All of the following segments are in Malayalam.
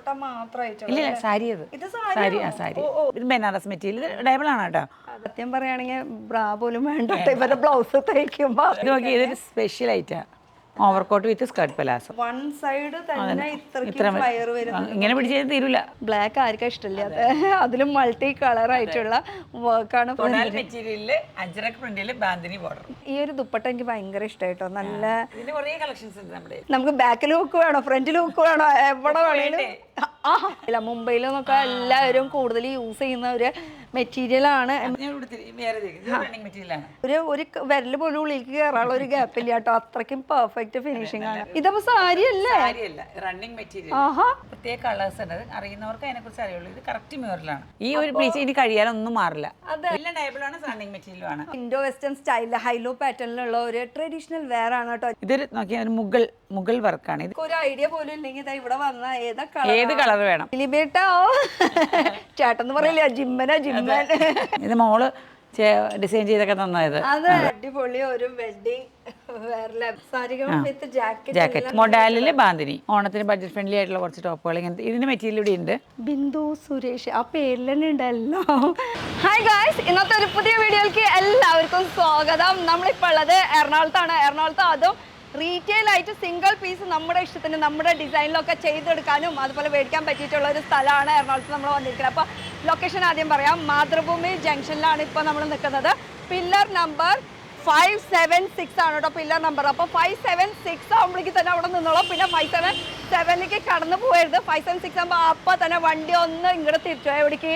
ദുപ്പട്ട മാത്രമായിട്ട് ഇല്ല സാരി അത് ഇത് സാരി സാരി ഇത് ബനാറസ് മെറ്റീരിയൽ ഡയബിൾ ആണ് കേട്ടോ. സത്യം പറയുകയാണെങ്കിൽ ബ്രാ പോലും വേണ്ട ഇവരുടെ ബ്ലൗസ് തയ്ക്കുമ്പോ ഇത് നോക്കി ഇതൊരു സ്പെഷ്യൽ ഐറ്റാ. ഓവർകോട്ട് വിത്ത് സ്കർട്ട് പലാസോ. വൺ സൈഡ് തന്നെ ഇത്ര ഫ്ലയർ വരുന്നത്. ഇങ്ങനെ പിടിച്ചാൽ തീരൂല. ബ്ലാക്ക് ആർക്കും ഇഷ്ടമില്ല, അതിലും മൾട്ടി കളർ ആയിട്ടുള്ള വർക്കാണ്. മെറ്റീരിയലില് അജ്രക് പ്രിന്റില് ബാന്തിനി ബോർഡർ. ഈ ഒരു ദുപ്പട്ട എനിക്ക് ഭയങ്കര ഇഷ്ടമായിട്ടോ. നല്ല കളക്ഷൻസ് ഉണ്ട് നമ്മുടെ. നമുക്ക് ബാക്ക് ലുക്ക് വേണോ ഫ്രണ്ട് ലുക്ക് വേണോ എവിടെ വേണേലും. ഇല്ല മുംബൈയിൽ നിന്നൊക്കെ എല്ലാവരും കൂടുതൽ യൂസ് ചെയ്യുന്ന ഒരു മെറ്റീരിയൽ ആണ്. ഒരു വിരല് പോലും ഉള്ളിലേക്ക് കയറാനുള്ള ഒരു ഗ്യാപ്പില്ല കേട്ടോ. അത്രയ്ക്കും പെർഫെക്റ്റ് ഫിനിഷിംഗ് ആണ്. ഇതപ്പോ സാരി അല്ലേ? Running material. പ്രത്യേക കളേഴ്സ് ഉണ്ട്, അറിയുന്നവർക്ക് അതിനെ കുറിച്ച് അറിയുള്ളൂ. ഇത് കറക്റ്റ് മ്യൂറലാണ്. ഈ ഒരു പ്ലീച്ച് ഇനി കഴിയാനൊന്നും മാറില്ല. റണ്ണിങ് മെറ്റീരിയലും ആണ്. ഇൻഡോ വെസ്റ്റേൺ സ്റ്റൈലില് ഹൈലോ പാറ്റേണിലുള്ള ഒരു ട്രഡീഷണൽ വെയർ ആണ് കേട്ടോ. ഇതൊരു നോക്കിയാൽ ഒരു മുഗൾ വർക്കാണ്. ഇത് ഒരു ഐഡിയ പോലും ഇല്ലെങ്കിൽ ഇവിടെ വന്ന ഏത് കളർ വേണം. ചേട്ടന്ന് പറയില്ല ജിമ്മന ജിമ്മൻ. ഇത് മോള് ഡിസൈൻ ചെയ്തൊക്കെ തന്നത്. അതെ അടിപൊളി ഒരു വെഡിങ് ജാക്കറ്റ് മൊഡാലില് ബാന്തിനി. ഓണത്തിന് ബഡ്ജറ്റ് ഫ്രണ്ട്ലി ആയിട്ടുള്ള കുറച്ച് ടോപ്പുകൾ ഇങ്ങനത്തെ ഇതിന്റെ മെറ്റീരിയൽ ഇവിടെ ഉണ്ട്. ബിന്ദു സുരേഷ് ആ പേരിൽ തന്നെ ഉണ്ടല്ലോ. ഹായ് ഗായ്സ്, ഇന്നത്തെ ഒരു പുതിയ വീഡിയോയിലേക്ക് എല്ലാവർക്കും സ്വാഗതം. നമ്മളിപ്പോൾ ഉള്ളത് എറണാകുളത്താണ്. എറണാകുളത്ത് അതും റീറ്റെയിൽ ആയിട്ട് സിംഗിൾ പീസ് നമ്മുടെ ഇഷ്ടത്തിന് നമ്മുടെ ഡിസൈനിലൊക്കെ ചെയ്തെടുക്കാനും അതുപോലെ മേടിക്കാൻ പറ്റിയിട്ടുള്ള ഒരു സ്ഥലമാണ് എറണാകുളത്ത് നമ്മൾ വന്നിരിക്കുന്നത്. അപ്പോൾ ലൊക്കേഷൻ ആദ്യം പറയാം. മാതൃഭൂമി ജംഗ്ഷനിലാണ് ഇപ്പോൾ നമ്മൾ നിൽക്കുന്നത്. പില്ലർ നമ്പർ 576 ആണ് കേട്ടോ പില്ലർ നമ്പർ. അപ്പോൾ 576 ആകുമ്പോഴേക്ക് തന്നെ അവിടെ നിന്നോളാം. പിന്നെ 577ലേക്ക് കടന്നു പോയത്. 576 ആകുമ്പോൾ അപ്പോൾ തന്നെ വണ്ടി ഒന്ന് ഇങ്ങോട്ട് തിരിച്ചു എവിടേക്ക്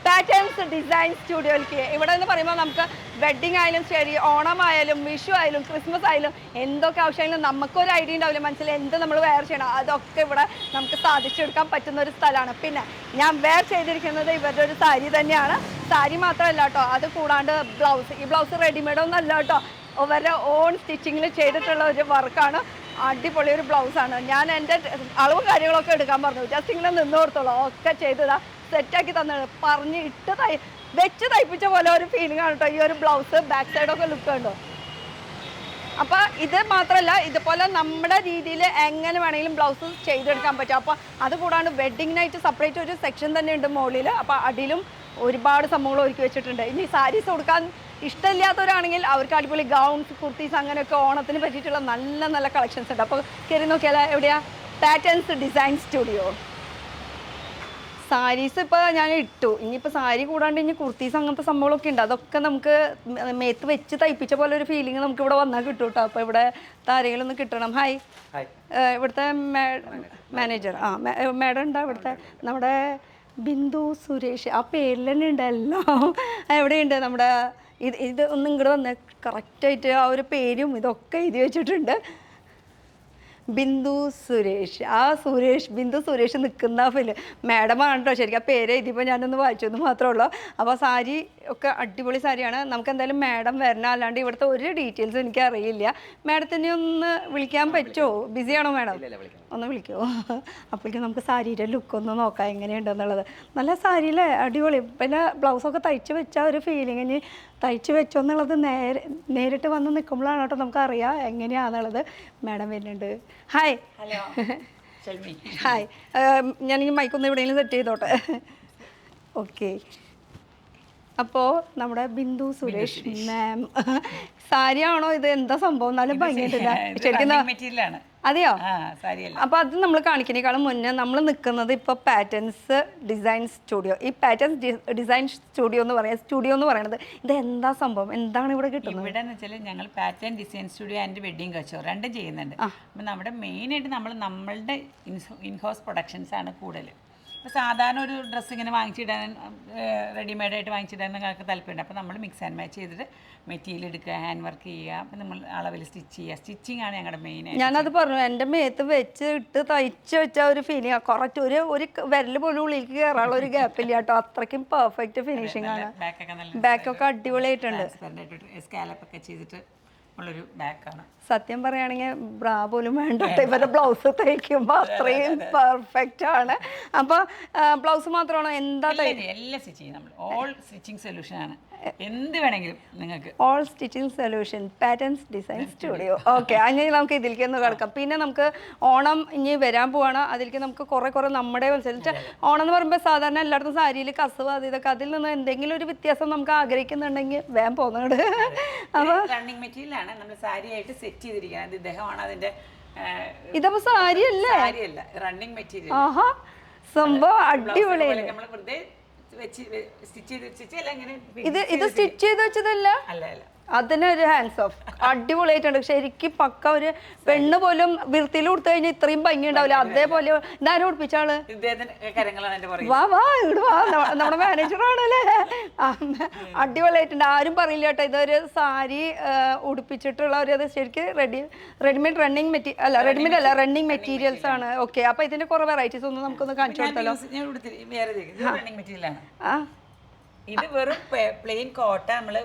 പാറ്റേൺസ് ഡിസൈൻ സ്റ്റുഡിയോയിലേക്ക്. ഇവിടെ എന്ന് പറയുമ്പോൾ നമുക്ക് വെഡ്ഡിങ് ആയാലും ശരി, ഓണമായാലും വിഷു ആയാലും ക്രിസ്മസ് ആയാലും എന്തൊക്കെ ആവശ്യമായാലും നമുക്കൊരു ഐഡിയ ഉണ്ടാവില്ല മനസ്സിൽ എന്ത് നമ്മൾ വെയർ ചെയ്യണം. അതൊക്കെ ഇവിടെ നമുക്ക് സാധിച്ചെടുക്കാൻ പറ്റുന്ന ഒരു സ്ഥലമാണ്. പിന്നെ ഞാൻ വെയർ ചെയ്തിരിക്കുന്നത് ഇവരുടെ ഒരു സാരി തന്നെയാണ്. സാരി മാത്രമല്ല കേട്ടോ, അത് കൂടാണ്ട് ബ്ലൗസ്. ഈ ബ്ലൗസ് റെഡിമെയ്ഡ് ഒന്നും അല്ല കേട്ടോ, അവരുടെ ഓൺ സ്റ്റിച്ചിങ്ങിൽ ചെയ്തിട്ടുള്ള ഒരു വർക്കാണ്. അടിപൊളി ഒരു ബ്ലൗസാണ്. ഞാൻ എൻ്റെ അളവ് കാര്യങ്ങളൊക്കെ എടുക്കാൻ പറഞ്ഞു. ജസ്റ്റ് ഇങ്ങനെ നിന്ന് കൊടുത്തോളൂ, ഒക്കെ ചെയ്തതാ സെറ്റാക്കി തന്നത്. പറഞ്ഞ് വെച്ച് തയ്പ്പിച്ച പോലെ ഒരു ഫീലിംഗ് ആണ് കേട്ടോ ഈ ഒരു ബ്ലൗസ്. ബാക്ക് സൈഡൊക്കെ ലുക്ക് ഉണ്ടോ. അപ്പോൾ ഇത് മാത്രമല്ല, ഇതുപോലെ നമ്മുടെ രീതിയിൽ എങ്ങനെ വേണമെങ്കിലും ബ്ലൗസ് ചെയ്തെടുക്കാൻ പറ്റും. അപ്പോൾ അത് കൂടാണ്ട് വെഡ്ഡിങ്ങിനായിട്ട് സെപ്പറേറ്റ് ഒരു സെക്ഷൻ തന്നെ ഉണ്ട് മുകളിൽ. അപ്പോൾ അടിയിലും ഒരുപാട് സംഭവങ്ങൾ ഒരുക്കി വെച്ചിട്ടുണ്ട്. ഇനി സാരീസ് കൊടുക്കാൻ ഇഷ്ടമില്ലാത്തവരാണെങ്കിൽ അവർക്ക് അടിപൊളി ഗൗൺസ്, കുർത്തീസ് അങ്ങനെയൊക്കെ ഓണത്തിന് പറ്റിയിട്ടുള്ള നല്ല നല്ല കളക്ഷൻസ് ഉണ്ട്. അപ്പോൾ കയറി നോക്കിയാൽ എവിടെയാ? Patterns design studio. സാരീസ് ഇപ്പോൾ ഞാൻ ഇട്ടു. ഇനിയിപ്പോൾ സാരി കൂടാണ്ട് ഇനി കുർത്തീസ് അങ്ങനത്തെ സംഭവങ്ങളൊക്കെ ഉണ്ട്. അതൊക്കെ നമുക്ക് മേത്ത് വെച്ച് തയ്പ്പിച്ച പോലെ ഒരു ഫീലിംഗ് നമുക്ക് ഇവിടെ വന്നാൽ കിട്ടും കേട്ടോ. അപ്പോൾ ഇവിടെ ആരെങ്കിലും ഒന്ന് കിട്ടണം. ഹായ്, ഇവിടുത്തെ മാനേജർ മാഡം ഉണ്ടോ ഇവിടുത്തെ? നമ്മുടെ ബിന്ദു സുരേഷ് ആ പേരിൽ തന്നെ ഉണ്ടല്ലോ. എവിടെയുണ്ട് നമ്മുടെ ഇത് ഒന്നും ഇങ്ങോട്ട് വന്ന് കറക്റ്റായിട്ട് ആ ഒരു പേരും ഇതൊക്കെ എഴുതി വെച്ചിട്ടുണ്ട്. ബിന്ദു സുരേഷ്. ആ ബിന്ദു സുരേഷ് നിൽക്കുന്ന മാഡമാണ് കേട്ടോ ശരിക്കും. ആ പേര് എഴുതിയപ്പോൾ ഞാനൊന്ന് വായിച്ചെന്ന് മാത്രമേ ഉള്ളൂ. അപ്പോൾ സാരി ഒക്കെ അടിപൊളി സാരിയാണ്. നമുക്ക് എന്തായാലും മാഡം വരണം, അല്ലാണ്ട് ഇവിടുത്തെ ഒരു ഡീറ്റെയിൽസ് എനിക്ക് അറിയില്ല. മാഡത്തിനെ ഒന്ന് വിളിക്കാൻ പറ്റുമോ? ബിസിയാണോ മാഡം? ഒന്ന് വിളിക്കുമോ? അപ്പോഴേക്കും നമുക്ക് സാരിയുടെ ലുക്കൊന്ന് നോക്കാം എങ്ങനെയുണ്ടെന്നുള്ളത്. നല്ല സാരിയില്ലേ, അടിപൊളി. പിന്നെ ബ്ലൗസൊക്കെ തയ്ച്ച് വെച്ചാൽ ഒരു ഫീലിംഗ്. ഇനി തയ്ച്ച് വെച്ചോ എന്നുള്ളത് നേരിട്ട് വന്ന് നിൽക്കുമ്പോഴാണ് കേട്ടോ നമുക്കറിയാം എങ്ങനെയാണെന്നുള്ളത്. മാഡം വരുന്നുണ്ട്. ഹായ്. ഹലോ. ഹായ്. ഞാനിങ്ങനെ മൈക്കൊന്ന് എവിടെയെങ്കിലും സെറ്റ് ചെയ്തോട്ടെ. ഓക്കെ. അപ്പോൾ നമ്മുടെ ബിന്ദു സുരേഷ് മാം, സാരിയാണോ ഇത്? എന്താ സംഭവം? നല്ല ഭംഗിയായിട്ടില്ല ശരിക്കും. അതെയോ? അപ്പോൾ അത് നമ്മൾ കാണിക്കുന്നതിനേക്കാളും മുന്നേ നമ്മൾ നിൽക്കുന്നത് ഇപ്പോൾ പാറ്റേൺസ് ഡിസൈൻ സ്റ്റുഡിയോ. ഈ പാറ്റേൺസ് ഡിസൈൻ സ്റ്റുഡിയോ എന്ന് പറയുന്നത് ഇത് എന്താ സംഭവം? എന്താണ് ഇവിടെ കിട്ടുന്നത്? ഇവിടെ എന്ന് വെച്ചാൽ ഞങ്ങൾ pattern design studio and wedding കച്ചോ രണ്ടും ചെയ്യുന്നുണ്ട്. അപ്പം നമ്മുടെ മെയിനായിട്ട് നമ്മളുടെ ഇൻഹൗസ് പ്രൊഡക്ഷൻസ് ആണ് കൂടുതൽ. ഇപ്പോൾ സാധാരണ ഒരു ഡ്രസ്സ് ഇങ്ങനെ വാങ്ങിച്ചിടാൻ റെഡിമെയ്ഡായിട്ട് വാങ്ങിച്ചിടാനൊക്കെ താല്പര്യമുണ്ട്. അപ്പോൾ നമ്മൾ മിക്സ് ആൻഡ് മാച്ച് ചെയ്തിട്ട് മെറ്റീരിയൽ എടുക്കുക, ഹാൻഡ് വർക്ക് ചെയ്യുക, അപ്പം നമ്മൾ അളവിൽ സ്റ്റിച്ച് ചെയ്യുക. സ്റ്റിച്ചിങ് ആണ് ഞങ്ങളുടെ മെയിനായിട്ട്. ഞാനത് പറഞ്ഞു, എൻ്റെ മേത്ത് വെച്ച് ഇട്ട് തയ്ച്ച് വെച്ച ഒരു ഫീലിംഗ്. കുറച്ച് ഒരു വിരൽ പോലും ഉള്ളിലേക്ക് കയറാനുള്ള ഒരു ഗ്യാപ്പില്ല കേട്ടോ. അത്രയ്ക്കും പെർഫെക്റ്റ് ഫിനിഷിംഗ് ആണ്. ബാക്കൊക്കെ അടിപൊളിയായിട്ടുണ്ട്. സ്കാലപ്പൊക്കെ ചെയ്തിട്ട് ഉള്ളൊരു ബാക്കാണ്. സത്യം പറയുകയാണെങ്കിൽ ബ്രാ പോലും വേണ്ട ഇവരുടെ ബ്ലൗസ് തയ്ക്കുമ്പോൾ അത്രയും പെർഫെക്റ്റ് ആണ്. അപ്പോൾ ബ്ലൗസ് മാത്രമാണോ എന്താ എല്ലാ സ്റ്റിച്ചിങ് നമ്മൾ ഓൾ സ്റ്റിച്ചിങ് സൊല്യൂഷൻ ആണ്. എന്ത് വേണമെങ്കിലും നിങ്ങൾക്ക് all stitching solution patterns design studio. Okay, അങ്ങനെ നമുക്ക് ഇതിലേക്ക് ഒന്ന് കിടക്കാം. പിന്നെ നമുക്ക് ഓണം ഇനി വരാൻ പോവാണ്. അതിലേക്ക് നമുക്ക് കുറേ നമ്മുടെ അനുസരിച്ച് ഓണം എന്ന് പറയുമ്പോൾ സാധാരണ എല്ലായിടത്തും സാരിയിൽ കസവ് അത് ഇതൊക്കെ, അതിൽ നിന്ന് എന്തെങ്കിലും ഒരു വ്യത്യാസം നമുക്ക് ആഗ്രഹിക്കുന്നുണ്ടെങ്കിൽ വേഗം പോകുന്നുണ്ട്. അപ്പോൾ റണ്ണിങ് മെറ്റീരിയലാണ് നമ്മൾ സാരി ആയിട്ട് സെറ്റ് ചെയ്തിരിക്കുന്നത്. ഇദ്ദേഹമാണ് അതിന്റെ ഇതപ്പോ സാരിയല്ലേ? സാരിയല്ല, റണ്ണിങ് മെറ്റീരിയൽ. ആഹാ, സംഭവം അടിപൊളിയല്ലേ. നമ്മൾ വെറുതെ സ്റ്റിച്ച് ചെയ്ത് ഇങ്ങനെ ഇത് സ്റ്റിച്ച് ചെയ്ത് വെച്ചതല്ല, അല്ല അല്ല, അതിനൊരു ഹാൻഡ്സ് ഓഫ്. അടിപൊളിയായിട്ടുണ്ട് ശരിക്കും. പക്ക ഒരു പെണ്ണ് പോലും വൃത്തിയിൽ കൊടുത്തു കഴിഞ്ഞാൽ ഇത്രയും ഭംഗി ഉണ്ടാവില്ല. അതേപോലെ ഇതാരും ഉടുപ്പിച്ചാള് വാ വാ ഇവിടെ വാ, നമ്മുടെ മാനേജറാണല്ലേ. അടിപൊളിയായിട്ടുണ്ട്. ആരും പറയില്ല കേട്ടോ ഇതൊരു സാരി ഉടുപ്പിച്ചിട്ടുള്ള ഒരു അത് ശരിക്കും റെഡിമെയ്ഡ് റണ്ണിങ് മെറ്റീരിയൽസ് ആണ്. ഓക്കെ, അപ്പൊ ഇതിന്റെ കുറെ വെറൈറ്റീസ് ഒന്ന് നമുക്കൊന്ന് കാണിച്ചു കൊടുത്തല്ലോ. ഇത് വെറും പ്ലെയിൻ കോട്ട നമ്മൾ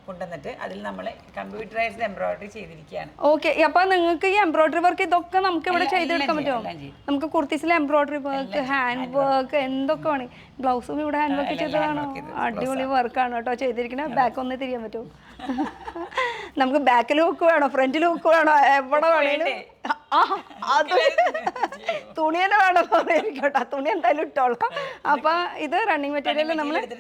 കൊണ്ടുവന്നിട്ട് അതിൽ നമ്മൾ കമ്പ്യൂട്ടറൈസ്ഡ് എംബ്രോയിഡറി ചെയ്തിരിക്കുകയാണ്. ഓക്കെ, അപ്പൊ നിങ്ങൾക്ക് ഈ എംബ്രോയിഡറി വർക്ക് ഇതൊക്കെ നമുക്ക് ഇവിടെ ചെയ്തെടുക്കാൻ പറ്റുമോ? നമുക്ക് കുർത്തീസിലെ എംബ്രോയിഡറി വർക്ക്, ഹാൻഡ് വർക്ക്, എന്തൊക്കെ വേണം. ബ്ലൗസും ഇവിടെ ഹാൻഡ് വർക്ക് ചെയ്തതാണോ? അടിപൊളി വർക്കാണ് കേട്ടോ ചെയ്തിരിക്കുന്നത്. ബാക്ക് ഒന്ന് തിരിയാൻ പറ്റുമോ? നമുക്ക് ബാക്ക് ലുക്ക് വേണോ, ഫ്രണ്ട് ലുക്ക് വേണോ, എവിടെ വേണേലും അത് തുണി തന്നെ വേണം കേട്ടോ. തുണി എന്തായാലും ഇട്ടോളാം. അപ്പൊ ഇത് റണ്ണിങ് മെറ്റീരിയൽ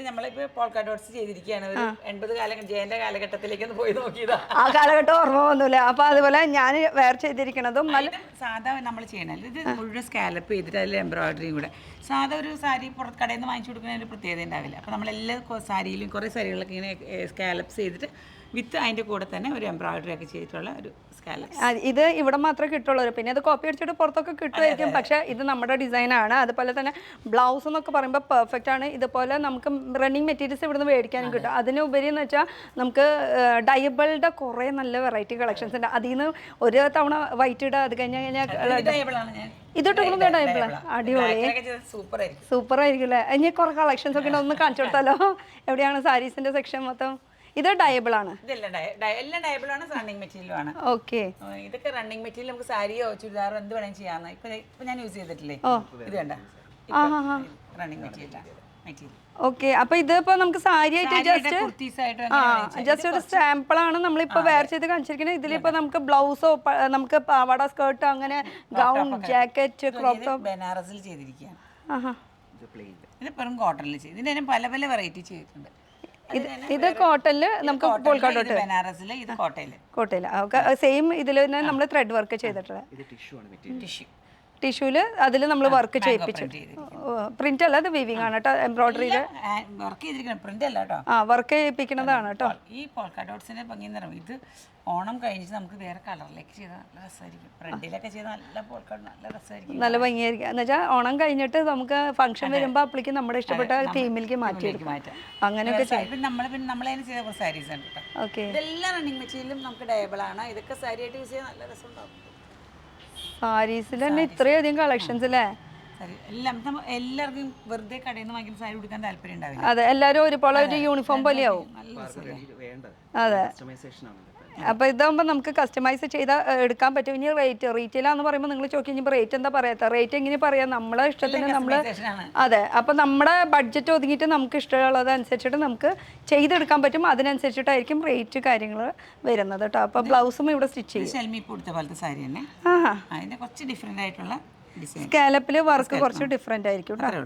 നമ്മളിപ്പോ പോൾക്ക ഡോട്ട്സ് ചെയ്തിരിക്കുകയാണ്. 80 ജയന്റെ കാലഘട്ടത്തിലേക്ക് പോയി നോക്കിയതാ. ആ കാലഘട്ടം ഓർമ്മ വന്നില്ല. അപ്പൊ അതുപോലെ ഞാൻ വേറെ ചെയ്തിരിക്കണതും നല്ല സാധാ നമ്മൾ ചെയ്യണല്ലോ. ഇത് മുഴുവൻ സ്കാലപ്പ് ചെയ്തിട്ട് അതിൽ എംബ്രോയിഡറിയും കൂടെ. സാധാ ഒരു സാരി കടയിൽ നിന്ന് വാങ്ങിച്ചു കൊടുക്കുന്ന ഒരു പ്രത്യേകത ഉണ്ടാവില്ല. അപ്പോൾ നമ്മളെല്ലാ സാരിയിലും കുറേ സാരികളൊക്കെ ഇങ്ങനെ സ്കാലപ്സ് ചെയ്തിട്ട് വിത്ത് അതിൻ്റെ കൂടെ തന്നെ ഒരു എംബ്രോയിഡറി ഒക്കെ ചെയ്തിട്ടുള്ള ഒരു സ്കാലപ്സ്. ഇത് ഇവിടെ മാത്രമേ കിട്ടുള്ളൂ. പിന്നെ അത് കോപ്പി അടിച്ചിട്ട് പുറത്തൊക്കെ കിട്ടുമായിരിക്കും. പക്ഷേ ഇത് നമ്മുടെ ഡിസൈനാണ്. അതുപോലെ തന്നെ ബ്ലൗസ് എന്നൊക്കെ പറയുമ്പോൾ പെർഫെക്റ്റ് ആണ്. ഇതുപോലെ നമുക്ക് റണ്ണിങ് മെറ്റീരിയൽസ് ഇവിടുന്ന് മേടിക്കാനും കിട്ടും. അതിനുപരി എന്ന് വെച്ചാൽ നമുക്ക് ഡയബിളുടെ കുറേ നല്ല വെറൈറ്റി കളക്ഷൻസ് ഉണ്ട്. അതിൽ നിന്ന് ഒരു തവണ വൈറ്റ് ഇടുക, അത് കഴിഞ്ഞാൽ ഇതിട്ടൊക്കെ ഡയബിളാണ്. അടിപൊളി, സൂപ്പർ ആയിരിക്കും അല്ലേ. ഇനി കുറേ കളക്ഷൻസ് ഒക്കെ ഒന്ന് കാണിച്ചു കൊടുത്താലോ? എവിടെയാണ് സാരീസിന്റെ സെക്ഷൻ മൊത്തം? ഇത് ഡയബിൾ ആണ്, എല്ലാം ഡയബിൾ ആണ്, റണ്ണിങ് മെറ്റീരിയലും ആണ്. ഓക്കെ, ഇതൊക്കെ റണ്ണിങ് മെറ്റീരിയൽ നമുക്ക് സാരിയോ ചുരിദാറോ എന്ത് വേണമെങ്കിൽ ചെയ്യാം. ഇപ്പൊ ഞാൻ യൂസ് ചെയ്തിട്ടില്ലേ, ഇത് കണ്ട റണ്ണിങ് മെറ്റീരിയൽ. ഓക്കെ, അപ്പൊ ഇതിപ്പോ നമുക്ക് സാരി ആയിട്ട് ജസ്റ്റ് ഒരു സാമ്പിൾ ആണ് നമ്മളിപ്പോ വെയർ ചെയ്ത് കാണിച്ചിരിക്കുന്നത്. ഇതിലിപ്പോ നമുക്ക് ബ്ലൗസോ നമുക്ക് പാവാട സ്കേർട്ടോ അങ്ങനെ ഗൗൺ ജാക്കറ്റ് ക്രോപ്പ് ടോപ്പ് ബനാറസിൽ ചെയ്തിരിക്കുകയാണ്. ഇത് വെറും കോട്ടണിൽ ചെയ്ത് ഇതിന്റെ പല പല വെറൈറ്റി ചെയ്തിട്ടുണ്ട്. ഇത് കോട്ടണില് നമുക്ക് പോൾക്കാട്ടോട്ട്, ബനാറസില് ഇത് കോട്ടയില് സെയിം ഇതിൽ തന്നെ നമ്മൾ ത്രെഡ് വർക്ക് ചെയ്തിട്ടുള്ളത്. ടിഷ്യൂല് അതിൽ നമ്മൾ വർക്ക് ചെയ്യിപ്പിച്ചു. പ്രിന്റ് അല്ല, അത് വീവിംഗ് ആണ് കേട്ടോ. എംബ്രോയിഡറിയില് വർക്ക് ചെയ്തിരിക്കുന്നത് പ്രിന്റ് അല്ല കേട്ടോ. വർക്ക് ചെയ്യിപ്പിക്കുന്നതാണ് കേട്ടോ. ഈ പോൾക്ക ഡോട്ട്സിന്റെ ഭംഗി എന്ന് പറയുമ്പോൾ ഇത് ഓണം കഴിഞ്ഞിട്ട് നമുക്ക് വേറെ കളറിലേക്ക് ചെയ്താൽ നല്ല രസമായിരിക്കും. പ്രിന്റിലൊക്കെ ചെയ്താൽ നല്ല പോൾക്ക നല്ല രസമായിരിക്കും, നല്ല ഭംഗിയായിരിക്കും. എന്ന് വെച്ചാൽ ഓണം കഴിഞ്ഞിട്ട് നമുക്ക് ഫംഗ്ഷൻ വരുമ്പോൾ അപ്പോഴേക്കും നമ്മുടെ ഇഷ്ടപ്പെട്ട തീമിലേക്ക് മാറ്റാം. അങ്ങനെയൊക്കെ നമ്മളതിന് ചെയ്ത സാരീസ് ഉണ്ട് കേട്ടോ. ഓക്കെ, ഇതെല്ലാം റണ്ണിങ് മെറ്റീരിയലും നമുക്ക് ഡയബിൾ ആണ്. ഇതൊക്കെ സാരി ആയിട്ട് യൂസ് ചെയ്യാൻ നല്ല രസം ഉണ്ടാവും. സാരീസിൽ തന്നെ ഇത്രയധികം കളക്ഷൻസ് അല്ലേ? എല്ലാവർക്കും വെറുതെ കടയിൽ നിന്ന് വാങ്ങിക്കുന്ന സാരി കൊടുക്കാൻ താല്പര്യം ഉണ്ടാവില്ല. അതെ, എല്ലാവരും ഒരുപോലെ ഒരു യൂണിഫോം പോലെയാവും. അതെ, അപ്പൊ ഇതാകുമ്പോൾ നമുക്ക് കസ്റ്റമൈസ് ചെയ്ത് എടുക്കാൻ പറ്റും. ഇനി റീറ്റെയിലാന്ന് പറയുമ്പോൾ നിങ്ങൾ ചോദിച്ചു കഴിഞ്ഞപ്പോൾ റേറ്റ് എന്താ പറയാത്ത? റേറ്റ് എങ്ങനെ പറയാം? നമ്മളെ ഇഷ്ടത്തിന് നമ്മൾ, അതെ, അപ്പൊ നമ്മുടെ ബഡ്ജറ്റ് ഒതുങ്ങിയിട്ട് നമുക്ക് ഇഷ്ടമുള്ളത് അനുസരിച്ചിട്ട് നമുക്ക് ചെയ്തെടുക്കാൻ പറ്റും. അതിനനുസരിച്ചിട്ടായിരിക്കും റേറ്റ് കാര്യങ്ങൾ വരുന്നത് കേട്ടോ. അപ്പൊ ബ്ലൗസും ഇവിടെ സ്റ്റിച്ച് ചെയ്യും. സ്കാലപ്പില് വർക്ക് കുറച്ച് ഡിഫറെന്റ് ആയിരിക്കും കേട്ടോ.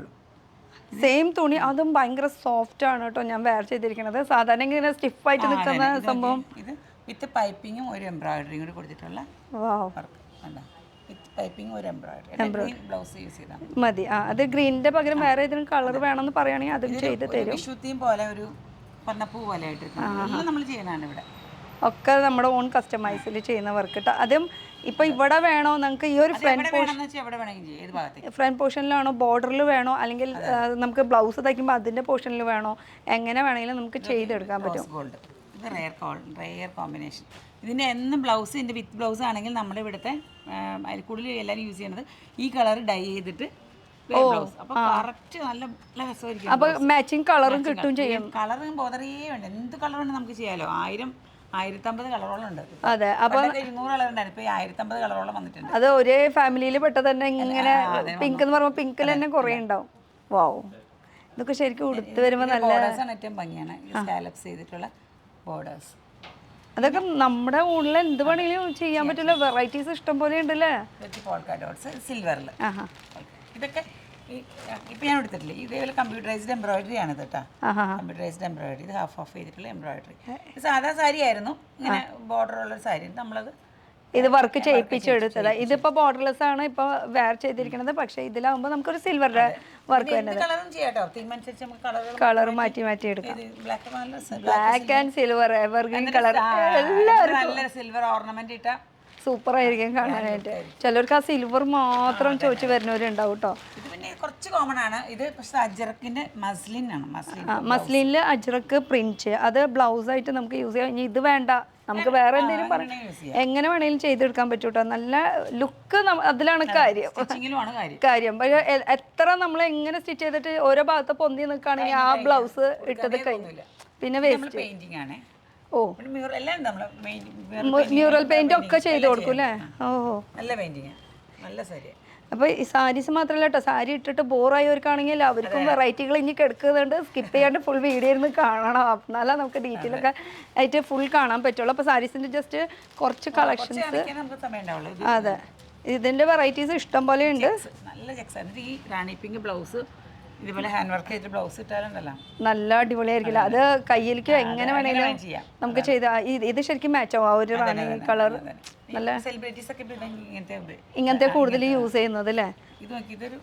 സെയിം തുണി, അതും ഭയങ്കര സോഫ്റ്റ് ആണ് കേട്ടോ ഞാൻ വെയർ ചെയ്തിരിക്കുന്നത്. സാധാരണ ഇങ്ങനെ സ്റ്റിഫായിട്ട് നിൽക്കുന്ന സംഭവം വിത്ത് പൈപ്പിങ്ങും ഒരു എംബ്രോയിഡറിയും കൂടി കൊടുത്തിട്ടുള്ള മതി. അത് ഗ്രീനിന്റെ പകരം വേറെ ഏതെങ്കിലും കളർ വേണമെന്ന് പറയുകയാണെങ്കിൽ അതും ചെയ്ത് തരും. വിഷുത്തിയും പോലെ ഒരു പന്നപ്പൂ പോലെ ആയിട്ട് നമ്മൾ ചെയ്യുന്നതാണ് ഇവിടെ. ഒക്കെ നമ്മുടെ ഓൺ കസ്റ്റമൈസിൽ ചെയ്യുന്ന വർക്ക് കേട്ടോ. അതും ഇപ്പൊ ഇവിടെ വേണോ നമുക്ക് ഈ ഒരു ഫ്രണ്ട് പോർഷനിലാണോ, ബോർഡറിൽ വേണോ, അല്ലെങ്കിൽ നമുക്ക് ബ്ലൗസ് തയ്ക്കുമ്പോൾ അതിന്റെ പോർഷനിൽ വേണോ, എങ്ങനെ വേണമെങ്കിലും നമുക്ക് ചെയ്തെടുക്കാൻ പറ്റും. ഇത് റെയർ കോമ്പിനേഷൻ. ഇതിൻ്റെ എന്നും ബ്ലൗസ്, ഇതിൻ്റെ വിത്ത് ബ്ലൗസ് ആണെങ്കിൽ നമ്മുടെ ഇവിടുത്തെ അതിൽ കൂടുതൽ എല്ലാവരും യൂസ് ചെയ്യുന്നത് ഈ കളർ ഡൈ ചെയ്തിട്ട് അപ്പോൾ കറക്റ്റ് നല്ല രസമായിരിക്കും. അപ്പോൾ മാച്ചിങ് കളറും കിട്ടും ചെയ്യും. കളറും ബോധറേ വേണ്ട, എന്ത് കളർ വേണം നമുക്ക് ചെയ്യാമല്ലോ. 1050 കളറോളം ഉണ്ട്. അതെ, അപ്പൊ 200 കളർ ഉണ്ടായിരുന്നു, ഇപ്പൊ 1050 കളറോളം വന്നിട്ടുണ്ട്. അത് ഒരേ ഫാമിലിയിൽ പെട്ടത് തന്നെ. ഇങ്ങനെ പിങ്ക് എന്ന് പറയുമ്പോൾ പിങ്കിൽ തന്നെ കുറേ ഉണ്ടാവും. വാവ്, ഇതൊക്കെ ശരിക്കും ഉടുത്ത് വരുമ്പോൾ നല്ല ബോർഡേഴ്സാണ് ഏറ്റവും ഭംഗിയാണ്, സ്കാലപ്സ് ചെയ്തിട്ടുള്ള ബോർഡേഴ്സ്. അതൊക്കെ നമ്മുടെ ഉള്ളിൽ എന്ത് വേണമെങ്കിലും ചെയ്യാൻ പറ്റില്ല. വെറൈറ്റീസ് ഇഷ്ടം പോലെ ഉണ്ടല്ലേ. പോൾക്ക ഡോട്ട്സ് സിൽവറിൽ. ഇതൊക്കെ ഇപ്പൊ ഞാൻ എടുത്തിട്ടില്ലേ, ഇതേപോലെ കമ്പ്യൂട്ടറൈസ്ഡ് എംബ്രോയിഡറി ആണ് കേട്ടോ. കമ്പ്യൂട്ടറൈസ്ഡ് എംബ്രോയിഡറി, ഇത് ഹാഫ് ചെയ്തിട്ടുള്ള എംബ്രോയിഡറി. സാധാ സാരി ആയിരുന്നു, ഇങ്ങനെ ബോർഡർ ഉള്ള സാരി. നമ്മളത് ഇത് വർക്ക് ചെയ്യിപ്പിച്ചെടുത്തത്. ഇതിപ്പോ ബോർഡർലെസ് ആണ് ഇപ്പൊ വെയർ ചെയ്തിരിക്കുന്നത്. പക്ഷെ ഇതിലാവുമ്പോൾ നമുക്കൊരു സിൽവറിന്റെ വർക്ക് വരുന്നത്. കളർ മാറ്റി മാറ്റി എടുക്കാം. Black and silver, evergreen colour, നല്ല സിൽവർ ഓർണമെന്റ് ഇട്ട സൂപ്പർ ആയിരിക്കും കാണാനായിട്ട്. ചിലർക്ക് ആ സിൽവർ മാത്രം ചോദിച്ചു വരുന്നവരുണ്ടാവും കേട്ടോ. ഇത് പിന്നെ കുറച്ച് കോമൺ ആണ്. ഇത് പക്ഷേ അജ്രക്കിന്റെ മസ്ലിൻ ആണ്. മസ്ലിനിൽ അജ്രക്ക് പ്രിന്റ്, അത് ബ്ലൗസ് ആയിട്ട് നമുക്ക് യൂസ് ചെയ്യാം. ഇനി ഇത് വേണ്ട, നമുക്ക് വേറെ എന്തെങ്കിലും എങ്ങനെ വേണമെങ്കിലും ചെയ്തെടുക്കാൻ പറ്റും കേട്ടോ. നല്ല ലുക്ക് അതിലാണ് കാര്യം. പക്ഷേ എത്ര നമ്മൾ എങ്ങനെ സ്റ്റിച്ച് ചെയ്തിട്ട് ഓരോ ഭാഗത്ത് പൊന്തി നിൽക്കുകയാണെങ്കിൽ ആ ബ്ലൗസ് ഇട്ടത് കഴിഞ്ഞില്ല. പിന്നെ വേസ്റ്റ് പെയിന്റിംഗ് ആണ്. ഓ, മ്യൂറൽ പെയിന്റ് ഒക്കെ ചെയ്ത് കൊടുക്കും അല്ലേ? ഓഹോ, നല്ല പെയിന്റിംഗ്, നല്ല സാരി. അപ്പോൾ ഈ സാരീസ് മാത്രമല്ല കേട്ടോ, സാരി ഇട്ടിട്ട് ബോറായവർക്കാണെങ്കിൽ അവർക്കും വെറൈറ്റികൾ ഇനി കിടക്കുന്നുണ്ട്. സ്കിപ്പ് ചെയ്യാണ്ട് ഫുൾ വീഡിയോ ഇരുന്ന് കാണണം, എന്നാലേ നമുക്ക് ഡീറ്റെയിൽ ഒക്കെ ആയിട്ട് ഫുൾ കാണാൻ പറ്റുള്ളൂ. അപ്പോൾ സാരീസിൻ്റെ ജസ്റ്റ് കുറച്ച് കളക്ഷൻസ്. അതെ, ഇതിൻ്റെ വെറൈറ്റീസ് ഇഷ്ടം പോലെ ഉണ്ട്. നല്ല ചെക്സ്. ഈ റാണി പിങ്ക് ബ്ലൗസ് ഇതുപോലെ ഹാൻഡ് വർക്ക് ചെയ്തിട്ട് ബ്ലൗസ് ഇട്ടാലുണ്ടല്ലോ നല്ല അടിപൊളിയായിരിക്കില്ല. അത് കയ്യിലേക്ക് എങ്ങനെ വേണമെങ്കിലും നമുക്ക് ചെയ്ത. ഇത് ശരിക്കും മാച്ച് ആവും, ആ ഒരു റാണി കളർ. നല്ല സെലിബ്രിറ്റീസ് ഒക്കെ ഇങ്ങനത്തെ കൂടുതൽ യൂസ് ചെയ്യുന്നത് അല്ലേ?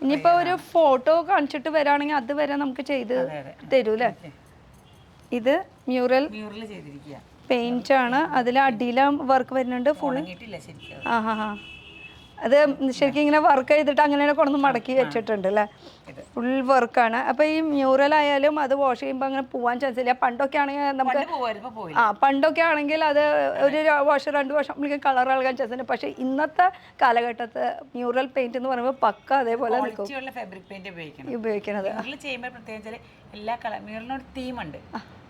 ഇനിയിപ്പോ ഒരു ഫോട്ടോ കാണിച്ചിട്ട് വരാണെങ്കിൽ അത് വരെ നമുക്ക് ചെയ്ത് തരൂല്ലേ? ഇത് മ്യൂറൽ പെയിന്റ് ആണ്, അതിൽ അടിയിലെ വർക്ക് വരുന്നുണ്ട് ഫുൾ. ആ ഹാ ഹാ, അത് ശരിക്കും ഇങ്ങനെ വർക്ക് ചെയ്തിട്ട് അങ്ങനെ കൊണ്ടു മടക്കി വെച്ചിട്ടുണ്ട് അല്ലേ? ഫുൾ വർക്കാണ്. അപ്പോൾ ഈ മ്യൂറൽ ആയാലും അത് വാഷ് ചെയ്യുമ്പോൾ അങ്ങനെ പോകാൻ ചാൻസ് ഇല്ല. പണ്ടൊക്കെ ആണെങ്കിൽ നമുക്ക് പണ്ടൊക്കെ ആണെങ്കിൽ അത് ഒരു വർഷം 2 വർഷം നമുക്ക് കളർ ഇളകാൻ ചാൻസ് ഉണ്ട്. പക്ഷേ ഇന്നത്തെ കാലഘട്ടത്ത് മ്യൂറൽ പെയിന്റ് എന്ന് പറയുമ്പോൾ പക്ക അതേപോലെ ഉപയോഗിക്കുന്നത്. എല്ലാ കളർ മ്യൂറലിനൊരു തീമുണ്ട്,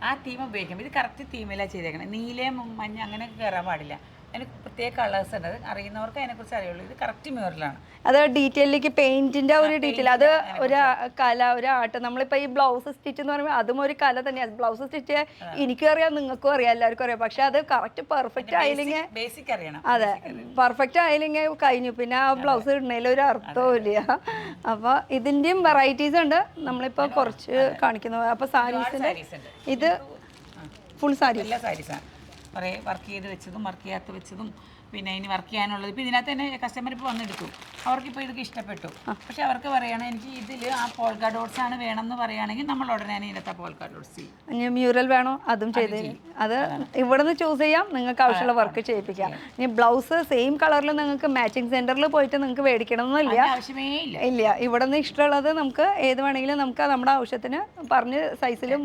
ആ തീം ഉപയോഗിക്കുമ്പോൾ ഇത് കറക്റ്റ് തീമിലാണ് ചെയ്തേക്കണം. നീലയും മഞ്ഞ അങ്ങനെയൊക്കെ കയറാൻ പാടില്ല. അതിന് പ്രത്യേക കളേഴ്സ് ഉണ്ട്, അത് അറിയുന്നവർക്ക് അതിനെക്കുറിച്ച് അറിയുള്ളൂ. ഇത് കറക്റ്റ് മ്യൂറലാണ്. അത് ഡീറ്റെയിലേക്ക് പെയിന്റിന്റെ ഒരു ഡീറ്റെയിൽ, അത് ഒരു കല, ഒരു ആർട്ട്. നമ്മളിപ്പോൾ ഈ ബ്ലൗസ് സ്റ്റിച്ച് എന്ന് പറയുമ്പോൾ അതും ഒരു കല തന്നെയാണ്. ബ്ലൗസ് സ്റ്റിച്ച് എനിക്കും അറിയാം, നിങ്ങൾക്കും അറിയാം, എല്ലാവർക്കും അറിയാം. പക്ഷെ അത് കറക്റ്റ് പെർഫെക്റ്റ് ആയില്ലെങ്കിൽ, ബേസിക് അറിയണം. അതെ, പെർഫെക്റ്റ് ആയില്ലെങ്കിൽ കഴിഞ്ഞു, പിന്നെ ആ ബ്ലൗസ് ഇടുന്നതിൽ ഒരു അർത്ഥവും ഇല്ല. അപ്പോൾ ഇതിൻ്റെയും വെറൈറ്റീസ് ഉണ്ട്, നമ്മളിപ്പോൾ കുറച്ച് കാണിക്കുന്നത്. അപ്പോൾ സാരീസിൻ്റെ ഇത് ഫുൾ സാരീസ്, എല്ലാ സാരീസാണ്. കുറേ വർക്ക് ചെയ്ത് വെച്ചതും വർക്ക് ചെയ്യാത്ത വെച്ചതും പിന്നെ ഇനി വർക്ക് ചെയ്യാനുള്ളത്. ഇപ്പോൾ ഇതിനകത്ത് തന്നെ കസ്റ്റമർ ഇപ്പോൾ വന്നെടുക്കും, അവർക്കിപ്പോൾ ഇതൊക്കെ ഇഷ്ടപ്പെട്ടു. പക്ഷെ അവർക്ക് പറയുകയാണ് എനിക്ക് ഇതിൽ ആ പോൾക്ക ഡോട്ട്സ് ആണ് വേണം എന്ന് പറയുകയാണെങ്കിൽ നമ്മൾ ഉടനെ ഇതിനകത്ത് പോൾക്ക ഡോട്ട്സ് ചെയ്യും. മ്യൂറൽ വേണോ അതും ചെയ്ത് അത് ഇവിടെ നിന്ന് ചൂസ് ചെയ്യാം, നിങ്ങൾക്ക് ആവശ്യമുള്ള വർക്ക് ചെയ്യിപ്പിക്കാം. ഇനി ബ്ലൗസ് സെയിം കളറിൽ നിങ്ങൾക്ക് മാച്ചിങ് സെന്ററിൽ പോയിട്ട് നിങ്ങൾക്ക് മേടിക്കണമെന്നില്ല, ആവശ്യമേ ഇല്ല. ഇവിടെ നിന്ന് ഇഷ്ടമുള്ളത് നമുക്ക് ഏത് വേണമെങ്കിലും നമുക്ക് നമ്മുടെ ആവശ്യത്തിന് പറഞ്ഞ് സൈസിലും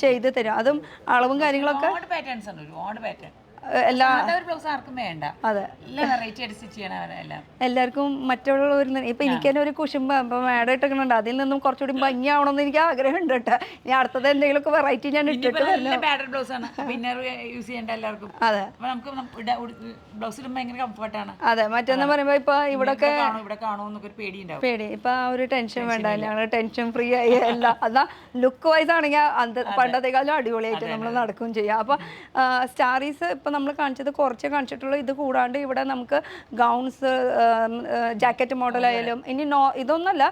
ചെയ്ത് തരും. അതും അളവും കാര്യങ്ങളൊക്കെ പാറ്റേൺസ് ഉണ്ട്, ഒരുപാട് പാറ്റേൺ. എല്ലാവർക്കും മറ്റുള്ള ഒരു ഇപ്പൊ എനിക്ക് തന്നെ ഒരു കുശുമ്പ മേട ഇട്ടിട്ടുണ്ട്, അതിൽ നിന്നും കുറച്ചുകൂടി ഭംഗിയാവണമെന്ന് എനിക്ക് ആഗ്രഹം ഉണ്ട് കേട്ടോ. ഇനി അടുത്തത് എന്തെങ്കിലുമൊക്കെ വെറൈറ്റി ഞാൻ ഇട്ടിട്ട് അതെ, അതെ. മറ്റൊന്ന് പറയുമ്പോ ഇപ്പൊ ഇവിടൊക്കെ പേടി, ഇപ്പൊ ആ ഒരു ടെൻഷൻ വേണ്ട, ഞങ്ങൾ ടെൻഷൻ ഫ്രീ ആയി എല്ലാം. അതാ ലുക്ക് വൈസ് ആണെങ്കിൽ പണ്ടത്തെക്കാളും അടിപൊളിയായിട്ട് നമ്മൾ നടക്കുകയും ചെയ്യാം. അപ്പൊ സ്റ്റാറീസ് ഇപ്പൊ നമ്മൾ കാണിച്ചത് കുറച്ചേ കാണിച്ചിട്ടുള്ളൂ. ഇത് കൂടാണ്ട് ഇവിടെ നമുക്ക് ഗൗൺസ്, ജാക്കറ്റ് മോഡലായാലും, ഇനി ഇതൊന്നുമല്ല,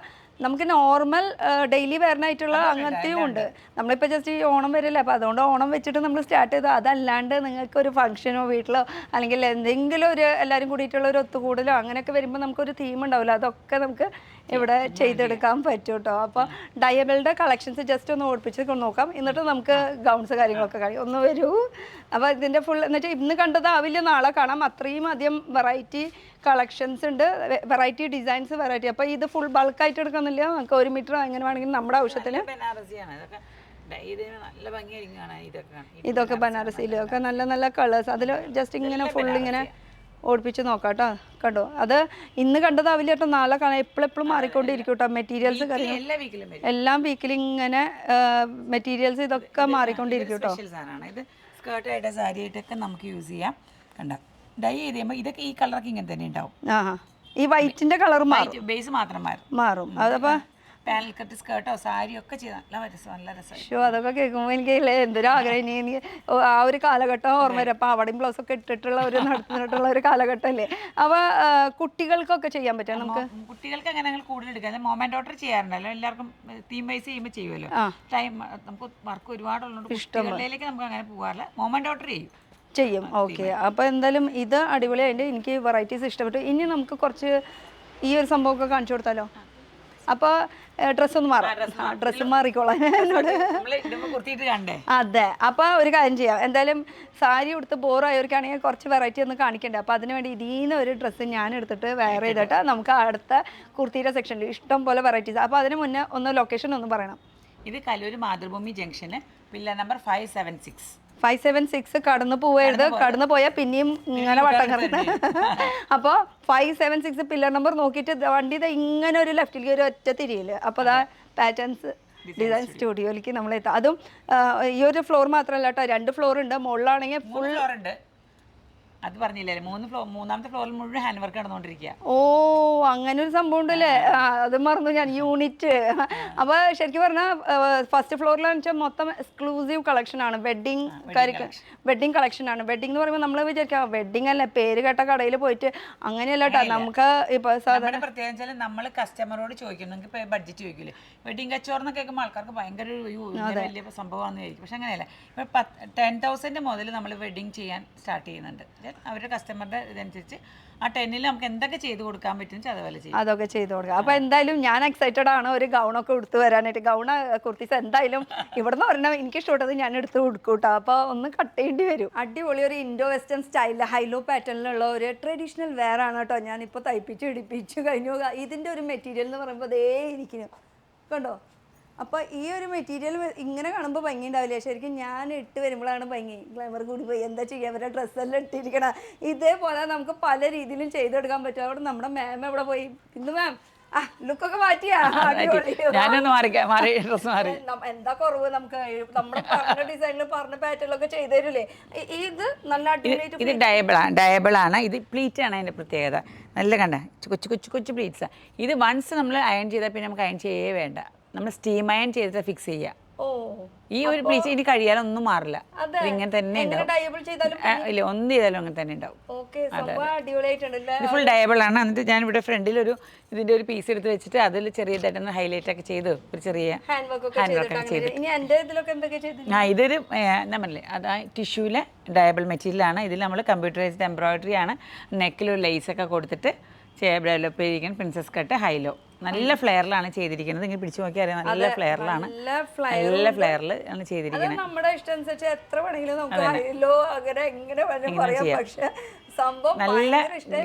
നമുക്ക് നോർമൽ ഡെയിലി വെയറിനായിട്ടുള്ള അങ്ങനത്തെയും ഉണ്ട്. നമ്മളിപ്പോൾ ജസ്റ്റ് ഈ ഓണം വരില്ല, അപ്പോൾ അതുകൊണ്ട് ഓണം വെച്ചിട്ട് നമ്മൾ സ്റ്റാർട്ട് ചെയ്തു. അതല്ലാണ്ട് നിങ്ങൾക്ക് ഒരു ഫംഗ്ഷനോ വീട്ടിലോ അല്ലെങ്കിൽ എന്തെങ്കിലും ഒരു എല്ലാവരും കൂടിയിട്ടുള്ള ഒരു ഒത്തുകൂടലോ അങ്ങനെയൊക്കെ വരുമ്പോൾ നമുക്കൊരു തീം ഉണ്ടാവില്ല, അതൊക്കെ നമുക്ക് ഇവിടെ ചെയ്തെടുക്കാൻ പറ്റും കേട്ടോ. അപ്പോൾ ഡയബിളുടെ കളക്ഷൻസ് ജസ്റ്റ് ഒന്ന് ഓടിപ്പിച്ച് നോക്കാം, എന്നിട്ട് നമുക്ക് ഗൗൺസ് കാര്യങ്ങളൊക്കെ കഴിയും. ഒന്ന് വരൂ. അപ്പോൾ ഇതിൻ്റെ ഫുൾ എന്നിട്ട് ഇന്ന് കണ്ടതാവില്ല നാളെ കാണാം, അത്രയും അധികം വെറൈറ്റി കളക്ഷൻസ് ഉണ്ട്, വെറൈറ്റി ഡിസൈൻസ്, വെറൈറ്റി. അപ്പോൾ ഇത് ഫുൾ ബൾക്കായിട്ട് എടുക്കുന്നില്ല, നമുക്ക് 1 മീറ്റർ അങ്ങനെ വേണമെങ്കിൽ നമ്മുടെ ആവശ്യത്തിന്. ഇതൊക്കെ ബനാറസിയിലൊക്കെ നല്ല നല്ല കളേഴ്സ്, അതിൽ ജസ്റ്റ് ഇങ്ങനെ ഫുൾ ഇങ്ങനെ ഓടിപ്പിച്ച് നോക്കാം കേട്ടോ. കണ്ടോ, അത് ഇന്ന് കണ്ടതാവില്ല കേട്ടോ, നാളെ കാണാം. എപ്പോഴും മാറിക്കൊണ്ടിരിക്കും കേട്ടോ മെറ്റീരിയൽസ്. എല്ലാം വീക്കിലും ഇങ്ങനെ മെറ്റീരിയൽസ് ഇതൊക്കെ മാറിക്കൊണ്ടിരിക്കും കേട്ടോ. സ്കേർട്ടായിട്ട് സാരി ആയിട്ടൊക്കെ നമുക്ക് യൂസ് ചെയ്യാം. കണ്ട ഡൈ ചെയ്ത് കഴിയുമ്പോൾ ഇതൊക്കെ ഈ കളറൊക്കെ ഇങ്ങനെ തന്നെ ഉണ്ടാവും. ഈ വൈറ്റിന്റെ കളർ മാറും, ബേസ് മാത്രം മാറും. അതപ്പോ പാനൽ കട്ട് സ്കേർട്ടോ സാരിയോ ഒക്കെ ചെയ്താൽ നല്ല രസം. അതൊക്കെ കേൾക്കുമ്പോൾ എനിക്ക് എന്തൊരു ആഗ്രഹം. ഇനി ആ ഒരു കാലഘട്ടം ഓർമ്മ വരും. അപ്പോൾ അവിടെയും ബ്ലൗസ് ഒക്കെ ഇട്ടിട്ടുള്ള ഒരു നടത്തിയിട്ടുള്ള ഒരു കാലഘട്ടമല്ലേ. അപ്പോൾ കുട്ടികൾക്കൊക്കെ ചെയ്യാൻ പറ്റും നമുക്ക്. കുട്ടികൾക്ക് അങ്ങനെ ഞങ്ങൾ കൂടുതൽ എടുക്കാം. മോമന്റ് ഓർഡർ ചെയ്യാറുണ്ടല്ലോ, എല്ലാവർക്കും തീം വൈസ് ചെയ്യുമ്പോൾ ചെയ്യുമല്ലോ. ടൈം നമുക്ക് വർക്ക് ഒരുപാടുള്ളതുകൊണ്ട് കുട്ടികളിലേക്ക് നമുക്ക് അങ്ങനെ പോകാറില്ല. മോമന്റ് ഓർഡർ ചെയ്യും. ഓക്കെ. അപ്പോൾ എന്തായാലും ഇത് അടിപൊളിയായിട്ട് എനിക്ക് വെറൈറ്റീസ് ഇഷ്ടപ്പെട്ടു. ഇനി നമുക്ക് കുറച്ച് ഈ ഒരു സംഭവമൊക്കെ കാണിച്ചു കൊടുത്താലോ? അപ്പോൾ ഡ്രസ്സൊന്ന് മാറാം, ഡ്രസ്സ് മാറിക്കോളാം എന്നോട്. അതെ. അപ്പോൾ ഒരു കാര്യം ചെയ്യാം. എന്തായാലും സാരി ഉടുത്ത് ബോറായവർക്കാണെങ്കിൽ കുറച്ച് വെറൈറ്റി ഒന്ന് കാണിക്കണ്ടേ. അപ്പോൾ അതിനുവേണ്ടി ഇതിന്ന് ഒരു ഡ്രസ്സ് ഞാൻ എടുത്തിട്ട് വെയർ ചെയ്തിട്ട് നമുക്ക് അടുത്ത കുർത്തിയുടെ സെക്ഷനിൽ ഇഷ്ടം പോലെ വെറൈറ്റീസ്. അപ്പോൾ അതിന് മുന്നേ ഒന്ന് ലൊക്കേഷൻ ഒന്ന് പറയണം. ഇത് Kaloor Mathrubhumi junction pillar number 576 കടന്നു പോവരുത്. കടന്നു പോയാൽ പിന്നെയും ഇങ്ങനെ വട്ടം കറങ്ങുന്നത്. അപ്പോൾ 576 പില്ലർ നമ്പർ നോക്കിയിട്ട് വണ്ടി ഇങ്ങനെ ഒരു ലെഫ്റ്റിലേക്ക് ഒരു ഒറ്റ തിരിയില്. അപ്പോൾ അതാ പാറ്റേൺസ് ഡിസൈൻ സ്റ്റുഡിയോയിലേക്ക് നമ്മൾ എത്താം. അതും ഈ ഒരു ഫ്ലോർ മാത്രമല്ല കേട്ടോ, 2 ഫ്ലോർ ഉണ്ട്. മുകളിലാണെങ്കിൽ ഫുൾ ഫ്ലോർ ഉണ്ട്. അത് പറഞ്ഞില്ലേ, മൂന്നാമത്തെ ഫ്ലോറിൽ മുഴുവൻ ഹാൻഡ് വർക്ക് നടന്നുകൊണ്ടിരിക്കുക. ഓ, അങ്ങനെ ഒരു സംഭവം ഉണ്ടല്ലേ. അത് മറന്നു ഞാൻ, യൂണിറ്റ്. അപ്പോൾ ശരിക്കും പറഞ്ഞാൽ ഫസ്റ്റ് ഫ്ലോറിലാണെന്ന് വെച്ചാൽ മൊത്തം എക്സ്ക്ലൂസീവ് കളക്ഷൻ ആണ്. വെഡിങ് കളക്ഷൻ ആണ്. വെഡിങ് എന്ന് പറയുമ്പോൾ നമ്മൾ വിചാരിക്കാം വെഡിങ് അല്ലേ, പേര് കേട്ട കടയിൽ പോയിട്ട് അങ്ങനെയല്ല കേട്ടോ. നമുക്ക് ഇപ്പോൾ സാധാരണ പ്രത്യേകിച്ച് നമ്മൾ കസ്റ്റമറോട് ചോദിക്കും, നിങ്ങൾക്ക് ഇപ്പോൾ ബഡ്ജറ്റ് ചോദിക്കില്ലേ. വെഡിങ് കച്ചവടം കേൾക്കുമ്പോൾ ആൾക്കാർക്ക് ഭയങ്കര വലിയ സംഭവമാണെന്ന് ചോദിക്കും. പക്ഷെ അങ്ങനെയല്ല. ഇപ്പോൾ 10,000 മുതൽ നമ്മൾ വെഡിങ് ചെയ്യാൻ സ്റ്റാർട്ട് ചെയ്യുന്നുണ്ട്. അവരുടെ കസ്റ്റമറുടെ ഇതനുസരിച്ച് ആ 10-ൽ നമുക്ക് എന്തൊക്കെ ചെയ്ത് കൊടുക്കാൻ പറ്റും അതുപോലെ ചെയ്യും. അതൊക്കെ ചെയ്ത് കൊടുക്കാം. അപ്പോൾ എന്തായാലും ഞാൻ എക്സൈറ്റഡ് ആണ് ഒരു ഗൗണൊക്കെ എടുത്ത് വരാനായിട്ട്. ഗൗണ് കുർത്തീസ് എന്തായാലും ഇവിടുന്ന് പറഞ്ഞാൽ എനിക്ക് ഇഷ്ടപ്പെട്ടത് ഞാൻ എടുത്ത് കൊടുക്കും കേട്ടോ. അപ്പോൾ ഒന്ന് കട്ട് ചെയ്യേണ്ടി വരും. അടിപൊളി ഒരു ഇൻഡോ വെസ്റ്റേൺ സ്റ്റൈലിൽ ഹൈലോ പാറ്റേണിലുള്ള ഒരു ട്രഡീഷണൽ വെയർ ആണ് കേട്ടോ. ഞാനിപ്പോൾ തയ്പ്പിച്ച് ഇടിപ്പിച്ചു കഴിഞ്ഞു. ഇതിൻ്റെ ഒരു മെറ്റീരിയൽ എന്ന് പറയുമ്പോൾ അതേ ഇരിക്കുന്നു കണ്ടോ. അപ്പോൾ ഈ ഒരു മെറ്റീരിയൽ ഇങ്ങനെ കാണുമ്പോൾ ഭംഗി ഉണ്ടാവില്ല. ശരിക്കും ഞാൻ ഇട്ട് വരുമ്പോഴാണ് ഭംഗി. ഗ്ലാമർ കൂടി പോയി എന്താ ചെയ്യുക, അവരുടെ ഡ്രസ്സെല്ലാം ഇട്ടിരിക്കണം. ഇതേപോലെ നമുക്ക് പല രീതിയിലും ചെയ്തെടുക്കാൻ പറ്റും. അവിടെ നമ്മുടെ മാം എവിടെ പോയി? ഇന്ന് മാം ലുക്കൊക്കെ മാറ്റിയാ? എന്താ കുറവ്? നമുക്ക് നമ്മുടെ പറഞ്ഞ ഡിസൈനിൽ പറഞ്ഞ പാറ്റേണിലൊക്കെ ചെയ്തു തരില്ലേ? ഇത് നല്ല അടിപൊളിയായിട്ട്. ഇത് ഡയബിൾ ആണ്. ഇത് പ്ലീറ്റ് ആണ് അതിന്റെ പ്രത്യേകത. നല്ല കണ്ട കൊച്ചു പ്ലീറ്റ്സാണ്. ഇത് വൺസ് നമ്മൾ അയൺ ചെയ്താൽ പിന്നെ നമുക്ക് അയൺ ചെയ്യേ വേണ്ട. നമ്മൾ സ്റ്റീം അയൺ ചെയ്തിട്ട് ഫിക്സ് ചെയ്യുക. ഈ ഒരു പ്ലീറ്റ് ഇനി കഴിയാലും ഒന്നും മാറില്ല. ഇങ്ങനെ തന്നെ ഉണ്ടാവും. ഇല്ല, ഒന്നും ചെയ്താലും അങ്ങനെ തന്നെ ഉണ്ടാവും. ഇത് ഫുൾ ഡയബിൾ ആണ്. എന്നിട്ട് ഞാൻ ഇവിടെ ഫ്രണ്ടിൽ ഇതിന്റെ ഒരു പീസ് എടുത്ത് വെച്ചിട്ട് അതിൽ ചെറിയതായിട്ടൊന്ന് ഹൈലൈറ്റ് ഒക്കെ ചെയ്ത് ഒരു ചെറിയ ഹാൻഡ് വർക്ക് ഒക്കെ ചെയ്ത്. ഇതൊരു എന്താ പറയല്ലേ, അത് ടിഷ്യൂലെ ഡയബിൾ മെറ്റീരിയൽ ആണ്. ഇതിൽ നമ്മൾ കമ്പ്യൂട്ടറൈസ്ഡ് എംബ്രോയിഡറി ആണ്. നെക്കിലൊരു ലേസ് ഒക്കെ കൊടുത്തിട്ട് ഡെവലപ്പ് ചെയ്തിരിക്കുന്ന പ്രിൻസസ് കട്ട് ഹൈലോ. നല്ല ഫ്ലെയറിലാണ് ചെയ്തിരിക്കുന്നത്. ഇങ്ങനെ പിടിച്ചു നോക്കി അറിയാം, നല്ല ഫ്ലെയറിലാണ്. നല്ല ഫ്ലെയറിൽ ആണ് ചെയ്തിരിക്കുന്നത്. നമ്മുടെ ഇഷ്ടം അനുസരിച്ച് എത്ര വേണമെങ്കിലും നമുക്ക് ഹൈലോ അങ്ങനെ എങ്ങനെ പറയാം. പക്ഷേ സംഭവം നല്ല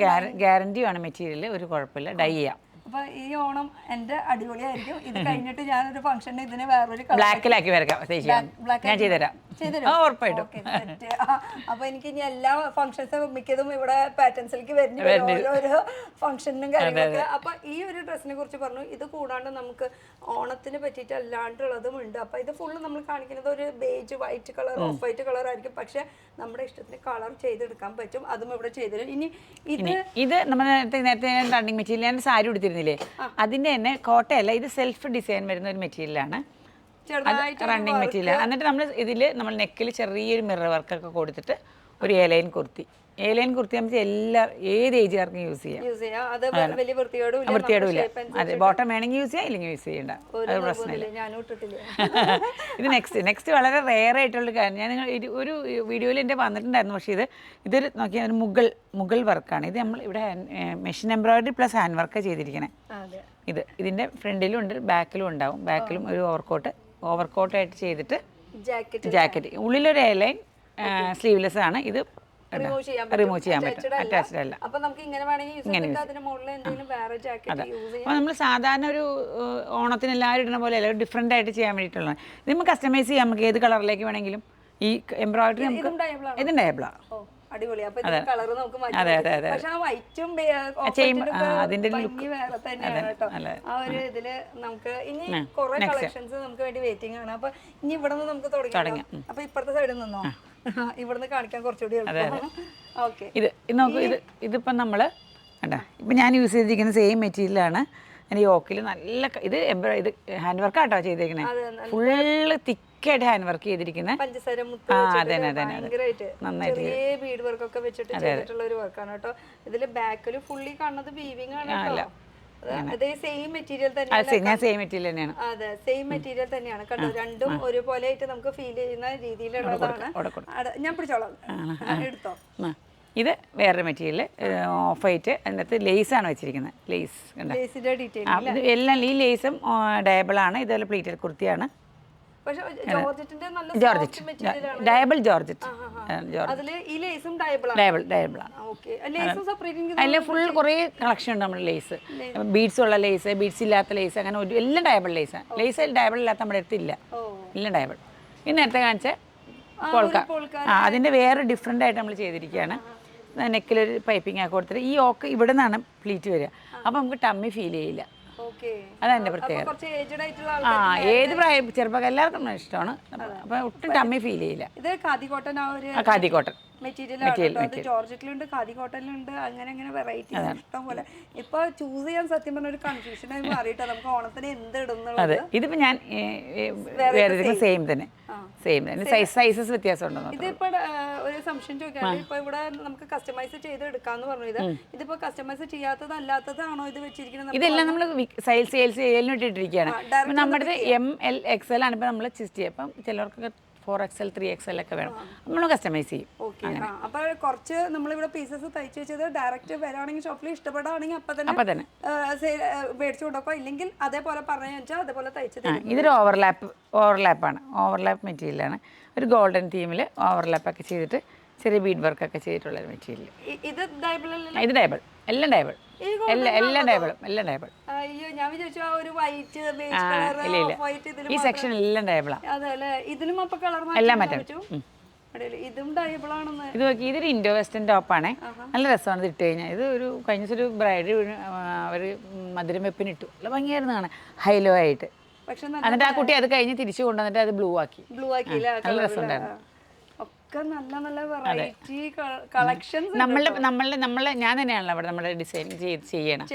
ഗ്യാരണ്ടിയാണ് മെറ്റീരിയൽ, ഒരു കുഴപ്പമില്ല. ഡൈ ചെയ്യാം. അപ്പൊ ഈ ഓണം എന്റെ അടിപൊളിയായിരിക്കും. ഇത് കഴിഞ്ഞിട്ട് ഞാനൊരു ഫംഗ്ഷന് ഇതിന് വേറൊരു ബ്ലാക്കിലാക്കി വരക്കാം. ഞാൻ ചെയ്തുതരാം, ഉറപ്പായിട്ടും. അപ്പൊ എനിക്ക് ഇനി എല്ലാ ഫംഗ്ഷൻസും മിക്കതും ഇവിടെ പാറ്റേൺസിലേക്ക് വരുന്നു, ഓരോ ഫംഗ്ഷനും കാര്യങ്ങളൊക്കെ. അപ്പൊ ഈ ഒരു ഡ്രസ്സിനെ കുറിച്ച് പറഞ്ഞു. ഇത് കൂടാണ്ട് നമുക്ക് ഓണത്തിന് പറ്റിയിട്ട് അല്ലാണ്ടുള്ളതും ഉണ്ട്. അപ്പൊ ഇത് ഫുള്ള് നമ്മൾ കാണിക്കുന്നത് ഒരു beige white colour, of white colour ആയിരിക്കും. പക്ഷെ നമ്മുടെ ഇഷ്ടത്തിന് കളർ ചെയ്തെടുക്കാൻ പറ്റും. അതും ഇവിടെ ചെയ്തുതരും. ഇനി ഇത് നമ്മൾ നേരത്തെ റണ്ണിങ് മെറ്റീരിയൽ ഞാൻ സാരി ഉടുത്തിരുന്നില്ലേ, അതിന്റെ തന്നെ കോട്ടയല്ല, ഇത് സെൽഫ് ഡിസൈൻ വരുന്ന ഒരു മെറ്റീരിയലാണ്. Running material. എന്നിട്ട് നമ്മൾ നെക്കിൽ ചെറിയൊരു മിറർ വർക്കൊക്കെ കൊടുത്തിട്ട് ഒരു എലൈൻ കുർത്തി. ഏലൈൻ കുർത്തി നമുക്ക് ഏത് ഏജുകാർക്കും യൂസ് ചെയ്യാം. വൃത്തിയോടുമില്ല. അതെ, ബോട്ടം വേണമെങ്കിൽ യൂസ് ചെയ്യാം, ഇല്ലെങ്കിൽ യൂസ് ചെയ്യണ്ട, അത് പ്രശ്നമില്ല. ഇത് നെക്സ്റ്റ് വളരെ റെയർ ആയിട്ടുള്ള കാര്യം. ഞാൻ ഒരു വീഡിയോയിൽ എൻ്റെ വന്നിട്ടുണ്ടായിരുന്നു. പക്ഷേ ഇതൊരു നോക്കിയാൽ ഒരു മുഗൾ വർക്കാണ്. ഇത് നമ്മൾ ഇവിടെ machine embroidery plus hand work ചെയ്തിരിക്കണേ. ഇതിൻ്റെ ഫ്രണ്ടിലും ഉണ്ട്, ബാക്കിലും ഉണ്ടാവും. ബാക്കിലും ഒരു ഓവർകോട്ടായിട്ട് ചെയ്തിട്ട് ജാക്കറ്റ്. ഉള്ളിലൊരു എയർലൈൻ സ്ലീവ്ലെസ് ആണ്. ഇത് റിമൂവ് ചെയ്യാൻ പറ്റും, അറ്റാച്ച്ഡ് അല്ല. അപ്പോൾ നമ്മൾ സാധാരണ ഒരു ഓണത്തിന് എല്ലാവരും ഇടുന്ന പോലെ അല്ല, ഡിഫറെൻ്റ് ആയിട്ട് ചെയ്യാൻ വേണ്ടിയിട്ടുള്ളതാണ്. ഇത് നമുക്ക് കസ്റ്റമൈസ് ചെയ്യാം. നമുക്ക് ഏത് കളറിലേക്ക് വേണമെങ്കിലും ഈ എംബ്രോയിഡറി നമുക്ക് ഇത് ഡയബിളാണ്. അടിപൊളി. അപ്പൊ കളർ നമുക്ക് മാറ്റാം. പക്ഷെ ആ വൈറ്റും അതിന്റെ ആ ഒരു ഇതില് നമുക്ക് ഇനി കുറെ കളക്ഷൻസ് നമുക്ക് വേണ്ടി വെയിറ്റിംഗ് ആണ്. അപ്പൊ ഇനി ഇവിടെ നിന്ന് നമുക്ക് തുടങ്ങാം. അപ്പൊ ഇപ്പുറത്തെ സൈഡിൽ നിന്നോ ഇവിടുന്ന് കാണിക്കാൻ കുറച്ചുകൂടി ഓക്കെ. ഇത് നോക്കൂ, ഇതിപ്പം നമ്മൾ കണ്ടാ ഇപ്പം ഞാൻ യൂസ് ചെയ്തിരിക്കുന്ന സെയിം മെറ്റീരിയലാണ്. എൻ്റെ യോക്കിൽ നല്ല ഇത് ഹാൻഡ് വർക്ക് ആട്ടോ ചെയ്തിരിക്കുന്നത്. ഫുള്ള് തിക്കായിട്ട് ഹാൻഡ് വർക്ക് ചെയ്തിരിക്കുന്നത്. പഞ്ചസാര നന്നായിട്ട് ബീഡ് വർക്ക് ഒക്കെ വെച്ചിട്ട് ചെയ്തിട്ടുള്ള ഒരു വർക്കാണ് കേട്ടോ. ഇതില് ബാക്കിൽ ഫുള്ളി കാണുന്നത് വീവിംഗ് ആണ്. അതേ സെയിം മെറ്റീരിയൽ തന്നെയാണ്. സെയിം മെറ്റീരിയൽ തന്നെയാണ്. അതെ, സെയിം മെറ്റീരിയൽ തന്നെയാണ് കണ്ടോ. രണ്ടും ഒരുപോലെ ആയിട്ട് നമുക്ക് ഫീൽ ചെയ്യുന്ന രീതിയിലുള്ളതാണ്. ഞാൻ പിടിച്ചോളാം, എടുത്തോ. ഇത് വേറൊരു മെറ്റീരിയൽ ഓഫ് വൈറ്റ്, അതിനകത്ത് ലേസാണ് വെച്ചിരിക്കുന്നത്. ലേസ് എല്ലാം ഈ ലേസും ഡയബിൾ ആണ്. ഇതുപോലെ പ്ലീറ്റഡ് കുർത്തിയാണ്. ഡയബിൾ ജോർജറ്റ് അതിൽ ഫുൾ കുറേ കളക്ഷൻ ഉണ്ട് നമ്മുടെ ലേസ്. ബീഡ്സ് ഉള്ള ലേസ്, ബീഡ്സ് ഇല്ലാത്ത ലേസ്, അങ്ങനെ ഒരു എല്ലാം ഡയബിൾ ലേസാണ്. ലേസ് ഡയബിൾ ഇല്ലാത്ത നമ്മുടെ അടുത്തില്ല, എല്ലാം ഡയബിൾ. ഈ നേരത്തെ കാണിച്ച പോൾക്ക, അതിൻ്റെ വേറെ ഡിഫറെൻ്റ് ആയിട്ട് നമ്മൾ ചെയ്തിരിക്കുകയാണ്. നെക്കിലൊരു പൈപ്പിംഗ് ഒക്കെ കൊടുത്തിട്ട് ഈ ഓക്ക് ഇവിടെ നിന്നാണ് പ്ലീറ്റ് വരിക. അപ്പോൾ നമുക്ക് ടമ്മി ഫീൽ ചെയ്യില്ല. അതെൻ്റെ പ്രത്യേകത. ഏത് പ്രായം ചെറുപ്പം എല്ലാവർക്കും ഇഷ്ടമാണ്. അപ്പോൾ ഒട്ടും ടമ്മി ഫീൽ ചെയ്യില്ല. ഇത് khadi cotton, khadi cotton material. ജോർജറ്റിലുണ്ട്, ഖാദി കോട്ടണിലുണ്ട്, അങ്ങനെ വെറൈറ്റീസ് ഇഷ്ടം പോലെ. ഇപ്പൊ ചൂസ് ചെയ്യാൻ സത്യം പറഞ്ഞ ഒരു കൺഫ്യൂഷൻ ആയി മാറിയിട്ടാ നമുക്ക് ഓണത്തിന് എന്ത് ഇടുന്നത്. ഇതിപ്പോ ഞാൻ സെയിം തന്നെ സൈസസ് വ്യത്യാസം ഉണ്ടോ. ഇതിപ്പോ ഒരു സംശയം ചോദിക്കാണ്ട്, ഇപ്പൊ ഇവിടെ നമുക്ക് കസ്റ്റമൈസ് ചെയ്ത് എടുക്കാന്ന് പറഞ്ഞു. ഇതിപ്പോ കസ്റ്റമൈസ് ചെയ്യാത്തതല്ലാത്തതാണോ ഇത് വെച്ചിരിക്കുന്നത്? ഇതെല്ലാം നമ്മൾ സെയിലിന് ഇട്ടിരിക്കുകയാണ്. നമ്മുടെ ML XL ആണ് ഇപ്പൊ നമ്മൾ ചെസ്റ്റ് ചെയ്യുക. അപ്പം ചിലർക്ക് 4XL 3XL ഒക്കെ വേണം, നമ്മൾ കസ്റ്റമൈസ് ചെയ്യും. അപ്പൊ കുറച്ച് നമ്മളിവിടെ പീസസ് തയ്ച്ചു വെച്ചത് ഡയറക്റ്റ് വരാണെങ്കിൽ ഷോപ്പിൽ ഇഷ്ടപ്പെടുകയാണെങ്കിൽ അപ്പൊ തന്നെ മേടിച്ചു കൊടുക്കോ, ഇല്ലെങ്കിൽ അതേപോലെ പറഞ്ഞു വെച്ചാൽ അതേപോലെ തയ്ച്ചു തരും. ഇതൊരു ഓവർലാപ്പാണ്. ഓവർലാപ്പ് മെറ്റീരിയലാണ്. ഒരു ഗോൾഡൻ തീമിൽ ഓവർലാപ്പൊക്കെ ചെയ്തിട്ട് ചെറിയ ബീഡ് വർക്കൊക്കെ ചെയ്തിട്ടുള്ള ഒരു മെറ്റീരിയൽ. ഇത് ഡയബിൾ, എല്ലാം ഡയബിൾ, എല്ലാം ഡയബിൾ. അയ്യോ, ഞാൻ വിചാരിച്ചു ആ ഒരു വൈറ്റ് ഈ സെക്ഷൻ എല്ലാം ഡയബിളാണ്. അതല്ലേ, ഇതിലും അപ്പൊ കളർ എല്ലാം മാറ്റാൻ. ഇതും ഡയബിൾ ആണെന്ന്. ഇത് നോക്കി, ഇതൊരു ഇൻഡോ വെസ്റ്റേൺ ടോപ്പാണ്. നല്ല രസമാണ് ഇത് ഇട്ട് കഴിഞ്ഞാൽ. ഇത് ഒരു കഴിഞ്ഞ ദിവസം ഒരു ബ്രൈഡ് അവർ മധുരം വെപ്പിന് ഇട്ടു. നല്ല ഭംഗിയായിരുന്നു കാണാൻ, ഹൈലോ ആയിട്ട്. പക്ഷെ എന്നിട്ട് ആ കുട്ടി അത് കഴിഞ്ഞ് തിരിച്ചു കൊണ്ടുവന്നിട്ട് അത് ബ്ലൂ ആക്കി. നല്ല രസമുണ്ടായിരുന്നു. നല്ല വെറൈറ്റി കളക്ഷൻസ് നമ്മളെ ഞാൻ തന്നെയാണല്ലോ അവിടെ നമ്മുടെ ഡിസൈൻ ചെയ്യണം,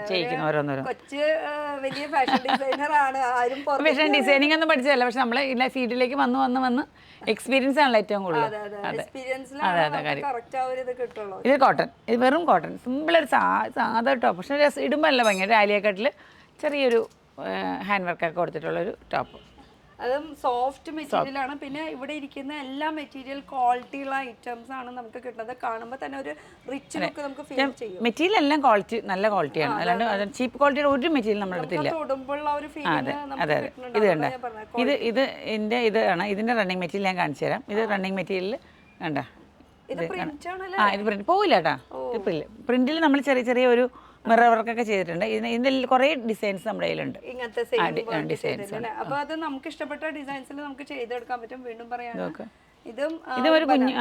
ചെയ്യിക്കണം ഓരോന്നോരോ. കൊച്ച് വലിയ ഫാഷൻ ഡിസൈനർ ആണ്. ഫാഷൻ ഡിസൈനിങ് ഒന്നും പഠിച്ചതല്ല, പക്ഷെ നമ്മളെ ഈ ഫീൽഡിലേക്ക് വന്ന് എക്സ്പീരിയൻസ് ആണല്ലോ ഏറ്റവും കൂടുതൽ. ഇത് കോട്ടൺ, ഇത് വെറും കോട്ടൺ, സിമ്പിൾ ഒരു സാധാ ടോപ്പ്. പക്ഷെ ഇടുമ്പോൾ അല്ല ഭയങ്കര ആലിയക്കട്ടിൽ ചെറിയൊരു ഹാൻഡ് വർക്കൊക്കെ കൊടുത്തിട്ടുള്ളൊരു ടോപ്പ്. അതും സോഫ്റ്റ് മെറ്റീരിയൽ ആണ്. പിന്നെ ഇവിടെ ഇരിക്കുന്ന എല്ലാ മെറ്റീരിയൽ ക്വാളിറ്റിയുള്ള ഐറ്റംസ് ആണ് നമുക്ക് കിട്ടുന്നത്. കാണുമ്പോൾ തന്നെ ഒരു റിച്ച് ലുക്ക് നമുക്ക് ഫീൽ ചെയ്യും. മെറ്റീരിയൽ എല്ലാം ക്വാളിറ്റി, നല്ല ക്വാളിറ്റിയാണ്. അല്ലാണ്ട് ചീപ്പ് ക്വാളിറ്റിയുടെ ഒരു മെറ്റീരിയൽ നമ്മുടെ അടുത്തില്ല. ഇത് കണ്ട, ഇത് ഇതാണ് ഇതിന്റെ റണ്ണിങ് മെറ്റീരിയൽ. ഞാൻ കാണിച്ചു തരാം. ഇത് റണ്ണിങ് മെറ്റീരിയൽ കണ്ട. ഇത് പ്രിന്റ് പോവില്ല കേട്ടാ. പ്രിന്റിൽ നമ്മൾ ചെറിയ ഒരു മിറർ വർക്കൊക്കെ ചെയ്തിട്ടുണ്ട്. ഇതിന്റെ കുറേ ഡിസൈൻസ് നമ്മുടെ കയ്യിലുണ്ട്. ഇങ്ങനത്തെ ഡിസൈൻസ്. അപ്പൊ അത് നമുക്ക് ഇഷ്ടപ്പെട്ട ഡിസൈൻസിൽ നമുക്ക് ചെയ്തെടുക്കാൻ പറ്റും. വീണ്ടും പറയാം, ഇത് ഒരു കുഞ്ഞ്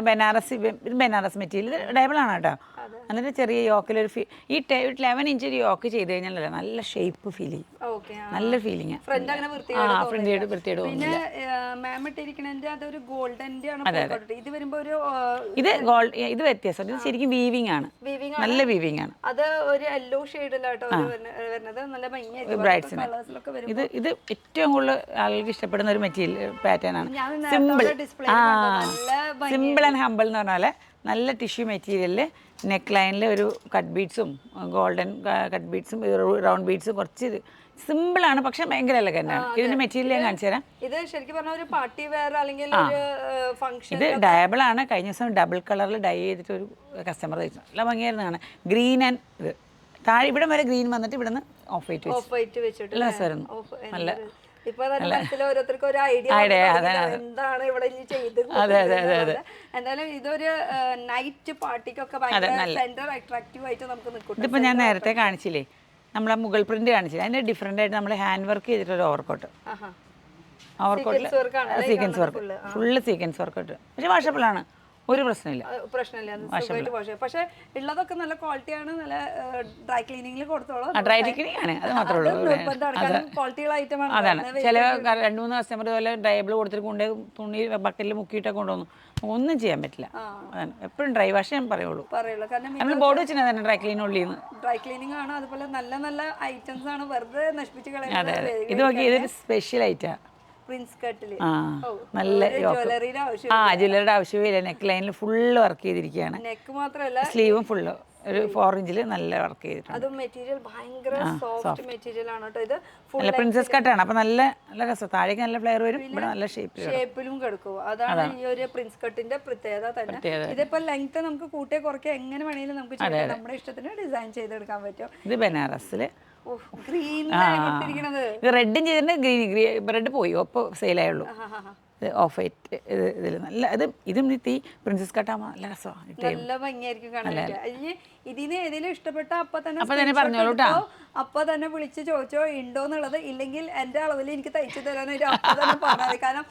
ബനാറസ് മെറ്റീരിയൽ. ഇത് ഡയബിൾ ആണ് കേട്ടോ. എന്നിട്ട് ചെറിയ യോക്കിലൊരു ഈ 11 ഇഞ്ച് യോക്ക് ചെയ്ത് കഴിഞ്ഞാൽ നല്ല ഷേപ്പ് ഫീൽ ചെയ്യും. നല്ല ഫീലിംഗ്. ഇത് വ്യത്യാസം. ഇത് ശരിക്കും വീവിംഗ് ആണ്, നല്ല വീവിംഗ് ആണ്. ഇത് ഏറ്റവും കൂടുതൽ ആളുകൾക്ക് ഇഷ്ടപ്പെടുന്ന ഒരു മെറ്റീരിയൽ പാറ്റേൺ ആണ്. സിമ്പിൾ ആൻഡ് ഹമ്പിൾ എന്ന് പറഞ്ഞാൽ നല്ല ടിഷ്യൂ മെറ്റീരിയലിൽ നെക്ക് ലൈനിൽ ഒരു കട്ട് ബീഡ്സും ഗോൾഡൻ കട്ട് ബീഡ്സും റൗണ്ട് ബീഡ്സും കുറച്ച് സിമ്പിളാണ്, പക്ഷെ ഭയങ്കര എലഗന്റാണ്. ഇതിന്റെ മെറ്റീരിയൽ ഞാൻ കാണിച്ചു തരാം. ഇത് ശരിക്കും പറഞ്ഞാൽ ഒരു പാർട്ടി വെയർ അല്ലെങ്കിൽ ഫംഗ്ഷൻ. ഇത് ഡയബിൾ ആണ്. കഴിഞ്ഞ ദിവസം ഡബിൾ കളറിൽ ഡൈ ചെയ്തിട്ട് ഒരു കസ്റ്റമർ തയ്ച്ചു. നല്ല ഭംഗിയായിരുന്നതാണ്. ഗ്രീൻ ആൻഡ് ഇത് താഴെ ഇവിടെ വരെ ഗ്രീൻ വന്നിട്ട് ഇവിടെ നിന്ന് ഓഫ് വൈറ്റ് വെച്ചിട്ട് നല്ല രസമായിരുന്നു. നല്ല ഓരോരുത്തർക്കും ഒരു ഐഡിയ എന്താണ് ഇവിടെ എന്തായാലും ഇതൊരു നൈറ്റ് പാർട്ടിക്കൊക്കെ അട്രാക്റ്റീവ് ആയിട്ട് നമുക്ക് നിൽക്കും. ഇതിപ്പോ ഞാൻ നേരത്തെ കാണിച്ചില്ലേ, നമ്മളെ മുകൾ പ്രിന്റ് കാണിച്ചില്ല, അതിന്റെ ഡിഫറെന്റ് ആയിട്ട് നമ്മൾ ഹാൻഡ് വർക്ക് ചെയ്തിട്ടൊരു ഓവർകോട്ട്. ഓവർകോട്ടിൽ sequence work, full sequence work ഇട്ട്. പക്ഷെ വാഷബിളാണ്, ഒരു പ്രശ്നമില്ല. പ്രശ്നമില്ല, സുഖമായിട്ട് വാഷ് ചെയ്യാം. പക്ഷെ ഉള്ളതൊക്കെ നല്ല ക്വാളിറ്റിയാണ്, നല്ല ഡ്രൈ ക്ലീനിങ്ങിൽ കൊടുത്തോളൂ. ഡ്രൈ ക്ലീനിങ് ആണ്, അത് മാത്രമേ ഉള്ളൂ. ക്വാളിറ്റിയുള്ള ഐറ്റമാണ്. അതാണ് ചില 2-3 കസ്റ്റമർ പോലെ ഡ്രൈബിൾ കൊടുത്തിട്ട് കൊണ്ട് തുണി ബക്കറ്റിൽ മുക്കിയിട്ടൊക്കെ കൊണ്ടുവന്നു, ഒന്നും ചെയ്യാൻ പറ്റില്ല. അതാണ് എപ്പോഴും ഡ്രൈ വാഷ് ഞാൻ പറയുള്ളൂ. കാരണം നമ്മൾ ബോർഡ് വെച്ചാൽ തന്നെ ഡ്രൈ ക്ലീൻ ഉള്ളിന്ന് ഡ്രൈ ക്ലീനിങ് ആണ്. അതുപോലെ നല്ല നല്ല ഐറ്റംസ് ആണ്, വെറുതെ നശിപ്പിച്ച് അതെ കളയുന്നത്. അതെ, ഇത് നോക്കി, ഇതൊരു സ്പെഷ്യൽ ഐറ്റാ. പ്രിൻസ് കട്ടില് നല്ല ജ്വല്ലറിയുടെ ആവശ്യം. ജ്വല്ലറിയുടെ ആവശ്യമില്ല. നെക്ക് ലൈനിൽ ഫുള്ള് വർക്ക് ചെയ്തിരിക്കുകയാണ്. നെക്ക് മാത്രമല്ല, സ്ലീവും ഫുള്ള് ഒരു 4 ഇഞ്ചിൽ നല്ല വർക്ക് ചെയ്തിട്ടുണ്ട്. അതും മെറ്റീരിയൽ ഭയങ്കര സോഫ്റ്റ് മെറ്റീരിയൽ ആണ് കേട്ടോ. ഇത് നല്ല പ്രിൻസസ് കട്ടാണ്, അപ്പൊ നല്ല രസം. താഴേക്ക് നല്ല ഫ്ലെയർ വരും, ഇവിടെ നല്ല ഷേപ്പിലും കിടക്കും. അതാണ് ഈ ഒരു പ്രിൻസ് കട്ടിന്റെ പ്രത്യേകത തന്നെ. ഇതിപ്പോ ലെങ്ത് നമുക്ക് കൂട്ടിയെ കുറയ്ക്കുക എങ്ങനെ വേണമെങ്കിലും നമുക്ക് ചെയ്യാം. നമ്മുടെ ഇഷ്ടത്തിന് ഡിസൈൻ ചെയ്തെടുക്കാൻ പറ്റും. ഇത് ബനാറസില് ഗ്രീൻ ഇത് റെഡും ചെയ്തിട്ടുണ്ട്, ഗ്രീൻ റെഡ് പോയി, ഒപ്പം സെയിലായുള്ളൂ. ഇത് ഓഫ് വൈറ്റ്, ഇതിൽ നല്ല ഇതും തീ പ്രിൻസസ് കട്ടാകുമ്പോൾ നല്ല രസമാണ്, നല്ല ഭംഗിയായിരിക്കും കാണാൻ. ഇതിന് ഏതെങ്കിലും ഇഷ്ടപ്പെട്ട അപ്പൊ തന്നെ പറഞ്ഞോളൂ കേട്ടോ. അപ്പൊ തന്നെ വിളിച്ച് ചോദിച്ചോ ഉണ്ടോ എന്നുള്ളത്. ഇല്ലെങ്കിൽ എന്റെ അളവിൽ എനിക്ക് തയ്ച്ചു തരാനായിട്ട് അപ്പൊ തന്നെ പറഞ്ഞത്. കാരണം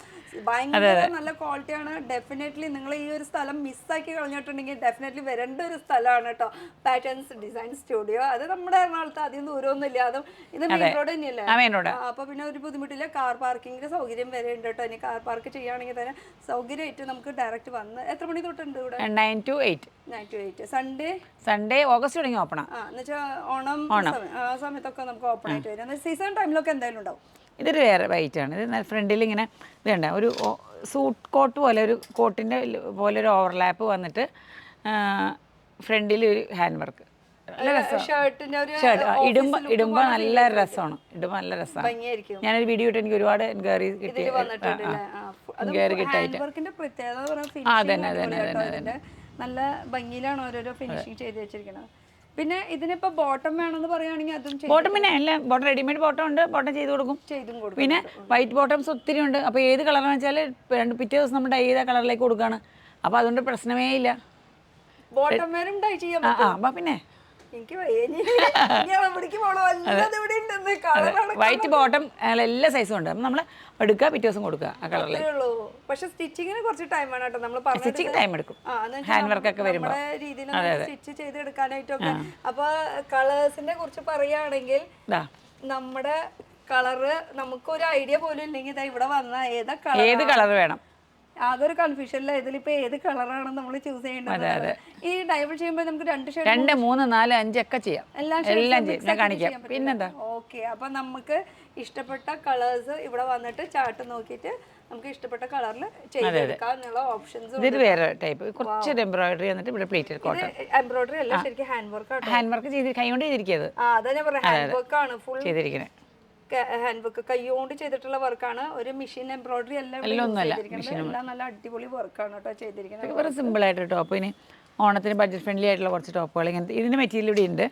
ഭയങ്കര നല്ല ക്വാളിറ്റിയാണ്. ഡെഫിനറ്റ്ലി നിങ്ങൾ ഈ ഒരു സ്ഥലം മിസ്സാക്കി കളഞ്ഞിട്ടുണ്ടെങ്കിൽ ഡെഫിനറ്റ്ലി വരേണ്ട ഒരു സ്ഥലമാണ് കേട്ടോ, പാറ്റേൺസ് ഡിസൈൻ സ്റ്റുഡിയോ. അത് നമ്മുടെ എറണാകുളത്ത് അധികം ദൂരമൊന്നും ഇല്ല. അതും ഇത് മെയിൻ റോഡ് തന്നെയല്ലേ, അപ്പൊ പിന്നെ ഒരു ബുദ്ധിമുട്ടില്ല. കാർ പാർക്കിങ്ങിന്റെ സൗകര്യം വരെ ഉണ്ട് കേട്ടോ. ഇനി കാർ പാർക്ക് ചെയ്യുകയാണെങ്കിൽ തന്നെ സൗകര്യമായിട്ട് നമുക്ക് ഡയറക്റ്റ് വന്ന്. എത്ര മണി തൊട്ടുണ്ട് ഇവിടെ? 9 to 8. സൺഡേ ഓഗസ്റ്റ് തുടങ്ങി ഓപ്പൺ ആണ്. എന്നുവെച്ചാൽ ഓണം ആ സമയത്തൊക്കെ നമുക്ക് ഓപ്പൺ ആയിട്ട് വരും. സീസൺ ടൈമിലൊക്കെ എന്തായാലും ഉണ്ടാവും. ഇതൊരു വേറെ വൈറ്റാണ്. ഇത് ഫ്രണ്ടിൽ ഇങ്ങനെ ഇതുണ്ട്, ഒരു സൂട്ട് കോട്ട് പോലെ, ഒരു കോട്ടിൻ്റെ പോലെ ഒരു ഓവർലാപ്പ് വന്നിട്ട് ഫ്രണ്ടിൽ ഒരു ഹാൻഡ് വർക്ക്. നല്ല രസമാണ്. ഇടുമ്പോൾ നല്ല രസമാണ്. ഞാനൊരു വീഡിയോ ഇട്ട് എനിക്ക് ഒരുപാട് എൻക്വയറി കിട്ടി. നല്ല ഭംഗിയിലാണ് ഓരോരോ ഫിനിഷിങ് ചെയ്ത് വെച്ചിരിക്കുന്നത്. പിന്നെ ഇതിനിപ്പോ ബോട്ടം വേണമെന്ന് പറയുകയാണെങ്കിൽ അതും ബോട്ടം പിന്നെ എല്ലാം ബോട്ടം റെഡിമെയ്ഡ് ബോട്ടം ഉണ്ട്, ബോട്ടം ചെയ്തും കൊടുക്കും. പിന്നെ വൈറ്റ് ബോട്ടംസ് ഒത്തിരി ഉണ്ട്. അപ്പോൾ ഏത് കളറാണെന്ന് വെച്ചാൽ പിറ്റേ ദിവസം നമ്മൾ ഡൈ ചെയ്ത കളറിലേക്ക് കൊടുക്കുകയാണ്. അപ്പോൾ അതുകൊണ്ട് പ്രശ്നമേ ഇല്ല. ബോട്ടം വേറും ഡൈ ചെയ്യാം. അപ്പം പിന്നെ വൈറ്റ് ബോട്ടം എല്ലാ സൈസും ഉണ്ട്. നമ്മൾ എടുക്കുക, പിറ്റേ ദിവസം കൊടുക്കുക ആ കളറിൽ. പക്ഷെ സ്റ്റിച്ചിങ്ങിന് കുറച്ച് ടൈം വേണം കേട്ടോ. നമ്മൾ സ്റ്റിച്ചിങ് ടൈം എടുക്കും, ഹാൻഡ് വർക്ക് ഒക്കെ വരുമ്പോൾ സ്റ്റിച്ച് ചെയ്തെടുക്കാനായിട്ടൊക്കെ. അപ്പൊ കളേഴ്സിനെ കുറിച്ച് പറയുകയാണെങ്കിൽ നമ്മുടെ കളറ് നമുക്കൊരു ഐഡിയ പോലും ഇല്ലെങ്കിൽ ഇവിടെ വന്ന ഏത് കളർ വേണം, ആകെ ഒരു കൺഫ്യൂഷനില്ല. ഇതിലിപ്പോ ഏത് കളറാണ് നമ്മൾ ചൂസ് ചെയ്യേണ്ടത്. ഈ ഡൈവേർട്ട് ചെയ്യുമ്പോൾ നമുക്ക് 2 ഷെയ്ഡ്, 2, 3, 4, 5 ഒക്കെ ചെയ്യാം. എല്ലാം ചെയ്യും, ഞാൻ കാണിക്കാം. പിന്നെന്താ, ഓക്കെ. അപ്പൊ നമുക്ക് ഇഷ്ടപ്പെട്ട കളേഴ്സ് ഇവിടെ വന്നിട്ട് ചാർട്ട് നോക്കിയിട്ട് നമുക്ക് ഇഷ്ടപ്പെട്ട കളറിൽ ചെയ്തെടുക്കാനുള്ള ഓപ്ഷൻസ്. ഇത് വേറെ ടൈപ്പ്, കുറച്ച് എംബ്രോയിഡറി വന്നിട്ട് ഇവിടെ പ്ലേറ്റഡ് കോട്ടൺ. എംബ്രോയിഡറി അല്ല, ശരിക്കും ഹാൻഡ് വർക്ക്. ഹാൻഡ് വർക്ക് ചെയ്ത് കൈ കൊണ്ട് ചെയ്തിരിക്കുന്നത്. അതാ ഞാൻ പറയാം, ഹാൻഡ് വർക്ക് ആണ് ഫുൾ ചെയ്തിരിക്കുന്നത്. ഹാൻഡ് വർക്ക് കൈകൊണ്ട് ചെയ്തിട്ടുള്ള വർക്കാണ്. ഒരു മെഷീൻ എംബ്രോയിഡറി എല്ലാം നല്ല അടിപൊളി വർക്കാണ് കേട്ടോ ചെയ്തിരിക്കുന്നത്. വളരെ സിമ്പിൾ ആയിട്ട് ടോപ്പ്. ഇനി ഓണത്തിന് ബഡ്ജറ്റ് ഫ്രണ്ട്ലി ആയിട്ടുള്ള കുറച്ച് ടോപ്പുകൾ ഇങ്ങനത്തെ. ഇതിൻ്റെ മെറ്റീരിയൽ ഇവിടെ ഉണ്ട്.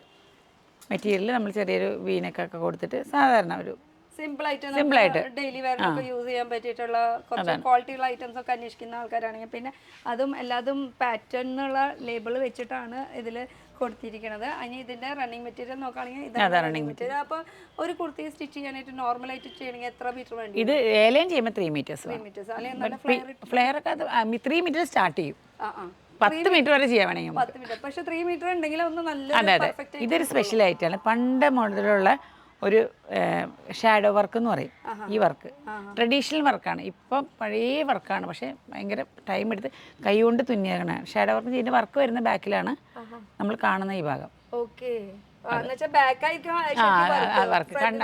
മെറ്റീരിയൽ നമ്മൾ ചെറിയൊരു വീനക്കൊക്കെ കൊടുത്തിട്ട് സാധാരണ ഒരു സിമ്പിൾ ആയിട്ട് ഡെയിലി വെയറിനൊക്കെ യൂസ് ചെയ്യാൻ പറ്റിയിട്ടുള്ള കുറച്ച് ക്വാളിറ്റിയുള്ള ഐറ്റംസ് ഒക്കെ അന്വേഷിക്കുന്ന ആൾക്കാരാണെങ്കിൽ പിന്നെ അതും എല്ലാതും പാറ്റേൺ എന്നുള്ള ലേബിൾ വെച്ചിട്ടാണ് ഇതിൽ കൊടുത്തിരിക്കുന്നത്. അതിന് ഇതിന്റെ റണ്ണിങ് മെറ്റീരിയൽ നോക്കുകയാണെങ്കിൽ ഇതാണ് റണ്ണിങ് മെറ്റീരിയൽ. അപ്പോൾ ഒരു കുർത്തി സ്റ്റിച്ച് ചെയ്യാനായിട്ട് നോർമലായിട്ട് ചെയ്യണമെങ്കിൽ എത്ര മീറ്റർ വേണ്ടി? ഇത് ഏലയും ചെയ്യുമ്പോൾ 3 മീറ്റേഴ്സ്. ഫ്ലെയർ ഒക്കെ 3 മീറ്റർ സ്റ്റാർട്ട് ചെയ്യും. 10 മീറ്റർ വരെ ചെയ്യാൻ വേണമെങ്കിൽ 10 മീറ്റർ. പക്ഷെ 3 മീറ്റർ ഉണ്ടെങ്കിൽ ഒന്ന് നല്ല. അതെ, ഇതൊരു സ്പെഷ്യൽ ആയിട്ടാണ്. പണ്ട് മോഡലുള്ള ഒരു ഷാഡോ വർക്ക് എന്ന് പറയും ഈ വർക്ക്. ട്രഡീഷണൽ വർക്കാണ്, ഇപ്പം പഴയ വർക്കാണ്. പക്ഷേ ഭയങ്കര ടൈം എടുത്ത് കൈ കൊണ്ട് തുന്നിയാണ് ഷാഡോ വർക്ക്. ഇതിൻ്റെ വർക്ക് വരുന്ന ബാക്കിലാണ് നമ്മൾ കാണുന്ന ഈ ഭാഗം. വർക്ക് കണ്ട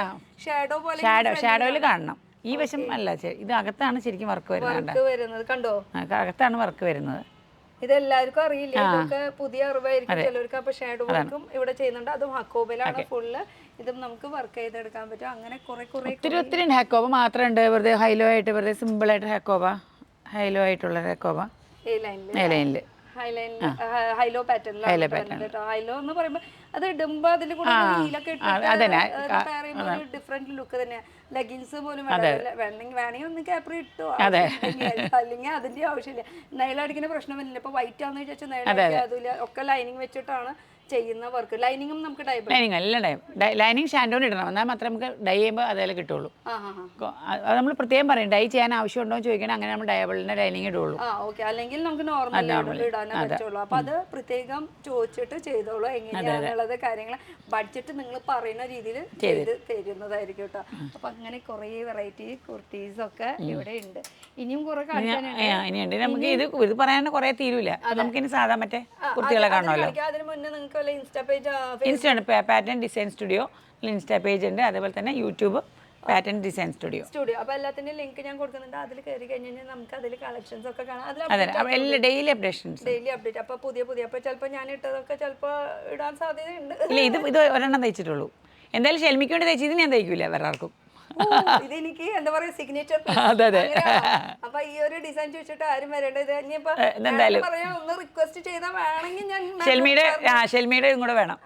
ഷാഡോയിൽ കാണണം. ഈ വശം അല്ല, ഇത് അകത്താണ് ശരിക്കും വർക്ക് വരുന്നത്. കണ്ടോ, അകത്താണ് വർക്ക് വരുന്നത്. ഇതെല്ലാവർക്കും അറിയില്ല, ഇതൊക്കെ പുതിയ അറിവായിരിക്കും ചിലവർക്ക്. അപ്പൊ ഷാഡോ വർക്കും ഇവിടെ ചെയ്യുന്നുണ്ട്. അതും ഹക്കോബയിലാണ് ഫുള്ള്. ഇതും നമുക്ക് വർക്ക് ചെയ്തെടുക്കാൻ പറ്റും. അങ്ങനെ ഒത്തിരി ഹക്കോബ മാത്രമുണ്ട്. വെറുതെ ഹൈലോ ആയിട്ട്, വെറുതെ സിമ്പിൾ ആയിട്ട് ഹക്കോബ, ഹൈലോ ആയിട്ടുള്ള ഹക്കോബ ലൈനില് ഹൈലോ പാറ്റേണിലാണ്. ഹൈലോ എന്ന് പറയുമ്പോൾ അത് ഇടുമ്പോ അതിൽ കൂടെ ഹീലൊക്കെ ഡിഫറെന്റ് ലുക്ക് തന്നെയാണ്. ലെഗിൻസ് പോലും വേണമെങ്കിൽ ഒന്ന് ക്യാപ്രി ഇട്ടോ, അല്ലെങ്കിൽ അതിന്റെ ആവശ്യമില്ല. നെയിലടിക്കുന്ന പ്രശ്നം വരില്ല. ഇപ്പൊ വൈറ്റ് ആണെന്ന് വിചാരിച്ചാൽ നെയിലടിക്കുക അതില്ല, ഒക്കെ ലൈനിങ് വെച്ചിട്ടാണ് ചെയ്യുന്ന വർക്ക് ലൈനിങ്ങും നമുക്ക് ഡൈ ലൈനിങ് എല്ലാം ലൈനിങ് ഷാൻഡോൺ ഇടണം എന്നാൽ മാത്രമേ നമുക്ക് ഡൈ ചെയ്യുമ്പോൾ അതേലെ കിട്ടുള്ളൂ. അത് നമ്മൾ പ്രത്യേകം പറയും ഡൈ ചെയ്യാൻ ആവശ്യമുണ്ടോ എന്ന് ചോദിക്കണം. അങ്ങനെ നമ്മൾ ഡയബിളിൻ്റെ ലൈനിങ് ഇടുള്ളൂ. അല്ലെങ്കിൽ നമുക്ക് നോർമൽ ഇടാനേ പറ്റുള്ളൂ. അപ്പൊ അത് പ്രത്യേകം ചോദിച്ചിട്ട് ചെയ്തോളൂ എങ്ങനെയാണുള്ളത് കാര്യങ്ങൾ. ബഡ്ജറ്റ് നിങ്ങൾ പറയുന്ന രീതിയിൽ ചെയ്ത് തരുന്നതായിരിക്കും കേട്ടോ. അപ്പൊ അങ്ങനെ കുറെ വെറൈറ്റി കുർത്തീസ് ഒക്കെ ഇവിടെ ഉണ്ട്. ഇനിയും കുറെ ഇനിയുണ്ട്. നമുക്ക് ഇത് പറയാൻ കുറെ തീരൂല. നമുക്ക് ഇനി സാധാ മറ്റേ കുർത്തികളെ കാണുമല്ലോ. അതിന് മുന്നേ നിങ്ങൾക്ക് ഇൻസ്റ്റാ പേജ് ഇൻസ്റ്റയാണ് pattern design studio insta page ഉണ്ട്. അതേപോലെ തന്നെ യൂട്യൂബ് പാറ്റേൺ ഡിസൈൻ സ്റ്റുഡിയോ. അപ്പൊ എല്ലാത്തിന്റെ ലിങ്ക് ഞാൻ കൊടുക്കുന്നുണ്ട്. അതിൽ കയറി കഴിഞ്ഞാൽ നമുക്ക് അതിൽ കളക്ഷൻസ് ഒക്കെ കാണാം. അതെ എല്ലാ ഡെയിലി അപ്ഡേറ്റ്. അപ്പൊ പുതിയ അപ്പൊ ചിലപ്പോ ഞാൻ ഇട്ടതൊക്കെ ചിലപ്പോ ഇടാൻ സാധ്യതയുണ്ട്. ഇല്ല ഇത് ഒരെണ്ണം തയ്ച്ചിട്ടുള്ളൂ. എന്തായാലും ഷെൽമിക്ക് വേണ്ടി തയ്ച്ചത് ഞാൻ തയ്ക്കൂല വേറെ ആർക്കും. ഇതെനിക്ക് എന്താ പറയാ സിഗ്നേച്ചർ. അപ്പൊ ഈ ഒരു ഡിസൈൻ ചോദിച്ചിട്ട് ആരും വരേണ്ടത്. പറയാ ഒന്ന് റിക്വസ്റ്റ് ചെയ്താൽ വേണമെങ്കിൽ ഞാൻ ഷെൽമിയുടെ കൂടെ വേണം.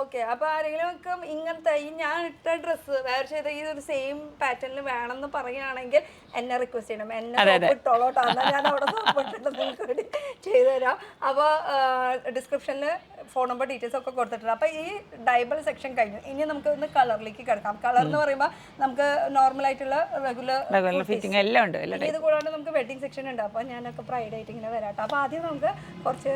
ഓക്കെ. അപ്പൊ ആരെങ്കിലും ഒക്കെ ഇങ്ങനത്തെ ഈ ഞാൻ ഇട്ട ഡ്രസ്സ് വേറെ ചെയ്ത ഈ ഒരു സെയിം പാറ്റേണിൽ വേണമെന്ന് പറയുകയാണെങ്കിൽ എന്നെ റിക്വസ്റ്റ് ചെയ്യണം. എന്നെ ഇട്ടോളോട്ടോ. ഞാൻ അവിടെ നിങ്ങൾക്ക് വേണ്ടി ചെയ്തു തരാം. അപ്പൊ ഡിസ്ക്രിപ്ഷനിൽ ഫോൺ നമ്പർ ഡീറ്റെയിൽസ് ഒക്കെ കൊടുത്തിട്ടുണ്ട്. അപ്പൊ ഈ ഡൈബിൾ സെക്ഷൻ കഴിഞ്ഞു. ഇനി നമുക്ക് ഒന്ന് കളറിലേക്ക് കിടക്കാം. കളർ എന്ന് പറയുമ്പോൾ നമുക്ക് നോർമൽ ആയിട്ടുള്ള റെഗുലർ ഫിറ്റിംഗ് എല്ലാം ഉണ്ട്. ഇത് കൂടാണ്ട് നമുക്ക് വെഡിങ് സെക്ഷൻ ഉണ്ട്. അപ്പൊ ഞാനൊക്കെ പ്രൈഡ് ആയിട്ട് ഇങ്ങനെ വരാട്ടോ. അപ്പൊ ആദ്യം നമുക്ക് കുറച്ച്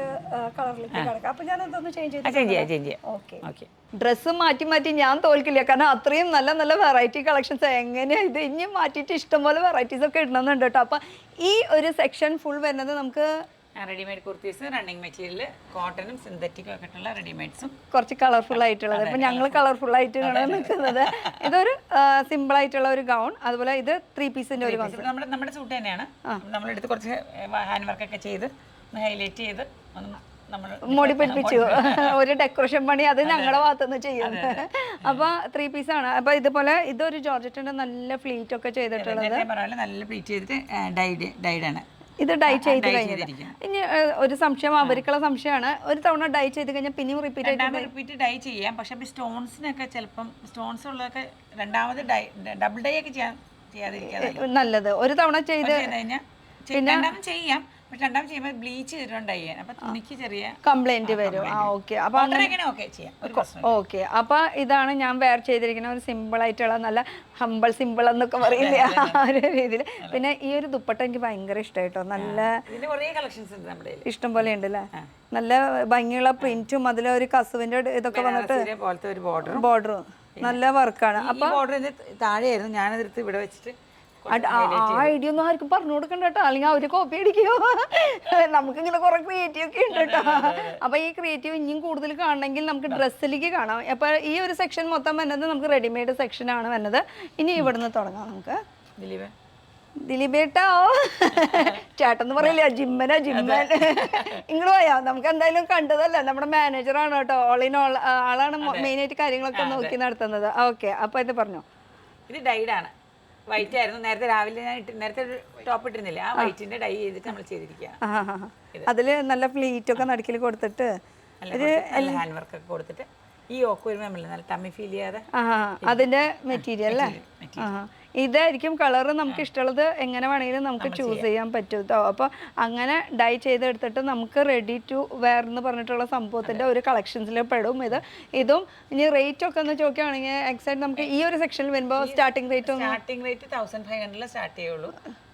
കളറിലേക്ക് കിടക്കാം. അപ്പൊ ഞാൻ എന്തൊന്ന് ചേഞ്ച് ചെയ്യാം. ഓക്കെ. ഡ്രസ്സ് മാറ്റി ഞാൻ തോൽക്കില്ല. കാരണം അത്രയും നല്ല നല്ല വെറൈറ്റി കളക്ഷൻസ്. എങ്ങനെയാ ഇത് ഇനിയും മാറ്റിയിട്ട് ഇഷ്ടംപോലെ വെറൈറ്റീസ് ഒക്കെ ഇടണമെന്നുണ്ട് കേട്ടോ. അപ്പൊ ഈ ഒരു സെക്ഷൻ ഫുൾ വരുന്നത് നമുക്ക് റെഡിമെയ്ഡ് കുർത്തീസ്, റണ്ണിങ് മെറ്റീരിയൽ, കോട്ടണും സിന്തറ്റിക്കും ഒക്കെ ആയിട്ടുള്ള റെഡിമെയ്ഡ്സും കുറച്ച് കളർഫുൾ ആയിട്ടുള്ളത്. ഇപ്പൊ ഞങ്ങൾ കളർഫുൾ ആയിട്ടാണ് നിൽക്കുന്നത്. ഇതൊരു സിമ്പിൾ ആയിട്ടുള്ള ഒരു ഗൗൺ. അതുപോലെ ഇത് 3 പീസിന്റെ ഒരു നമ്മുടെ സൂട്ട് തന്നെയാണ്. നമ്മളെടുത്ത് കുറച്ച് ഹാൻഡ് വർക്ക് ഒക്കെ ചെയ്ത് ഹൈലൈറ്റ് ചെയ്ത് മോടി പിടിപ്പിച്ചു. ഒരു ഡെക്കറേഷൻ പണി അത് ഞങ്ങളുടെ ഭാഗത്തുനിന്ന് ചെയ്യുന്നത്. അപ്പൊ 3 പീസാണ്. അപ്പൊ ഇതുപോലെ ഇതൊരു ജോർജറ്റിന്റെ നല്ല ഫ്ലീറ്റ് ഒക്കെ ചെയ്തിട്ടുള്ളത്. നല്ല ഫ്ലീറ്റ് ചെയ്തിട്ട് ഡൈഡാണ്. ഇത് ഡൈ ചെയ്ത് കഴിഞ്ഞത്. ഇനി ഒരു സംശയം, അവർക്കുള്ള സംശയമാണ്. ഒരു തവണ ഡൈ ചെയ്ത് കഴിഞ്ഞാൽ പിന്നെയും റിപ്പീറ്റ് ഡൈ ചെയ്യാം. പക്ഷെ സ്റ്റോൺസിനൊക്കെ ചിലപ്പം സ്റ്റോൺസ് ഉള്ളതൊക്കെ രണ്ടാമത് ഡബിൾ ഡൈ ഒക്കെ ചെയ്യാതിരിക്കാൻ നല്ലത്. ഒരു തവണ ചെയ്ത് പിന്നെ ചെയ്യാം. പക്ഷെ രണ്ടാമത് ചെയ്യുമ്പോൾ ബ്ലീച്ച് ചെയ്തിട്ടുണ്ട് ചെയ്യാൻ. അപ്പൊ തുണിക്ക് ചെറിയ കംപ്ലൈന്റ് വരും. ഓക്കെ. അപ്പൊ ഓക്കെ. അപ്പൊ ഇതാണ് ഞാൻ വെയർ ചെയ്തിരിക്കുന്ന ഒരു സിമ്പിൾ ആയിട്ടുള്ള നല്ല ഹംബിൾ സിമ്പിൾ എന്നൊക്കെ പറയില്ലേ ആ ഒരു രീതിയിൽ. പിന്നെ ഈ ഒരു ദുപ്പട്ട എനിക്ക് ഭയങ്കര ഇഷ്ടമായിട്ടോ. നല്ല ഇഷ്ടം പോലെ ഉണ്ട് അല്ലേ. നല്ല ഭംഗിയുള്ള പ്രിന്റും അതിലൊരു കസുവിന്റെ ഇതൊക്കെ വന്നിട്ട് ബോർഡറും നല്ല വർക്കാണ്. അപ്പൊ താഴെയായിരുന്നു ഞാനതെടുത്ത് ഇവിടെ വെച്ചിട്ട് ആ ഐഡിയ ഒന്നും ആർക്കും പറഞ്ഞു കൊടുക്കണ്ട കേട്ടോ. അല്ലെങ്കിൽ അവര് കോപ്പി അടിക്കുമോ. നമുക്കിങ്ങനെ കുറെ ക്രിയേറ്റീവ് ഒക്കെ ഉണ്ട് കേട്ടോ. അപ്പൊ ഈ ക്രിയേറ്റീവ് ഇനിയും കൂടുതൽ കാണണമെങ്കിൽ നമുക്ക് ഡ്രസ്സിലേക്ക് കാണാം. അപ്പൊ ഈ ഒരു സെക്ഷൻ മൊത്തം വരുന്നത് നമുക്ക് റെഡിമെയ്ഡ് സെക്ഷൻ ആണ് വരുന്നത്. ഇനി ഇവിടുന്ന് തുടങ്ങാം നമുക്ക്. ദിലീപേട്ടോ ചേട്ടന്ന് പറയില്ല, ജിമ്മൻ ഇങ്ങോട്ട് പോയാ. നമുക്ക് എന്തായാലും കണ്ടതല്ല, നമ്മുടെ മാനേജറാണ് കേട്ടോ. ഓൾ ഇൻ ഓൾ ആളാണ് മെയിൻ ആയിട്ട് കാര്യങ്ങളൊക്കെ നോക്കി നടത്തുന്നത്. ഓക്കെ. അപ്പൊ ഇത് പറഞ്ഞോ. ഇത് ഡൈഡാണ്. വൈറ്റ് ആയിരുന്നു നേരത്തെ. രാവിലെ ഞാൻ നേരത്തെ ഒരു ടോപ്പ് ഇട്ടിരുന്നില്ല. ആ വൈറ്റിന്റെ ഡൈ ചെയ്തിട്ട് നമ്മൾ ചെയ്തിരിക്കുകയാണ്. അതില് നല്ല ഫ്ലീറ്റ് ഒക്കെ നടുക്കിൽ കൊടുത്തിട്ട് ഹാൻഡ് വർക്ക് ഒക്കെ കൊടുത്തിട്ട് ഈ ഓക്ക് വരുമ്പോൾ നല്ല ടമ്മി ഫീൽ ചെയ്യാതെ അതിന്റെ മെറ്റീരിയൽ അല്ലേ. ഇതായിരിക്കും കളർ. നമുക്ക് ഇഷ്ടമുള്ളത് എങ്ങനെ വേണമെങ്കിലും നമുക്ക് ചൂസ് ചെയ്യാൻ പറ്റും കേട്ടോ. അപ്പോൾ അങ്ങനെ ഡൈ ചെയ്തെടുത്തിട്ട് നമുക്ക് റെഡി ടു വെയർ എന്ന് പറഞ്ഞിട്ടുള്ള സംഭവത്തിൻ്റെ ഒരു കളക്ഷൻസിൽ പെടും ഇതും. ഇനി റേറ്റ് ഒക്കെ ഒന്ന് ചോദിക്കുകയാണെങ്കിൽ എക്സാക്ട് നമുക്ക് ഈ ഒരു സെക്ഷനിൽ വരുമ്പോൾ സ്റ്റാർട്ടിംഗ് റേറ്റ് 1500 സ്റ്റാർട്ട് ചെയ്യുള്ളൂ.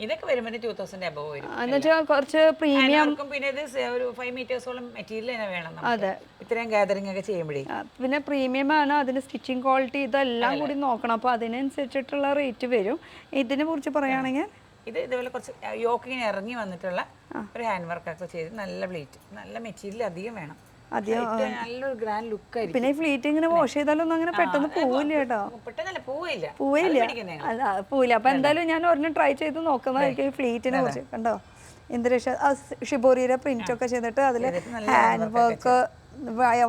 ഇതൊക്കെ വരുമ്പോൾ 2000 അബവ് വരും. എന്ന് വെച്ചാൽ കുറച്ച് പ്രീമിയം. പിന്നെ ഇത് ഒരു 5 മീറ്റേഴ്സോളം മെറ്റീരിയൽ തന്നെ വേണം. അതെ, ഇത്രയും ഗാദറിംഗ് ഒക്കെ ചെയ്യുമ്പോഴേ. പിന്നെ പ്രീമിയം ആണ്, അതിന് സ്റ്റിച്ചിങ് ക്വാളിറ്റി ഇതെല്ലാം കൂടി നോക്കണം. അപ്പോൾ അതിനനുസരിച്ചിട്ടുള്ള റേറ്റ് വരും. ഇതിനെ കുറിച്ച് പറയുകയാണെങ്കിൽ ഇത് ഇതുപോലെ കുറച്ച് യോക്കിങ്ങനെ ഇറങ്ങി വന്നിട്ടുള്ള ഒരു ഹാൻഡ് വർക്ക് ഒക്കെ ചെയ്ത് നല്ല പ്ലേറ്റ്, നല്ല മെറ്റീരിയൽ അധികം വേണം. നല്ലൊരു ഗ്രാൻഡ് ലുക്ക് ആയിരിക്കും. പിന്നെ ഫ്ലീറ്റ് ഇങ്ങനെ വാഷ് ചെയ്താലൊന്നും അങ്ങനെ പെട്ടെന്ന് പോവില്ല കേട്ടോ. പോവില്ല. അപ്പൊ എന്തായാലും ഞാൻ ഒരെണ്ണം ട്രൈ ചെയ്ത് നോക്കുന്നതായിരിക്കും ഈ ഫ്ലീറ്റിനെ കുറിച്ച്. കണ്ടോ എന്തൊരു ഷിബോറിയുടെ പ്രിന്റ് ഒക്കെ ചെയ്തിട്ട് അതിൽ ഹാൻഡ് വർക്ക്,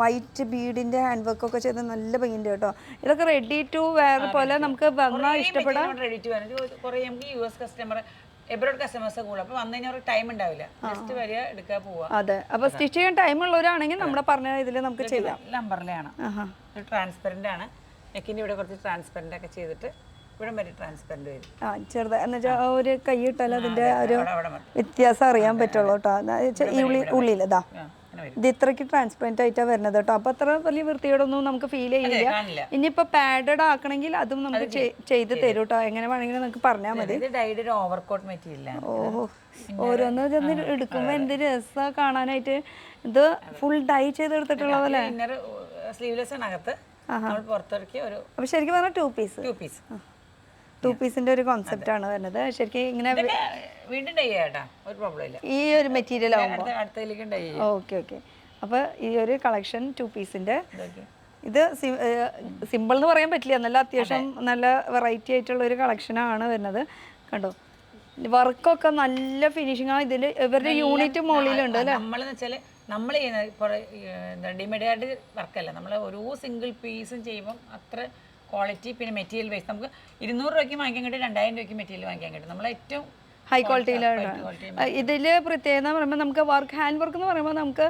വൈറ്റ് ബീഡിന്റെ ഹാൻഡ് വർക്ക് ഒക്കെ ചെയ്ത് നല്ല ഭംഗിയുണ്ട് കേട്ടോ. ഇതൊക്കെ റെഡി ടു വെയർ പോലെ നമുക്ക് വന്നാൽ ഇഷ്ടപ്പെടാം. അതെ, അപ്പൊ സ്റ്റിച്ച് ചെയ്യാൻ ടൈം ഉള്ളവരാണെങ്കിൽ നമ്മുടെ പറഞ്ഞ ഇതിൽ നമുക്ക് ചെയ്യാം. നമ്പറിലാണ് ട്രാൻസ്പെറന്റ് ആണ്. നെക്കിന്റെ ഇവിടെ കുറച്ച് ട്രാൻസ്പെറന്റ് ഒക്കെ ചെയ്തിട്ട് ചെറുതാ എന്നുവെച്ചാൽ ഒരു കൈ ഇട്ടാൽ അതിന്റെ ഒരു വ്യത്യാസം അറിയാൻ പറ്റുള്ളൂ കേട്ടോ. ഈ ഉള്ളിൽ ഇതാ വരും. ഇത് ഇത്രയ്ക്ക് ട്രാൻസ്പെറന്റ് ആയിട്ടാണ് വരുന്നത് കേട്ടോ. അപ്പൊ അത്ര വലിയ വൃത്തിയോടൊന്നും നമുക്ക് ഫീൽ ചെയ്യില്ല. ഇനിയിപ്പോ പാഡഡ് ആക്കണമെങ്കിൽ അതും നമുക്ക് ചെയ്ത് തരും കേട്ടോ. എങ്ങനെ വേണമെങ്കിലും നമുക്ക് പറഞ്ഞാൽ മതി. ഇത് ഡൈഡ് ഒരു ഓവർകോട്ട് മെറ്റീരിയൽ ആണ്. ഓഹോ, ഓരോന്ന് ചെന്ന് എടുക്കുമ്പോ എന്ത് രസാ കാണാനായിട്ട്. ഇത് ഫുൾ ഡൈ ചെയ്തെടുത്തിട്ടുള്ള പോലെ. ഇന്നർ സ്ലീവ്ലെസ് ആണ് അകത്ത്. നമ്മൾ പുറത്തിറക്കിയ ഒരു അപ്പൊ ശരിക്കും പറഞ്ഞാൽ ടു പീസിന്റെ ഒരു കോൺസെപ്റ്റ് ആണ് വരുന്നത്. ശരിക്കും ഇങ്ങനെ വീണ്ടും ഡൈ ചെയ്യാട്ടാ, ഒരു പ്രോബ്ലം ഇല്ല. ഈ ഒരു മെറ്റീരിയൽ ആവുമ്പോൾ അടുത്തതിലേക്കും ഡൈ ചെയ്യാം. Okay okay. അപ്പൊ ഈ ഒരു കളക്ഷൻ 2 പീസിന്റെ ഇത് സിമ്പിൾ എന്ന് പറയാൻ പറ്റില്ല, നല്ല അത്യാവശ്യം നല്ല വെറൈറ്റി ആയിട്ടുള്ള ഒരു കളക്ഷനാണ് വരുന്നത്. കണ്ടോ, വർക്കൊക്കെ നല്ല ഫിനിഷിംഗ് ആണ് ഇതിൽ. ഇവരുടെ യൂണിറ്റ് മുകളിലുണ്ട് അല്ലേ? നമ്മളെന്ന് വെച്ചാൽ നമ്മൾ ചെയ്യുന്ന റെഡിമെയ്ഡ് വർക്കല്ല, നമ്മൾ ഓരോ സിംഗിൾ പീസും ചെയ്യുമ്പം അത്ര ക്വാളിറ്റി, പിന്നെ മെറ്റീരിയൽ വൈസ് നമുക്ക് 200 രൂപയ്ക്ക് വാങ്ങിക്കാൻ കിട്ടും, 2000 രൂപയ്ക്ക് മെറ്റീരിയൽ വാങ്ങിക്കാൻ കിട്ടും. നമ്മൾ ഏറ്റവും ഹൈ ക്വാളിറ്റിയിലാണ്. ഇതിൽ പ്രത്യേകത എന്ന് പറയുമ്പോൾ നമുക്ക് ഹാൻഡ് വർക്ക് എന്ന് പറയുമ്പോൾ നമുക്ക്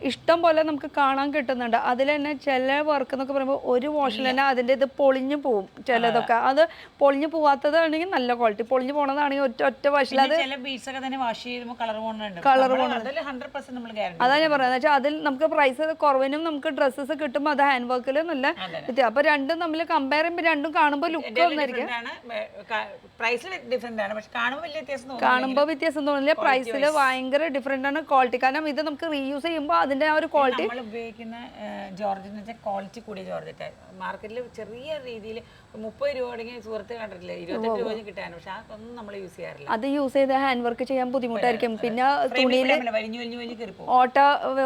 ഇഷ്ടം പോലെ നമുക്ക് കാണാൻ കിട്ടുന്നുണ്ട്. അതിൽ തന്നെ ചില വർക്ക് എന്നൊക്കെ പറയുമ്പോൾ ഒരു വാഷിൽ തന്നെ അതിൻ്റെ ഇത് പൊളിഞ്ഞു പോവും. ചിലതൊക്കെ അത് പൊളിഞ്ഞു പോവാത്തതാണെങ്കിൽ നല്ല ക്വാളിറ്റി, പൊളിഞ്ഞു പോണതാണെങ്കിൽ ഒറ്റ വാഷിൽ അത് കളർ പോകുന്നുണ്ട്. അതാണ് ഞാൻ പറയുന്നത്. വെച്ചാൽ അതിൽ നമുക്ക് പ്രൈസ് കുറവിനും നമുക്ക് ഡ്രസ്സസ് കിട്ടുമ്പോൾ അത് ഹാൻഡ് വർക്കിൽ നല്ല വ്യത്യാസം. അപ്പോൾ രണ്ടും നമ്മൾ കമ്പയർ ചെയ്യുമ്പോൾ രണ്ടും കാണുമ്പോൾ ലുക്ക് ഒന്നായിരിക്കും, കാണുമ്പോൾ വ്യത്യാസം തോന്നില്ല. പ്രൈസിൽ ഭയങ്കര ഡിഫറെൻ്റ് ആണ് ക്വാളിറ്റി. കാരണം ഇത് നമുക്ക് റീയൂസ് ചെയ്യുമ്പോൾ അതിന്റെ ആ ഒരു ക്വാളിറ്റി, നമ്മൾ ഉപയോഗിക്കുന്ന ജോർജറ്റ് ക്വാളിറ്റി കൂടിയ ജോർജറ്റ് മാർക്കറ്റിൽ ചെറിയ രീതിയിൽ 30 രൂപ തുടങ്ങിയ സുഹൃത്ത് കണ്ടിട്ടില്ല, 28 രൂപ കിട്ടാൻ. പക്ഷെ അതൊന്നും നമ്മൾ യൂസ് ചെയ്യാറില്ല. അത് യൂസ് ചെയ്ത് ഹാൻഡ് വർക്ക് ചെയ്യാൻ ബുദ്ധിമുട്ടായിരിക്കും. പിന്നെ തുണിയിൽ ഓട്ട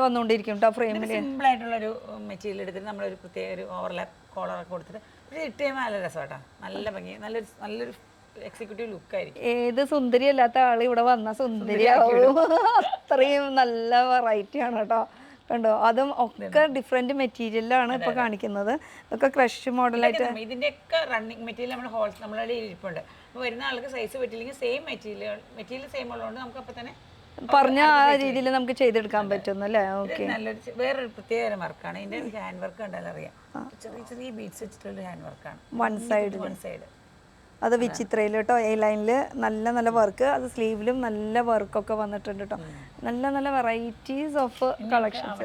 വന്നുകൊണ്ടിരിക്കും കേട്ടോ. ഫ്രെയിമിൽ സിമ്പിൾ ആയിട്ടുള്ള ഒരു മെറ്റീരിയൽ എടുത്തിട്ട് നമ്മളൊരു പ്രത്യേക ഒരു ഓവർലാപ്പ് കോളറൊക്കെ കൊടുത്തിട്ട് പക്ഷേ ഇട്ട് കഴിയുമ്പോൾ നല്ല രസമാട്ടോ, നല്ല ഭംഗി, നല്ലൊരു എക്സിക്യൂട്ടീവ് ലുക്കായിരിക്കും. ഏത് സുന്ദരി അല്ലാത്ത ആൾ ഇവിടെ വന്ന സുന്ദരിയാവും. അത്രയും നല്ല വെറൈറ്റി ആണ് കേട്ടോ. കണ്ടോ, അതും ഒക്കെ ഡിഫറെന്റ് മെറ്റീരിയലാണ് ഇപ്പൊ കാണിക്കുന്നത്. ഒക്കെ ക്രഷ് മോഡലായിട്ട്. ഇതിന്റെയൊക്കെ റണ്ണിങ് മെറ്റീരിയൽ നമ്മുടെ ഹോൾസ് നമ്മളുടെ ഇരിപ്പുണ്ട്. അപ്പോൾ വരുന്ന ആൾക്ക് സൈസ് പറ്റില്ലെങ്കിൽ സെയിം മെറ്റീരിയൽ സെയിം ഉള്ളതുകൊണ്ട് നമുക്ക് അപ്പോൾ തന്നെ പറഞ്ഞ ആ രീതിയിൽ നമുക്ക് ചെയ്തെടുക്കാൻ പറ്റുന്നു അല്ലേ? ഓക്കെ. നല്ലൊരു വേറൊരു പ്രത്യേക വർക്കാണ് ഇതിന്റെ. ഹാൻഡ് വർക്ക് കണ്ടാൽ അറിയാം, ചെറിയ ചെറിയ ബീഡ്സ് വെച്ചിട്ടുള്ള ഹാൻഡ് വർക്കാണ്. വൺ സൈഡ് അത് വിചിത്രയിൽ കേട്ടോ. എ ലൈനിൽ നല്ല നല്ല വർക്ക്, അത് സ്ലീവിലും നല്ല വർക്കൊക്കെ വന്നിട്ടുണ്ട് കേട്ടോ. നല്ല വെറൈറ്റീസ് ഓഫ് കളക്ഷൻസ്.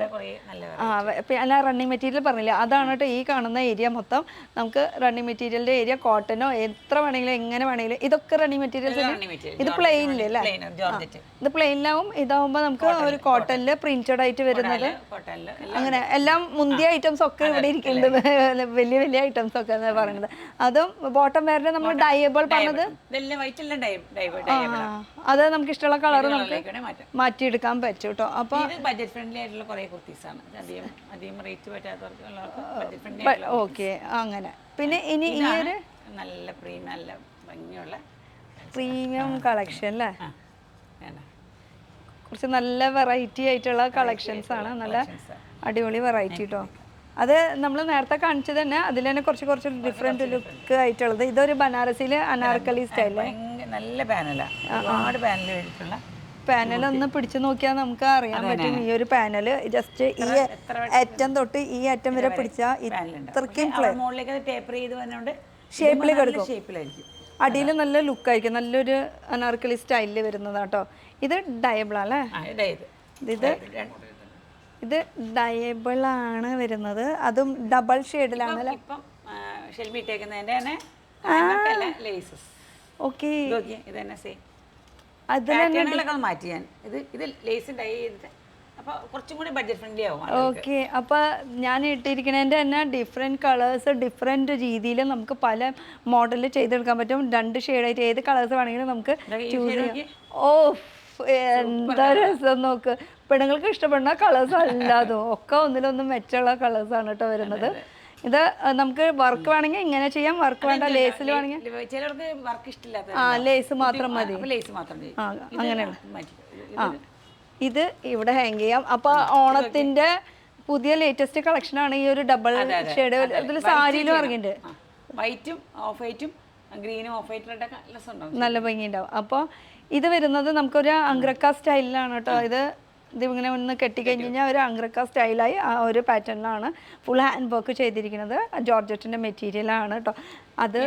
അല്ല, റണ്ണിങ് മെറ്റീരിയൽ പറഞ്ഞില്ല, അതാണ് കേട്ടോ ഈ കാണുന്ന ഏരിയ മൊത്തം. നമുക്ക് റണ്ണിങ് മെറ്റീരിയലിന്റെ ഏരിയ കോട്ടനോ എത്ര വേണമെങ്കിലും എങ്ങനെ വേണമെങ്കിലും ഇതൊക്കെ റണ്ണിങ് മെറ്റീരിയൽസ്. ഇത് പ്ലെയിനിൽ അല്ലേ? ഇത് പ്ലെയിനിലാവും. ഇതാവുമ്പോൾ നമുക്ക് ഒരു കോട്ടണില് പ്രിന്റഡ് ആയിട്ട് വരുന്നത്. അങ്ങനെ എല്ലാം മുന്തിയ ഐറ്റംസ് ഒക്കെ ഇവിടെ ഇരിക്കുന്നത്, വലിയ വലിയ ഐറ്റംസ് ഒക്കെ എന്ന് പറയുന്നത്. അതും ബോട്ടം വേറെ നമ്മൾ ഡയബിൾ പറഞ്ഞത് അത് നമുക്ക് ഇഷ്ടമുള്ള കളർ നമുക്ക് മാറ്റിയെടുക്കാൻ പറ്റും കേട്ടോ. അപ്പൊ ബഡ്ജറ്റ് ഫ്രണ്ട്ലി ആയിട്ടുള്ള കുറേ കുർത്തീസാണ്, അധികം റേറ്റ് പറ്റാത്തവർക്ക്. ഓക്കെ, അങ്ങനെ. പിന്നെ ഇനി ഈ ഒരു നല്ല ഭംഗിയുള്ള പ്രീമിയം കളക്ഷൻ അല്ലേ? കുറച്ച് നല്ല വെറൈറ്റി ആയിട്ടുള്ള കളക്ഷൻസ് ആണ്, നല്ല അടിപൊളി വെറൈറ്റി കേട്ടോ. അത് നമ്മൾ നേരത്തെ കാണിച്ചത് തന്നെ, അതിൽ തന്നെ കുറച്ച് ഡിഫറെന്റ് ലുക്ക് ആയിട്ടുള്ളത്. ഇതൊരു ബനാറസിയില് അനാർക്കലി സ്റ്റൈല്, നല്ല പാനൽ. പാനൽ ഒന്ന് പിടിച്ചു നോക്കിയാൽ നമുക്ക് അറിയാൻ പറ്റും. ഈ ഒരു പാനല് ജസ്റ്റ് ഈ അറ്റം തൊട്ട് ഈ അറ്റം വരെ പിടിച്ചാൽ ഇത്രയ്ക്കും ഷേപ്പിൽ കിടക്കും. അടിയിൽ നല്ല ലുക്കായിരിക്കും, നല്ലൊരു അനാർക്കലി സ്റ്റൈലിൽ വരുന്നതാട്ടോ. ഇത് ഡയബിൾ അല്ലേ? ഇത് ഡയബിൾ ആണ് വരുന്നത്, അതും ഡബിൾ ഷെയ്ഡിലാണ്. Okay, okay. അപ്പൊ ഞാൻ ഇട്ടിരിക്കണതിന്റെ തന്നെ ഡിഫറെന്റ് കളേഴ്സ് ഡിഫറെന്റ് രീതിയിൽ നമുക്ക് പല മോഡലിൽ ചെയ്തെടുക്കാൻ പറ്റും. 2 ഷെയ്ഡായിട്ട് ഏത് കളേഴ്സ് വേണമെങ്കിലും നമുക്ക് ചൂസ് ചെയ്യാം. ഓ, എന്താ രസം നോക്ക്. പെണ്ണുങ്ങൾക്ക് ഇഷ്ടപ്പെടുന്ന കളേഴ്സ് അല്ലാതും ഒക്കെ ഒന്നിലൊന്നും മെച്ചമുള്ള കളേഴ്സാണ് കേട്ടോ വരുന്നത്. ഇത് നമുക്ക് വർക്ക് വേണമെങ്കിൽ ഇങ്ങനെ ചെയ്യാം, വർക്ക് വേണ്ട ലേസിൽ വേണമെങ്കിൽ ലേസ് മാത്രം മതി. അങ്ങനെയാണ്. ഇത് ഇവിടെ ഹാങ് ചെയ്യാം. അപ്പൊ ഓണത്തിന്റെ പുതിയ ലേറ്റസ്റ്റ് കളക്ഷനാണ് ഈ ഒരു ഡബിൾ ഷെയ്ഡ്. ഇതിൽ സാരിയിലും ഇറങ്ങിയിട്ടുണ്ട്, വൈറ്റും ഓഫ് വൈറ്റും ഗ്രീനും ഓഫ് വൈറ്റും നല്ല ഭംഗിയുണ്ടാവും. അപ്പോൾ ഇത് വരുന്നത് നമുക്കൊരു അംഗ്രക്ക സ്റ്റൈലിലാണ് കേട്ടോ. ഇതിങ്ങനെ ഒന്ന് കെട്ടിക്കഴിഞ്ഞ് കഴിഞ്ഞാൽ ഒരു അംഗ്രക്ക സ്റ്റൈലായി ആ ഒരു പാറ്റേണിലാണ് ഫുൾ ഹാൻഡ് വർക്ക് ചെയ്തിരിക്കുന്നത്. ജോർജറ്റിന്റെ മെറ്റീരിയലാണ് കേട്ടോ. അത്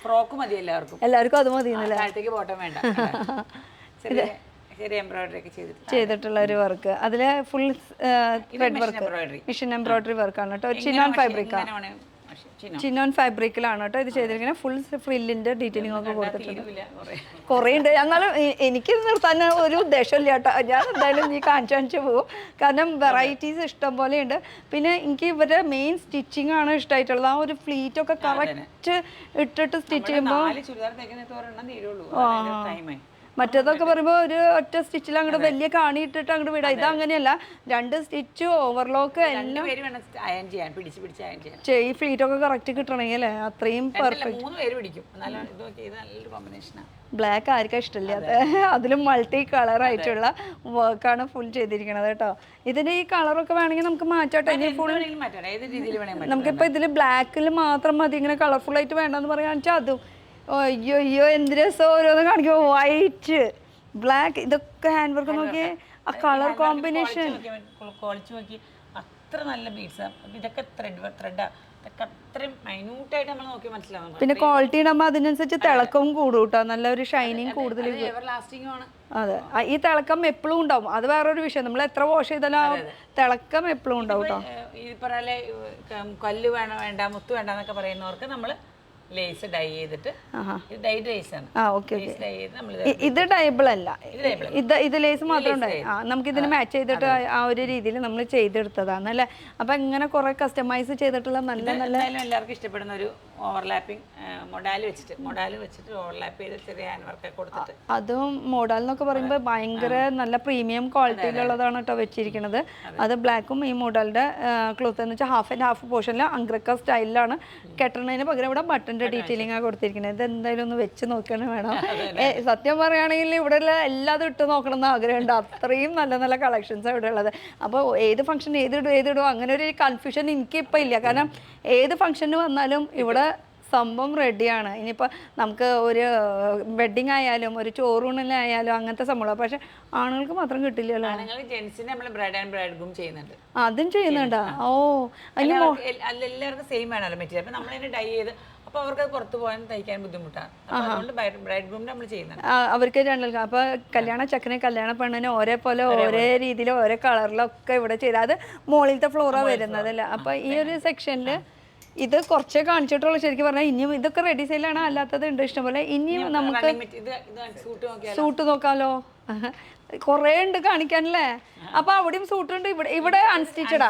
ഫ്രോക്ക് മതി എല്ലാവർക്കും അത് മതി. ചെറിയ എംബ്രോയിഡറി ഒക്കെ ചെയ്തിട്ടുള്ള ഒരു വർക്ക്. അതിൽ full thread work, mission embroidery വർക്കാണ് കേട്ടോ. ചിനോൺ ഫാബ്രിക്കാണ്, ചിനോൺ ഫാബ്രിക്കിലാണ് കേട്ടോ ഇത് ചെയ്തിരിക്കുന്നത്. ഫുൾ ഫ്രില്ലിന്റെ ഡീറ്റെയിലിംഗ് ഒക്കെ കൊടുത്തിട്ടുണ്ട്. കുറേ ഉണ്ട്. എന്നാലും എനിക്ക് നിർത്താൻ ഒരു ഉദ്ദേശമില്ല കേട്ടോ. ഞാൻ എന്തായാലും ഈ കാണിച്ചു പോകും, കാരണം വെറൈറ്റീസ് ഇഷ്ടം പോലെ ഉണ്ട്. പിന്നെ എനിക്ക് ഇവരുടെ മെയിൻ സ്റ്റിച്ചിങ് ആണ് ഇഷ്ടമായിട്ടുള്ളത്. ആ ഒരു ഫ്ലീറ്റ് ഒക്കെ കറക്റ്റ് ഇട്ടിട്ട് സ്റ്റിച്ച് ചെയ്യുമ്പോൾ മറ്റേതൊക്കെ പറയുമ്പോൾ ഒരു ഒറ്റ സ്റ്റിച്ചിൽ അങ്ങോട്ട് വലിയ കാണി ഇട്ടിട്ട് അങ്ങോട്ട് വിടാം. ഇത് അങ്ങനെയല്ല, 2 സ്റ്റിച്ച് ഓവർലോക്ക് എല്ലാം ഈ ഫ്ലീറ്റ് ഒക്കെ കറക്റ്റ് കിട്ടണമെങ്കിൽ അല്ലേ, അത്രയും പെർഫെക്റ്റ്. ബ്ലാക്ക് ആർക്കും ഇഷ്ടമില്ലാത്ത അതിലും മൾട്ടി കളർ ആയിട്ടുള്ള വർക്കാണ് ഫുൾ ചെയ്തിരിക്കുന്നത് കേട്ടോ. ഇതിന്റെ ഈ കളറൊക്കെ വേണമെങ്കിൽ നമുക്ക് മാറ്റാട്ടെ. ഇനി ഫുൾ നമുക്കിപ്പോൾ ഇതിൽ ബ്ലാക്കിൽ മാത്രം മതി, ഇങ്ങനെ കളർഫുൾ ആയിട്ട് വേണ്ടെന്ന് പറയാന്ന് വെച്ചാൽ അതും. അയ്യോ അയ്യോ എന്ത് രസം ഓരോന്ന് കാണിക്കുമോ. വൈറ്റ്, ബ്ലാക്ക്, ഇതൊക്കെ ഹാൻഡ് വർക്ക് നോക്കിയേ, ആ കളർ കോമ്പിനേഷൻ അത്ര നല്ല ബീഡ്സ്. ഇതൊക്കെ ത്രെഡാ, അത്രയും മൈന്യൂട്ടായിട്ട് നമ്മൾ നോക്കി മനസ്സിലാവും. പിന്നെ ക്വാളിറ്റി ഇടുമ്പോൾ അതിനനുസരിച്ച് തിളക്കവും കൂടും കേട്ടോ, നല്ലൊരു ഷൈനിങ് കൂടുതൽ. അതെ, ഈ തിളക്കം എപ്പോഴും ഉണ്ടാവും, അത് വേറൊരു വിഷയം. നമ്മൾ എത്ര വാഷ് ചെയ്താലും ആ തിളക്കം എപ്പോഴും ഉണ്ടാവും കേട്ടോ. ഈ പറഞ്ഞ കല്ല് വേണ്ട മുത്ത് വേണ്ട എന്നൊക്കെ പറയുന്നവർക്ക് നമ്മൾ ലേസ് ഡൈ ചെയ്തിട്ട്, ഇത് ഡൈ ലേസ് ആണ്. ഇത് ഡൈബിൾ അല്ല, ഇത് ലേസ് മാത്രം ഉണ്ടായി. നമുക്ക് ഇതിന് മാച്ച് ചെയ്തിട്ട് ആ ഒരു രീതിയിൽ നമ്മൾ ചെയ്തെടുത്തതാണ് അല്ലേ. അപ്പൊ ഇങ്ങനെ കുറെ കസ്റ്റമൈസ് ചെയ്തിട്ടുള്ള നല്ല നല്ല എല്ലാവർക്കും ഇഷ്ടപ്പെടുന്ന ഒരു ഓവർലാപ്പിംഗ് മൊഡാൽ വെച്ചിട്ട് ഓവർലാപ്പ് ചെയ്ത് ചെറിയ ഹാൻഡ് വർക്ക് കൊടുത്തിട്ട്. അതും മോഡൽ എന്നൊക്കെ പറയുമ്പോൾ ഭയങ്കര നല്ല പ്രീമിയം ക്വാളിറ്റിയിലുള്ളതാണ് കേട്ടോ വെച്ചിരിക്കുന്നത്. അത് ബ്ലാക്കും ഈ മോഡലിന്റെ ക്ലോത്ത് എന്ന് വെച്ചാൽ ഹാഫ് ആൻഡ് ഹാഫ് പോർഷനിൽ അങ്ക്രക്ക സ്റ്റൈലിലാണ് കെട്ടണതിന് പകരം ഇവിടെ ബട്ടന്റെ ഡീറ്റെയിലിംഗ് ആണ് കൊടുത്തിരിക്കുന്നത്. ഇത് എന്തായാലും ഒന്ന് വെച്ച് നോക്കണം വേണം. സത്യം പറയുകയാണെങ്കിൽ ഇവിടെയുള്ള എല്ലാതും ഇട്ട് നോക്കണം എന്ന് ആഗ്രഹമുണ്ട്. അത്രയും നല്ല നല്ല കളക്ഷൻസ് ഇവിടെ ഉള്ളത്. അപ്പോൾ ഏത് ഫംഗ്ഷൻ ഏതിടും അങ്ങനെ ഒരു കൺഫ്യൂഷൻ എനിക്കിപ്പോൾ ഇല്ല. കാരണം ഏത് ഫംഗ്ഷന് വന്നാലും ഇവിടെ സംഭവം റെഡിയാണ്. ഇനിയിപ്പോൾ നമുക്ക് ഒരു വെഡിങ് ആയാലും ഒരു ചോറൂണിലായാലും അങ്ങനത്തെ സംഭവം. പക്ഷെ ആണുങ്ങൾക്ക് മാത്രം കിട്ടില്ലല്ലോ. അതും ചെയ്യുന്നുണ്ടോ? ഓ, എല്ലാവർക്കും സെയിം ആണല്ലോ മെറ്റീരിയൽ. അപ്പോൾ നമ്മളതിനെ ഡൈ ചെയ്ത്, അപ്പോൾ അവർക്ക് പുറത്ത് പോകാൻ തയ്ക്കാൻ ബുദ്ധിമുട്ടാണ്. അതുകൊണ്ട് ബ്രൈഡ് ഗ്രൂമിന് നമ്മൾ ചെയ്യുന്നുണ്ട്. അവർക്ക് രണ്ടു അപ്പോൾ കല്യാണ ചക്കനെ കല്യാണ പെണ്ണിനെ ഒരേ പോലെ ഒരേ രീതിയിൽ ഓരോ കളറിലൊക്കെ ഇവിടെ ചെയ്ത്, അത് മുകളിലത്തെ ഫ്ലോറാണ് വരുന്നതല്ല. അപ്പോൾ ഈ ഒരു സെക്ഷനിൽ ഇത് കുറച്ചേ കാണിച്ചിട്ടുള്ളൂ. ശരിക്കും പറഞ്ഞാൽ ഇനിയും ഇതൊക്കെ റെഡി സെയിലാണ്, അല്ലാത്തത് ഉണ്ട് ഇഷ്ടംപോലെ. ഇനിയും നമുക്ക് സൂട്ട് നോക്കാമല്ലോ, കുറേ ഉണ്ട് കാണിക്കാനല്ലേ. അപ്പൊ അവിടെയും സൂട്ട് ഉണ്ട്, ഇവിടെ അൺസ്റ്റിച്ചഡാ.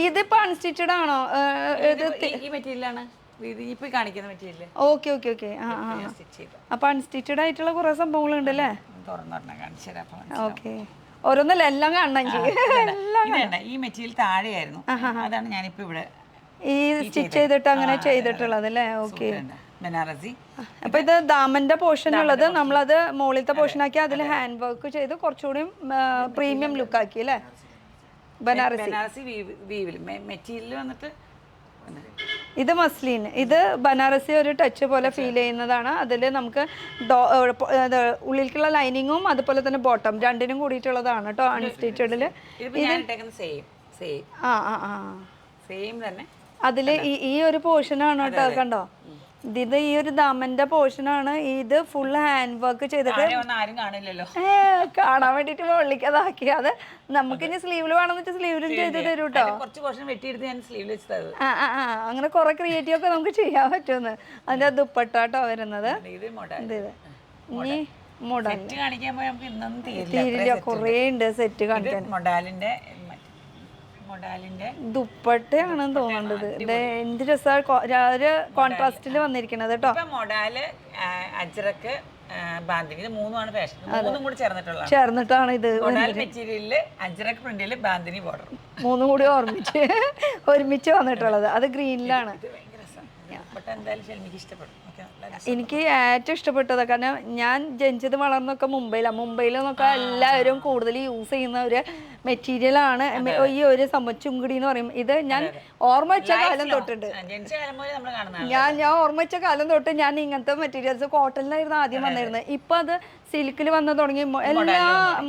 ഇതിപ്പോ അൺസ്റ്റിച്ചഡ് ആണോ? Okay okay okay. അപ്പൊ അൺസ്റ്റിച്ചഡ് ആയിട്ടുള്ള കുറെ സംഭവങ്ങളുണ്ട് അല്ലേ. ഓക്കെ, ഓരോന്നല്ല എല്ലാം കാണണമെങ്കിൽ ഈ മെറ്റീരിയൽ താഴെയായിരുന്നു, അതാണ് ഞാനിപ്പോ ഇവിടെ ഈ സ്റ്റിച്ച് ചെയ്തിട്ട് അങ്ങനെ ചെയ്തിട്ടുള്ളത് അല്ലേ. ഓക്കെ, ബനാറസി. അപ്പൊ ഇത് ദാമന്റെ പോർഷൻ ഉള്ളത് നമ്മളത് മുകളിലത്തെ പോർഷൻ ആക്കി അതിൽ ഹാൻഡ് വർക്ക് ചെയ്ത് കുറച്ചുകൂടി പ്രീമിയം ലുക്ക് ആക്കി അല്ലേ. ബനാറസി മെറ്റീരിയൽ വന്നിട്ട് ഇത് മസ്ലിൻ, ഇത് ബനാറസി ഒരു ടച്ച് പോലെ ഫീൽ ചെയ്യുന്നതാണ്. അതിൽ നമുക്ക് ഉള്ളിലേക്കുള്ള ലൈനിങ്ങും അതുപോലെ തന്നെ ബോട്ടം രണ്ടിനും കൂടിയിട്ടുള്ളതാണ് കേട്ടോ അൺസ്റ്റിച്ചഡിൽ. അതിൽ ഈ ഒരു പോർഷനാണ് കേട്ടോ, കണ്ടോ. ഇത് ഈ ഒരു ദാമന്റെ പോർഷനാണ്. ഇത് ഫുൾ ഹാൻഡ് വർക്ക് ചെയ്തിട്ട് കാണാൻ വേണ്ടിട്ട് പൊള്ളിക്കതാക്കി. അത് നമുക്ക് ഇനി സ്ലീവിൽ വേണമെന്ന് വെച്ചാൽ സ്ലീവിലും ചെയ്ത് തരും കേട്ടോ. അങ്ങനെ കുറെ ക്രിയേറ്റീവ് ഒക്കെ നമുക്ക് ചെയ്യാൻ പറ്റുമെന്ന്. അതിന്റെ ദുപ്പട്ടാട്ടോ വരുന്നത്. ഇനി മോഡൽ തീരില്ല, കുറേ ഉണ്ട് സെറ്റ് കാണിക്കാൻ. ദുപ്പട്ടയാണെന്ന് തോന്നുന്നത്. എന്ത് രസമാണ് കോൺട്രാസ്റ്റിൽ വന്നിരിക്കുന്നത് കേട്ടോ. ചേർന്നിട്ടാണ് ഇത് മൂന്നും കൂടി ഒരുമിച്ച് വന്നിട്ടുള്ളത്. അത് ഗ്രീനിലാണ്. എനിക്ക് ഏറ്റവും ഇഷ്ടപ്പെട്ടത്, കാരണം ഞാൻ ജനിച്ചത് വളർന്നൊക്കെ മുംബൈയിൽ നിന്നൊക്കെ എല്ലാവരും കൂടുതൽ യൂസ് ചെയ്യുന്ന ഒരു മെറ്റീരിയലാണ് ഈ ഒരു ചുങ്കുടി എന്ന് പറയും. ഇത് ഞാൻ ഓർമ്മ വെച്ച കാലം തൊട്ടുണ്ട്, ഞാൻ ഓർമ്മ വെച്ച കാലം തൊട്ട് ഞാൻ ഇങ്ങനത്തെ മെറ്റീരിയൽസ് കോട്ടണിലായിരുന്നു ആദ്യം വന്നിരുന്നത്. ഇപ്പൊ അത് സിൽക്കിൽ വന്ന് തുടങ്ങി, എല്ലാ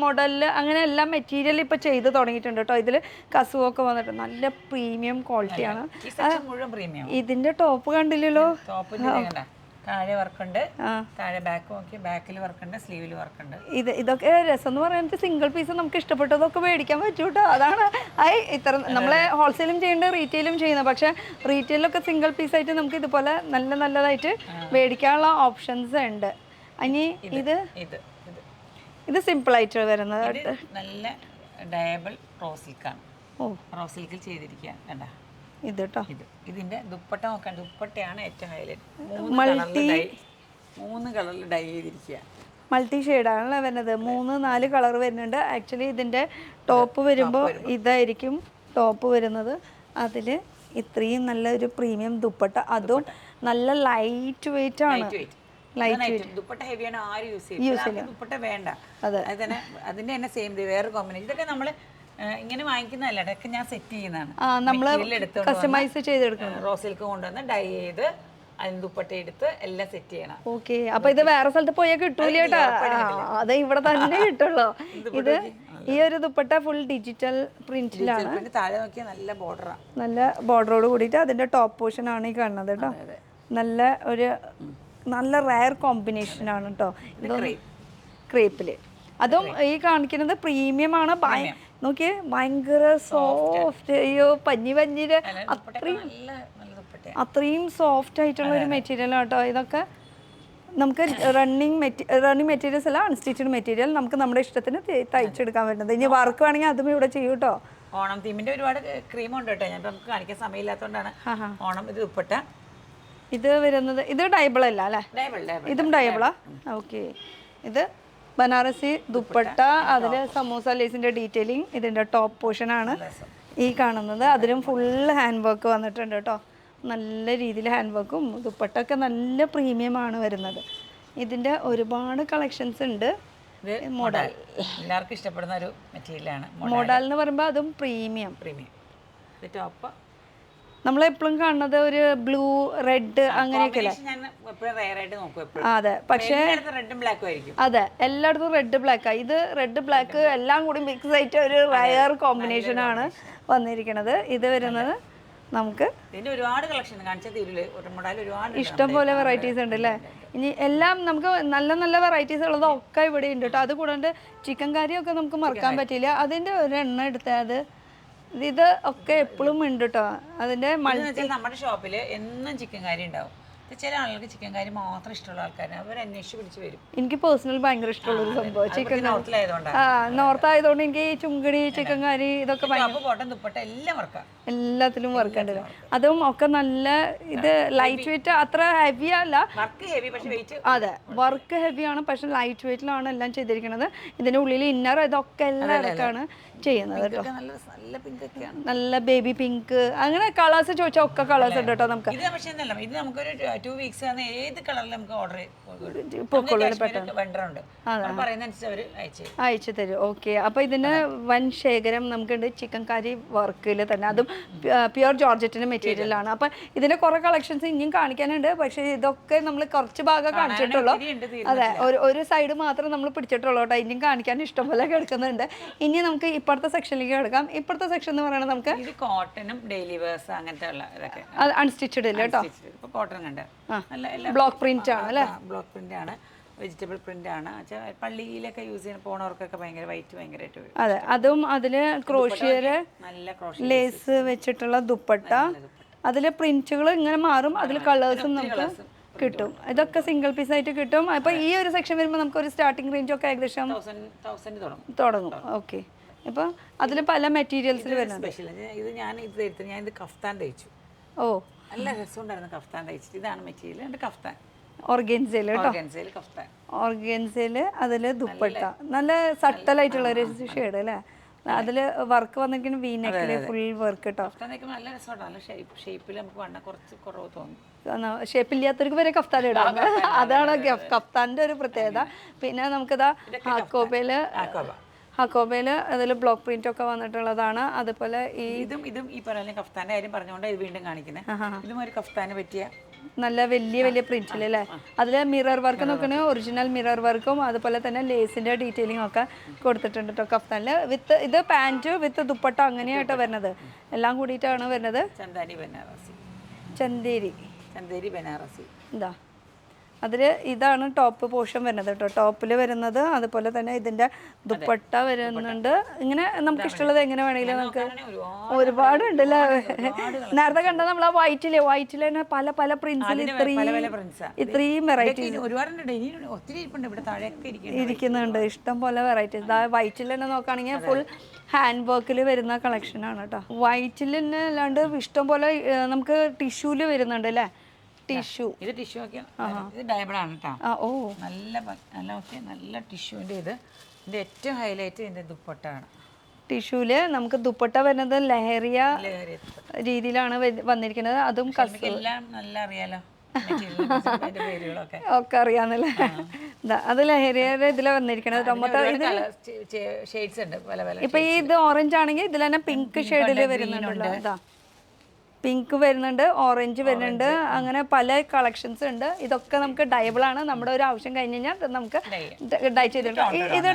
മോഡലിൽ അങ്ങനെ എല്ലാ മെറ്റീരിയൽ ഇപ്പൊ ചെയ്ത് തുടങ്ങിയിട്ടുണ്ട് കേട്ടോ. ഇതിൽ കസുവൊക്കെ വന്നിട്ട് നല്ല പ്രീമിയം ക്വാളിറ്റിയാണ്. ഇതിന്റെ ടോപ്പ് കണ്ടില്ലല്ലോ, താഴെ വർക്കുണ്ട്, താഴെ ബാക്ക് നോക്കി ബാക്കിൽ വർക്കുണ്ട്, സ്ലീവിൽ വർക്കുണ്ട്. ഇതൊക്കെ രസം എന്ന് പറയുന്നത് സിംഗിൾ പീസ് നമുക്ക് ഇഷ്ടപ്പെട്ടതൊക്കെ മേടിക്കാൻ പറ്റൂട്ടോ. അതാണ് ഇത്ര നമ്മളെ ഹോൾസെയിലും ചെയ്യുന്നുണ്ട്, റീറ്റെയിലും ചെയ്യുന്നത്. പക്ഷെ റീറ്റെയിലൊക്കെ സിംഗിൾ പീസായിട്ട് നമുക്ക് ഇതുപോലെ നല്ലതായിട്ട് മേടിക്കാനുള്ള ഓപ്ഷൻസ് ഉണ്ട്. ഇനി ഇത് സിമ്പിൾ ആയിട്ട് വരുന്നത് നല്ല ഡയബിൾ റോസിൽക്കാണ്. റോസിൽക്കിൽ ചെയ്തിരിക്കുക കണ്ട ഇത് കേട്ടോ. ഇതിന്റെ ദുപ്പട്ട നോക്കാൻ, ദുപ്പട്ടയാണ് ഏറ്റവും ഹൈലൈറ്റ്. 3 കളറിൽ ഡൈ ചെയ്തിരിക്കുക. മൾട്ടി ഷെയ്ഡാണല്ലോ വരുന്നത്. 3-4 കളർ വരുന്നുണ്ട്. ആക്ച്വലി ഇതിന്റെ ടോപ്പ് വരുമ്പോൾ ഇതായിരിക്കും ടോപ്പ് വരുന്നത്. അതിൽ ഇത്രയും നല്ലൊരു പ്രീമിയം ദുപ്പട്ട, അതും നല്ല ലൈറ്റ് വെയിറ്റ് ആണ്. ദുപ്പട്ട ഹെവിയാണ്, ആരും യൂസ് ചെയ്യും. ദുപ്പട്ട വേണ്ട, അതിന്റെ തന്നെ സെയിം വേറെ കോമ്പിനേഷൻ. ഇതൊക്കെ നമ്മള് ഇങ്ങനെ വാങ്ങിക്കുന്നതല്ല, ഇതൊക്കെ ഞാൻ സെറ്റ് ചെയ്യുന്നതാണ്. കസ്റ്റമൈസ് ചെയ്തെടുക്കണം. റോസിൽക്ക് കൊണ്ടുവന്ന് ഡൈ ചെയ്ത് അതിന് ദുപ്പട്ട എടുത്ത് എല്ലാം സെറ്റ് ചെയ്യണം. ഓക്കെ, അപ്പൊ ഇത് വേറെ സ്ഥലത്ത് പോയാൽ കിട്ടൂല കേട്ടാ, അത് ഇവിടെ തന്നെ കിട്ടുള്ളൂ. ഇത് ഈ ഒരു ദുപ്പട്ട ഫുൾ ഡിജിറ്റൽ പ്രിന്റിലാണ്. താഴെ നോക്കിയാൽ നല്ല ബോർഡറാണ്, നല്ല ബോർഡറോട് കൂടിയിട്ട് അതിന്റെ ടോപ്പ് പോർഷൻ ആണ് ഈ കാണുന്നത് കേട്ടോ. നല്ല റയർ കോമ്പിനേഷൻ ആണ് കേട്ടോ. ക്രേപ്പില് അതും ഈ കാണിക്കുന്നത് പ്രീമിയം ആണ്. നോക്കിയേ, ഭയങ്കര സോഫ്റ്റ്. അയ്യോ, പഞ്ഞിയുടെ അത്രയും സോഫ്റ്റ് ആയിട്ടുള്ള ഒരു മെറ്റീരിയൽ ആട്ടോ. ഇതൊക്കെ നമുക്ക് റണ്ണിങ് മെറ്റീരിയൽസ് അല്ല, അൺസ്റ്റിച്ചഡ് മെറ്റീരിയൽ നമുക്ക് നമ്മുടെ ഇഷ്ടത്തിന് തയ്ച്ചെടുക്കാൻ പറ്റുന്നത്. ഇനി വർക്ക് വേണമെങ്കിൽ അതും ഇവിടെ ചെയ്യൂ കേട്ടോ. ഓണം തീമിന്റെ ഒരുപാട് ക്രീം ഉണ്ട് കേട്ടോ, ഞാൻ നമുക്ക് കാണിക്കാൻ സമയമില്ലാത്തതുകൊണ്ടാണ്. ഓണം ഇത് ദുപ്പട്ട ഇത് വരുന്നത്, ഇത് ഡയബിൾ അല്ല അല്ലേ? ഇതും ഡയബിളാ. ഓക്കെ, ഇത് ബനാറസി ദുപ്പട്ട, അതിൽ സമൂസ ലേസിന്റെ ഡീറ്റെയിലിംഗ് ഇതിന്റെ ടോപ്പ് പോർഷൻ ആണ് ഈ കാണുന്നത്. അതിലും ഫുൾ ഹാൻഡ് വർക്ക് വന്നിട്ടുണ്ട് കേട്ടോ. നല്ല രീതിയിൽ ഹാൻഡ് വർക്കും ദുപ്പട്ടൊക്കെ നല്ല പ്രീമിയം ആണ് വരുന്നത്. ഇതിന്റെ ഒരുപാട് കളക്ഷൻസ് ഉണ്ട്. മോഡൽ എല്ലാവർക്കും ഇഷ്ടപ്പെടുന്ന ഒരു മെറ്റീരിയലാണ്. മോഡൽ എന്ന് പറയുമ്പോൾ അതും പ്രീമിയം. ടോപ്പ് നമ്മളെപ്പോഴും കാണുന്നത് ഒരു ബ്ലൂ റെഡ് അങ്ങനെയൊക്കെ അല്ലേ? അതെ, പക്ഷേ അതെ, എല്ലായിടത്തും റെഡ് ബ്ലാക്ക്. ഇത് റെഡ് ബ്ലാക്ക് എല്ലാം കൂടി മിക്സ് ആയിട്ട് ഒരു റയർ കോമ്പിനേഷൻ ആണ് വന്നിരിക്കുന്നത്. ഇത് വരുന്നത് നമുക്ക് ഇഷ്ടംപോലെ വെറൈറ്റീസ് ഉണ്ട് അല്ലേ? ഇനി എല്ലാം നമുക്ക് നല്ല വെറൈറ്റീസ് ഉള്ളതൊക്കെ ഇവിടെ ഉണ്ട് കേട്ടോ. അത് കൂടാണ്ട് ചിക്കൻ കറിയൊക്കെ നമുക്ക് മറക്കാൻ പറ്റില്ല. അതിന്റെ ഒരു എണ്ണ എടുത്തത് ഇത് ഒക്കെ എപ്പോഴും ഉണ്ട് കേട്ടോ. അതിന്റെ നമ്മുടെ ഷോപ്പില് എന്നും ചിക്കൻ കറി ഉണ്ടാവും. ചില ആളുകൾക്ക് ചിക്കൻ കറി മാത്രം ഇഷ്ടമുള്ള ആൾക്കാർ അവർ അന്വേഷിച്ച് പിടിച്ച് വരും. എനിക്ക് പേഴ്സണൽ ഭയങ്കര ഇഷ്ടമുള്ള ഒരു സംഭവം ചിക്കൻ. നോർത്ത് ആയതുകൊണ്ട് എനിക്ക് ഈ ചുങ്കടി ചിക്കൻ കറി ഇതൊക്കെ എല്ലാത്തിലും വർക്ക് ഉണ്ട്. അതും ഒക്കെ നല്ല ഇത് ലൈറ്റ് വെയിറ്റ്, അത്ര ഹെവി അല്ല. അതെ, വർക്ക് ഹെവിയാണ്, പക്ഷെ ലൈറ്റ് വെയിറ്റിലാണ് എല്ലാം ചെയ്തിരിക്കുന്നത്. ഇതിന്റെ ഉള്ളിൽ ഇന്നർ ഇതൊക്കെ എല്ലാം ഇടക്കാണ് ചെയ്യുന്നത് കേട്ടോ. നല്ല ബേബി പിങ്ക് അങ്ങനെ കളേഴ്സ് ചോദിച്ചാൽ ഒക്കെ കളേഴ്സ് ഉണ്ട് കേട്ടോ. നമുക്ക് അയച്ചു തരും. ഓക്കെ, അപ്പൊ ഇതിന് വൻ ശേഖരം നമുക്കുണ്ട് ചിക്കൻ കറി വർക്കിൽ തന്നെ. അതും പ്യുർ ജോർജറ്റിന്റെ മെറ്റീരിയൽ ആണ്. അപ്പൊ ഇതിന്റെ കുറെ കളക്ഷൻസ് ഇനിയും കാണിക്കാനുണ്ട്. പക്ഷെ ഇതൊക്കെ നമ്മൾ കുറച്ച് ഭാഗം കാണിച്ചിട്ടുള്ളൂ. അതെ, ഒരു സൈഡ് മാത്രം നമ്മൾ പിടിച്ചിട്ടുള്ളൂ കേട്ടോ. ഇനിയും കാണിക്കാൻ ഇഷ്ടംപോലെ കിടക്കുന്നുണ്ട്. ഇനി നമുക്ക് ഇപ്പുറത്തെ സെക്ഷനിലേക്ക് കിടക്കാം. ഇപ്പുറത്തെ സെക്ഷൻ എന്ന് പറയുന്നത് നമുക്ക് കോട്ടനും ഡെയിലി വേഴ്സ് അങ്ങനത്തെ അൺസ്റ്റിച്ചഡ് ഇല്ല കേട്ടോ. കോട്ടൺ കണ്ട് ബ്ലോക്ക് പ്രിന്റ് ആണ് അല്ലേ? ബ്ലോക്ക് പ്രിന്റ് ആണ്, വെജിറ്റബിൾ പ്രിന്റ് ആണ്. പള്ളിയിലൊക്കെ യൂസ് ചെയ്യുന്ന പോണവർക്കൊക്കെ ഭയങ്കര വൈറ്റ് ഭയങ്കരമായിട്ട് വരും. അതെ, അതും അതില് ക്രോഷിയര് ലേസ് വെച്ചിട്ടുള്ള ദുപ്പട്ട. അതില് പ്രിന്റുകൾ ഇങ്ങനെ മാറും, അതിൽ കളേഴ്സും നമുക്ക് കിട്ടും. ഇതൊക്കെ സിംഗിൾ പീസ് ആയിട്ട് കിട്ടും. അപ്പൊ ഈ ഒരു സെക്ഷൻ വരുമ്പോൾ നമുക്ക് ഒരു സ്റ്റാർട്ടിംഗ് റേഞ്ച് ഒക്കെ ഏകദേശം 1000 തുടങ്ങും. ഓക്കെ, ഇപ്പൊ അതിൽ പല മെറ്റീരിയൽസിൽ വരുന്നത്. ഇത് ഞാൻ ഇത് കഫ്താൻ തയ്ച്ചു. ഓ, നല്ല രസമുണ്ടായിരുന്നു കഫ്താൻ തയ്ച്ചിട്ട്. ഇതാണ് മെറ്റീരിയൽ, എൻ്റെ കഫ്താൻ ഓർഗൻസയില് കേട്ടോ. ഓർഗൻസയില് അതില് ദുപ്പട്ട നല്ല സട്ടലായിട്ടുള്ള ഒരു ഷെയ്ഡ് അല്ലേ? അതില് വർക്ക് വന്നിരിക്കുന്ന വീനെക്കില് ഫുൾ വർക്ക് കേട്ടോ. നല്ല രസമാണ്, നല്ല ഷേപ്പിൽ നമുക്ക് വണ്ണം കുറച്ച് കുറവ് തോന്നും. ഷേപ്പില്ലാത്തവർക്ക് വരെ കഫ്താൻ ഇടാം. അതാണ് കഫ്താന്റെ ഒരു പ്രത്യേകത. പിന്നെ നമുക്കിതാ ഹക്കോബയില് അതിൽ ബ്ലോക്ക് പ്രിന്റ് ഒക്കെ വന്നിട്ടുള്ളതാണ്. അതുപോലെ ഇതും ഈ പറയുന്ന കഫ്താന്റെ കാര്യം പറഞ്ഞുകൊണ്ട് ഇത് വീണ്ടും കാണിക്കുന്നത്. ഇതും ഒരു കഫ്താന് പറ്റിയ നല്ല വലിയ പ്രിന്റിൽ അല്ലേ? അതിൽ മിറർ വർക്ക് നോക്കണെങ്കിൽ ഒറിജിനൽ മിറർ വർക്കും അതുപോലെ തന്നെ ലേസിന്റെ ഡീറ്റെയിലിംഗ് ഒക്കെ കൊടുത്തിട്ടുണ്ട് കേട്ടോ കഫ്താനില്. വിത്ത് ഇത് പാൻറ് വിത്ത് ദുപ്പട്ട അങ്ങനെയായിട്ടോ വരുന്നത്. എല്ലാം കൂടിയിട്ടാണ് വരുന്നത്. ചന്ദേരി ബനാറസി ചന്തേരി ചന്ദേരി ബനാറസി. എന്താ അതിൽ ഇതാണ് ടോപ്പ് പോർഷൻ വരുന്നത് കേട്ടോ. ടോപ്പിൽ വരുന്നത് അതുപോലെ തന്നെ ഇതിൻ്റെ ദുപ്പട്ട വരുന്നുണ്ട്. ഇങ്ങനെ നമുക്ക് ഇഷ്ടമുള്ളത് എങ്ങനെ വേണമെങ്കിലും നമുക്ക് ഒരുപാടുണ്ട് അല്ലേ. നേരത്തെ കണ്ട നമ്മൾ ആ വൈറ്റിൽ തന്നെ പല പല പ്രിന്റ്സിൽ ഇത്രയും വെറൈറ്റീസ് ഇരിക്കുന്നുണ്ട്. ഇഷ്ടം പോലെ വെറൈറ്റീസ്. വൈറ്റിൽ തന്നെ നോക്കുകയാണെങ്കിൽ ഫുൾ ഹാൻഡ് വർക്കിൽ വരുന്ന കളക്ഷനാണ് കേട്ടോ. വൈറ്റിൽ തന്നെ അല്ലാണ്ട് ഇഷ്ടം പോലെ നമുക്ക് ടിഷ്യൂല് വരുന്നുണ്ട് അല്ലേ. ടിഷ്യൂ ഇത് ടിഷ്യൂ ഒക്കെ ഇത് ഡയബിൾ ആണ് കേട്ടോ. ഓ നല്ല നല്ല ടിഷ്യൂൻ്റെ ഇതിൻ്റെ ഏറ്റവും ഹൈലൈറ്റ് ഇതിൻ്റെ ദുപ്പട്ടയാണ്. ടിഷ്യൂല് നമുക്ക് ദുപ്പട്ട വരുന്നത് ലഹരിയ രീതിയിലാണ് വന്നിരിക്കുന്നത്. അതും എല്ലാം നല്ല അറിയാലോ ഒക്കെ അറിയാന്നല്ലേ. അത് ലഹരിയുടെ ഇതിലാണ് വന്നിരിക്കുന്നത്. ഇപ്പൊ ഈ ഇത് ഓറഞ്ച് ആണെങ്കിൽ ഇതിൽ തന്നെ പിങ്ക് ഷെയ്ഡിൽ വരുന്നുണ്ടല്ലോ. ഇതാ പിങ്ക് വരുന്നുണ്ട്, ഓറഞ്ച് വരുന്നുണ്ട്, അങ്ങനെ പല കളക്ഷൻസ് ഉണ്ട്. ഇതൊക്കെ നമുക്ക് ഡയബിൾ ആണ്. നമ്മുടെ ഒരു ആവശ്യം കഴിഞ്ഞ് കഴിഞ്ഞാൽ നമുക്ക് ഡൈ ചെയ്തിട്ടുണ്ട്. ഇത്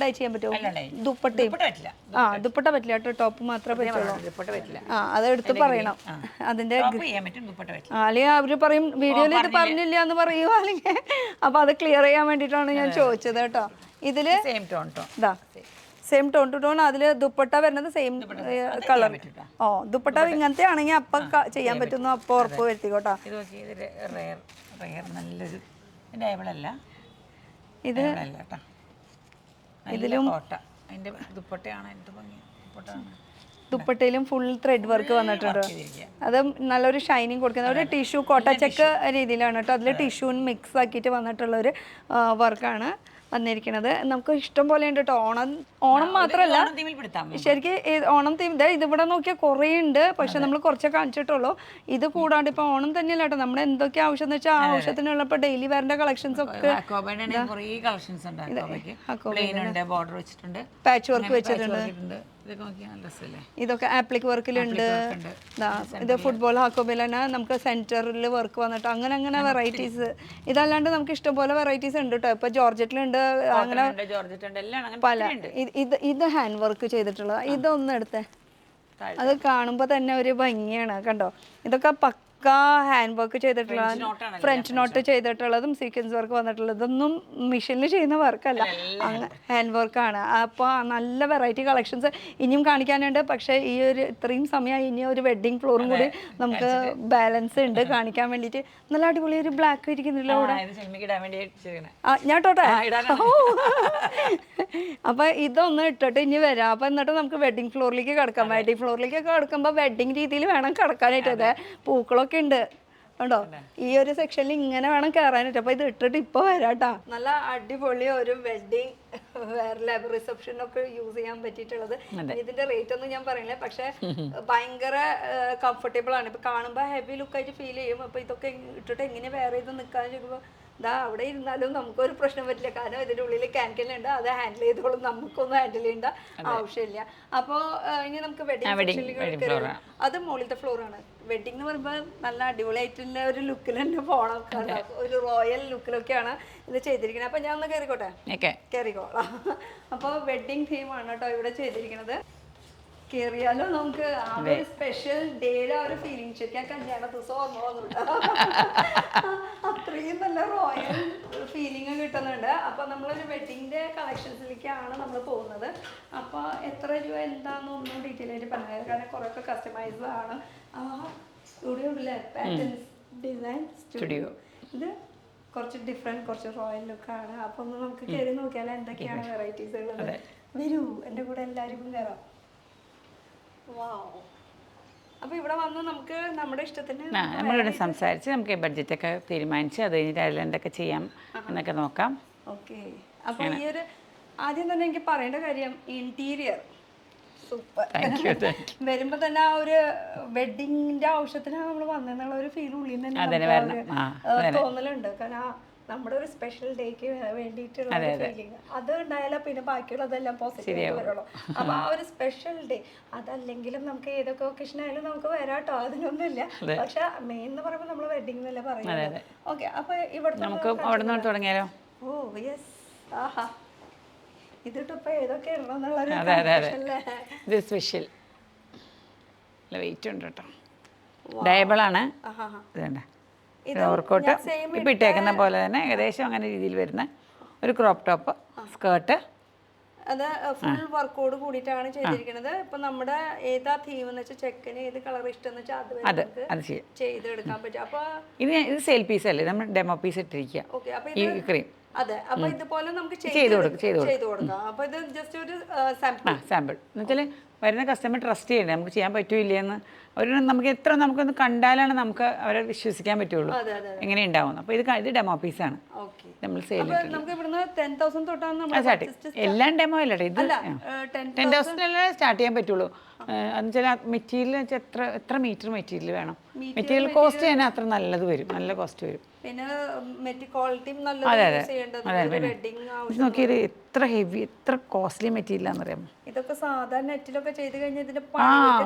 ഡൈ ചെയ്യാൻ പറ്റുമോ? ദുപ്പട്ടയും ദുപ്പട്ട പറ്റില്ല കേട്ടോ, ടോപ്പ് മാത്രമേ പറ്റുള്ളൂ. അത് എടുത്ത് പറയണം. അതിന്റെ അല്ലെങ്കിൽ അവര് പറയും വീഡിയോയിൽ ഇത് പറഞ്ഞില്ല എന്ന് പറയുമോ, അല്ലെങ്കിൽ അപ്പൊ അത് ക്ലിയർ ചെയ്യാൻ വേണ്ടിയിട്ടാണ് ഞാൻ ചോദിച്ചത് കേട്ടോ. ഇതില് സെയിം ടോൺ ടു ടോൺ. അതിൽ ദുപ്പട്ട വരുന്നത് സെയിം കളർ. ദുപ്പട്ട ഇങ്ങനത്തെ ആണെങ്കിൽ അപ്പം ചെയ്യാൻ പറ്റുന്നു. അപ്പം ഉറപ്പ് വരുത്തിക്കോട്ടോ. ഇത് ഇതിലും ദുപ്പട്ടയിലും ഫുൾ ത്രെഡ് വർക്ക് വന്നിട്ടുണ്ട്. അത് നല്ലൊരു ഷൈനിങ് കൊടുക്കുന്ന ഒരു ടിഷ്യൂ കോട്ട ചെക്ക് രീതിയിലാണ് കേട്ടോ. അതിൽ ടിഷ്യൂന് മിക്സ് ആക്കിയിട്ട് വന്നിട്ടുള്ള ഒരു വർക്കാണ് വന്നിരിക്കുന്നത്. നമുക്ക് ഇഷ്ടം പോലെ ഉണ്ട് കേട്ടോ. ഓണം മാത്രമല്ല, ശരിക്കും ഓണം തീം ഇതിവിടെ നോക്കിയാൽ കുറേ ഉണ്ട്. പക്ഷെ നമ്മൾ കുറച്ചേ കാണിച്ചിട്ടുള്ളൂ. ഇത് കൂടാണ്ട് ഇപ്പൊ ഓണം തന്നെയല്ല കേട്ടോ, നമ്മുടെ എന്തൊക്കെ ആവശ്യം എന്ന് വെച്ചാൽ ആവശ്യത്തിനുള്ള ഇപ്പൊ ഡെയിലി വെയറിന്റെ കളക്ഷൻസ് ഒക്കെ പാച്ച് വർക്ക് വെച്ചിട്ടുണ്ട്. ഇതൊക്കെ ആപ്ലിക് വർക്കിലുണ്ട്. ഇത് ഫുട്ബോൾ ഹാക്കോബിൽ തന്നെ നമുക്ക് സെന്ററിൽ വർക്ക് വന്നിട്ട് അങ്ങനെ വെറൈറ്റീസ്. ഇതല്ലാണ്ട് നമുക്ക് ഇഷ്ടംപോലെ വെറൈറ്റീസ് ഉണ്ട് കേട്ടോ. ഇപ്പൊ ജോർജറ്റിലുണ്ട്, അങ്ങനെ പല. ഇത് ഹാൻഡ് വർക്ക് ചെയ്തിട്ടുള്ളത്. ഇതൊന്നും എടുത്തേ, അത് കാണുമ്പോൾ തന്നെ ഒരു ഭംഗിയാണ് കണ്ടോ. ഇതൊക്കെ ഹാൻഡ് വർക്ക് ചെയ്തിട്ടുള്ള, ഫ്രഞ്ച് നോട്ട് ചെയ്തിട്ടുള്ളതും സീക്വൻസ് വർക്ക് വന്നിട്ടുള്ളതൊന്നും മെഷീനിൽ ചെയ്യുന്ന വർക്കല്ല, ഹാൻഡ് വർക്കാണ്. അപ്പോൾ നല്ല വെറൈറ്റി കളക്ഷൻസ് ഇനിയും കാണിക്കാനുണ്ട്. പക്ഷേ ഈ ഒരു ഇത്രയും സമയം ഇനി ഒരു വെഡ്ഡിങ് ഫ്ലോറും കൂടി നമുക്ക് ബാലൻസ് ഉണ്ട് കാണിക്കാൻ വേണ്ടിയിട്ട്. നല്ല അടിപൊളി ഒരു ബ്ലാക്ക് ഇരിക്കുന്നില്ല ഇവിടെ. ഞാൻ ഇട്ടോട്ടെ. അപ്പോൾ ഇതൊന്ന് ഇട്ടിട്ട് ഇനി വരാം. അപ്പോൾ എന്നിട്ട് നമുക്ക് വെഡ്ഡിങ് ഫ്ലോറിലേക്ക് കിടക്കാം. വെഡ്ഡിങ് ഫ്ലോറിലേക്കൊക്കെ കിടക്കുമ്പോൾ വെഡ്ഡിങ് രീതിയിൽ വേണം കിടക്കാനായിട്ട്. അതെ, പൂക്കളൊക്കെ ഉണ്ട് ഉണ്ടോ. ഈ ഒരു സെക്ഷനിൽ ഇങ്ങനെ വേണം കയറാനായിട്ട്. അപ്പൊ ഇത് ഇട്ടിട്ട് ഇപ്പൊ വരാട്ടാ. നല്ല അടിപൊളി ഒരു വെഡ്ഡിങ് വേറെ റിസപ്ഷനൊക്കെ യൂസ് ചെയ്യാൻ പറ്റിയിട്ടുള്ളത്. ഇതിന്റെ റേറ്റ് ഒന്നും ഞാൻ പറയില്ല, പക്ഷെ ഭയങ്കര കംഫർട്ടബിൾ ആണ്. ഇപ്പൊ കാണുമ്പോ ഹെവി ലുക്കായിട്ട് ഫീൽ ചെയ്യും. അപ്പൊ ഇതൊക്കെ ഇട്ടിട്ട് എങ്ങനെ വേറെ ഇത് നിൽക്കാൻ ചോദിക്കുമ്പോൾ അവിടെ ഇരുന്നാലും നമുക്കൊരു പ്രശ്നം പറ്റില്ല. കാരണം ഇതിന്റെ ഉള്ളിൽ ക്യാൻകലുണ്ട്, അത് ഹാൻഡിൽ ചെയ്തോളും. നമുക്കൊന്നും ഹാൻഡിൽ ചെയ്യേണ്ട ആവശ്യമില്ല. അപ്പോൾ ഇനി നമുക്ക് വെഡിങ് അത് മുകളിലത്തെ ഫ്ലോറാണ്. വെഡിങ് എന്ന് പറയുമ്പോൾ നല്ല അടിപൊളിയായിട്ടുള്ള ഒരു ലുക്കിൽ തന്നെ പോകണം. ഒരു റോയൽ ലുക്കിലൊക്കെയാണ് ഇത് ചെയ്തിരിക്കുന്നത്. അപ്പൊ ഞാൻ ഒന്ന് കയറിക്കോളാം. അപ്പോൾ വെഡിങ് തീമാണ് കേട്ടോ ഇവിടെ ചെയ്തിരിക്കുന്നത്. കേറിയാലോ നമുക്ക് ആ ഒരു സ്പെഷ്യൽ ഡേയുടെ ആ ഒരു ഫീലിംഗ്. ശരിക്കും കല്യാണ ദിവസം ഓർമ്മ വന്നിട്ട് അത്രയും നല്ല റോയൽ ഫീലിംഗ് കിട്ടുന്നുണ്ട്. അപ്പൊ നമ്മളൊരു വെഡിങ്ങിന്റെ കളക്ഷൻസിലേക്കാണ് നമ്മൾ പോകുന്നത്. അപ്പൊ എത്ര രൂപ എന്താണെന്നൊന്നും ഡീറ്റെയിൽ ആയിട്ട് പറഞ്ഞത്, കാരണം കുറെ ഒക്കെ കസ്റ്റമൈസ്ഡ് ആണ്. സ്റ്റുഡിയോ ഉണ്ടല്ലേ, പാറ്റേൺസ് ഡിസൈൻ സ്റ്റുഡിയോ. ഇത് കുറച്ച് ഡിഫറെന്റ്, കുറച്ച് റോയൽ ലുക്കാണ്. അപ്പൊ ഒന്ന് നമുക്ക് കയറി നോക്കിയാൽ എന്തൊക്കെയാണ് വെറൈറ്റീസ് ഉള്ളത്. വരൂ, എൻ്റെ കൂടെ എല്ലാവർക്കും കയറാം. അപ്പൊ ഇവിടെ വന്ന് നമുക്ക് നമ്മുടെ ഇഷ്ടത്തിന് നമ്മളിവിടെ സംസാരിച്ച് നമുക്ക് ബഡ്ജറ്റൊക്കെ തീരുമാനിച്ച് അത് കഴിഞ്ഞിട്ട് അതിലെന്തൊക്കെ ചെയ്യാം എന്നൊക്കെ നോക്കാം. ഓക്കെ. അപ്പൊ ഈ ഒരു ആദ്യം തന്നെ എനിക്ക് പറയേണ്ട കാര്യം, ഇന്റീരിയർ സൂപ്പർ. വരുമ്പോ തന്നെ ആ ഒരു വെഡിങ്ങിന്റെ ആവശ്യത്തിനാണ് നമ്മൾ വന്നെന്നുള്ള ഒരു ഫീൽ ഉള്ളിൽ തന്നെ തോന്നലുണ്ട്. കാരണം നമ്മുടെ ഒരു സ്പെഷ്യൽ ഡേക്ക് വേണ്ടിയിട്ടുള്ള ഫീലിംഗ് അത് ഉണ്ടായാലും പിന്നെ ബാക്കിയുള്ളതെല്ലാം പോസിറ്റീവ് വരുള്ളൂ. അപ്പൊ ആ ഒരു സ്പെഷ്യൽ ഡേ അതല്ലെങ്കിലും നമുക്ക് ഏതൊക്കെ ഒക്കേഷൻ ആയാലും നമുക്ക് വരാട്ടോ, അതിനൊന്നുമില്ല. പക്ഷെ മെയിൻ എന്ന് പറയുമ്പോൾ നമ്മൾ വെഡിങ് എന്നല്ല പറയുന്നത്. ഓക്കെ. അപ്പൊ ഇവിടെ നമുക്ക് അവിടെ നിന്ന് തുടങ്ങിയാലോ? ഓ യെസ്. ആഹാ, ഇതിട്ടിപ്പോ ഏതൊക്കെ ഉള്ളതെന്നുള്ള സ്പെഷ്യൽ വെയിറ്റ് ഉണ്ട് കേട്ടോ. ഡയബിളാണ്. ഇതുണ്ട് ഓവർകോട്ട് ഇപ്പം ഇട്ടേക്കുന്ന പോലെ തന്നെ ഏകദേശം അങ്ങനെ രീതിയിൽ വരുന്ന ഒരു ക്രോപ്പ് ടോപ്പ് സ്കേർട്ട്. അത് ഫുൾ വർക്കോട് കൂടിയിട്ടാണ് ചെയ്തിരിക്കുന്നത്. ഇപ്പൊ നമ്മുടെ ഏതാ തീം എന്ന് വെച്ചാൽ ചെക്കന് ഏത് കളർ ഇഷ്ടം എന്ന് വെച്ചാൽ അത് ചെയ്തെടുക്കാൻ പറ്റും. അപ്പൊ ഇത് സെയിൽ പീസ് അല്ലേ, നമ്മൾ ഡെമോ പീസ് ഇട്ടിരിക്കുക. ഓക്കെ, അപ്പൊ ഈ ക്രീം അതെ, അപ്പൊ ഇതുപോലെ നമുക്ക് ചെയ്ത് കൊടുക്കാം. അപ്പൊ ഇത് ജസ്റ്റ് ഒരു സാമ്പിൾ എന്ന് വെച്ചാൽ വരുന്ന കസ്റ്റമർ ട്രസ്റ്റ് ചെയ്യണ്ടേ, നമുക്ക് ചെയ്യാൻ പറ്റൂല്ലേന്ന്. നമുക്ക് എത്ര നമുക്കൊന്ന് കണ്ടാലാണ് നമുക്ക് അവരെ വിശ്വസിക്കാൻ പറ്റുള്ളൂ എങ്ങനെ ഉണ്ടാവും. അപ്പോൾ ഇത് ഡെമോ പീസാണ് നമ്മൾ സെയിൽ എല്ലാം ഡെമോ അല്ലേ. ഇത് 10,000 സ്റ്റാർട്ട് ചെയ്യാൻ പറ്റുള്ളൂ. എന്ന് വെച്ചാൽ മെറ്റീരിയൽ എത്ര മീറ്റർ മെറ്റീരിയൽ വേണം. മെറ്റീരിയൽ കോസ്റ്റ് തന്നെ അത്ര നല്ലത് വരും, നല്ല കോസ്റ്റ് വരും. അതെ നോക്കിയത് എത്ര ഹെവി, എത്ര കോസ്റ്റ്ലി മെറ്റീരിയലാണെന്നറിയാമോ. ഇതൊക്കെ സാധാരണ നെറ്റിലൊക്കെ ചെയ്ത് കഴിഞ്ഞാൽ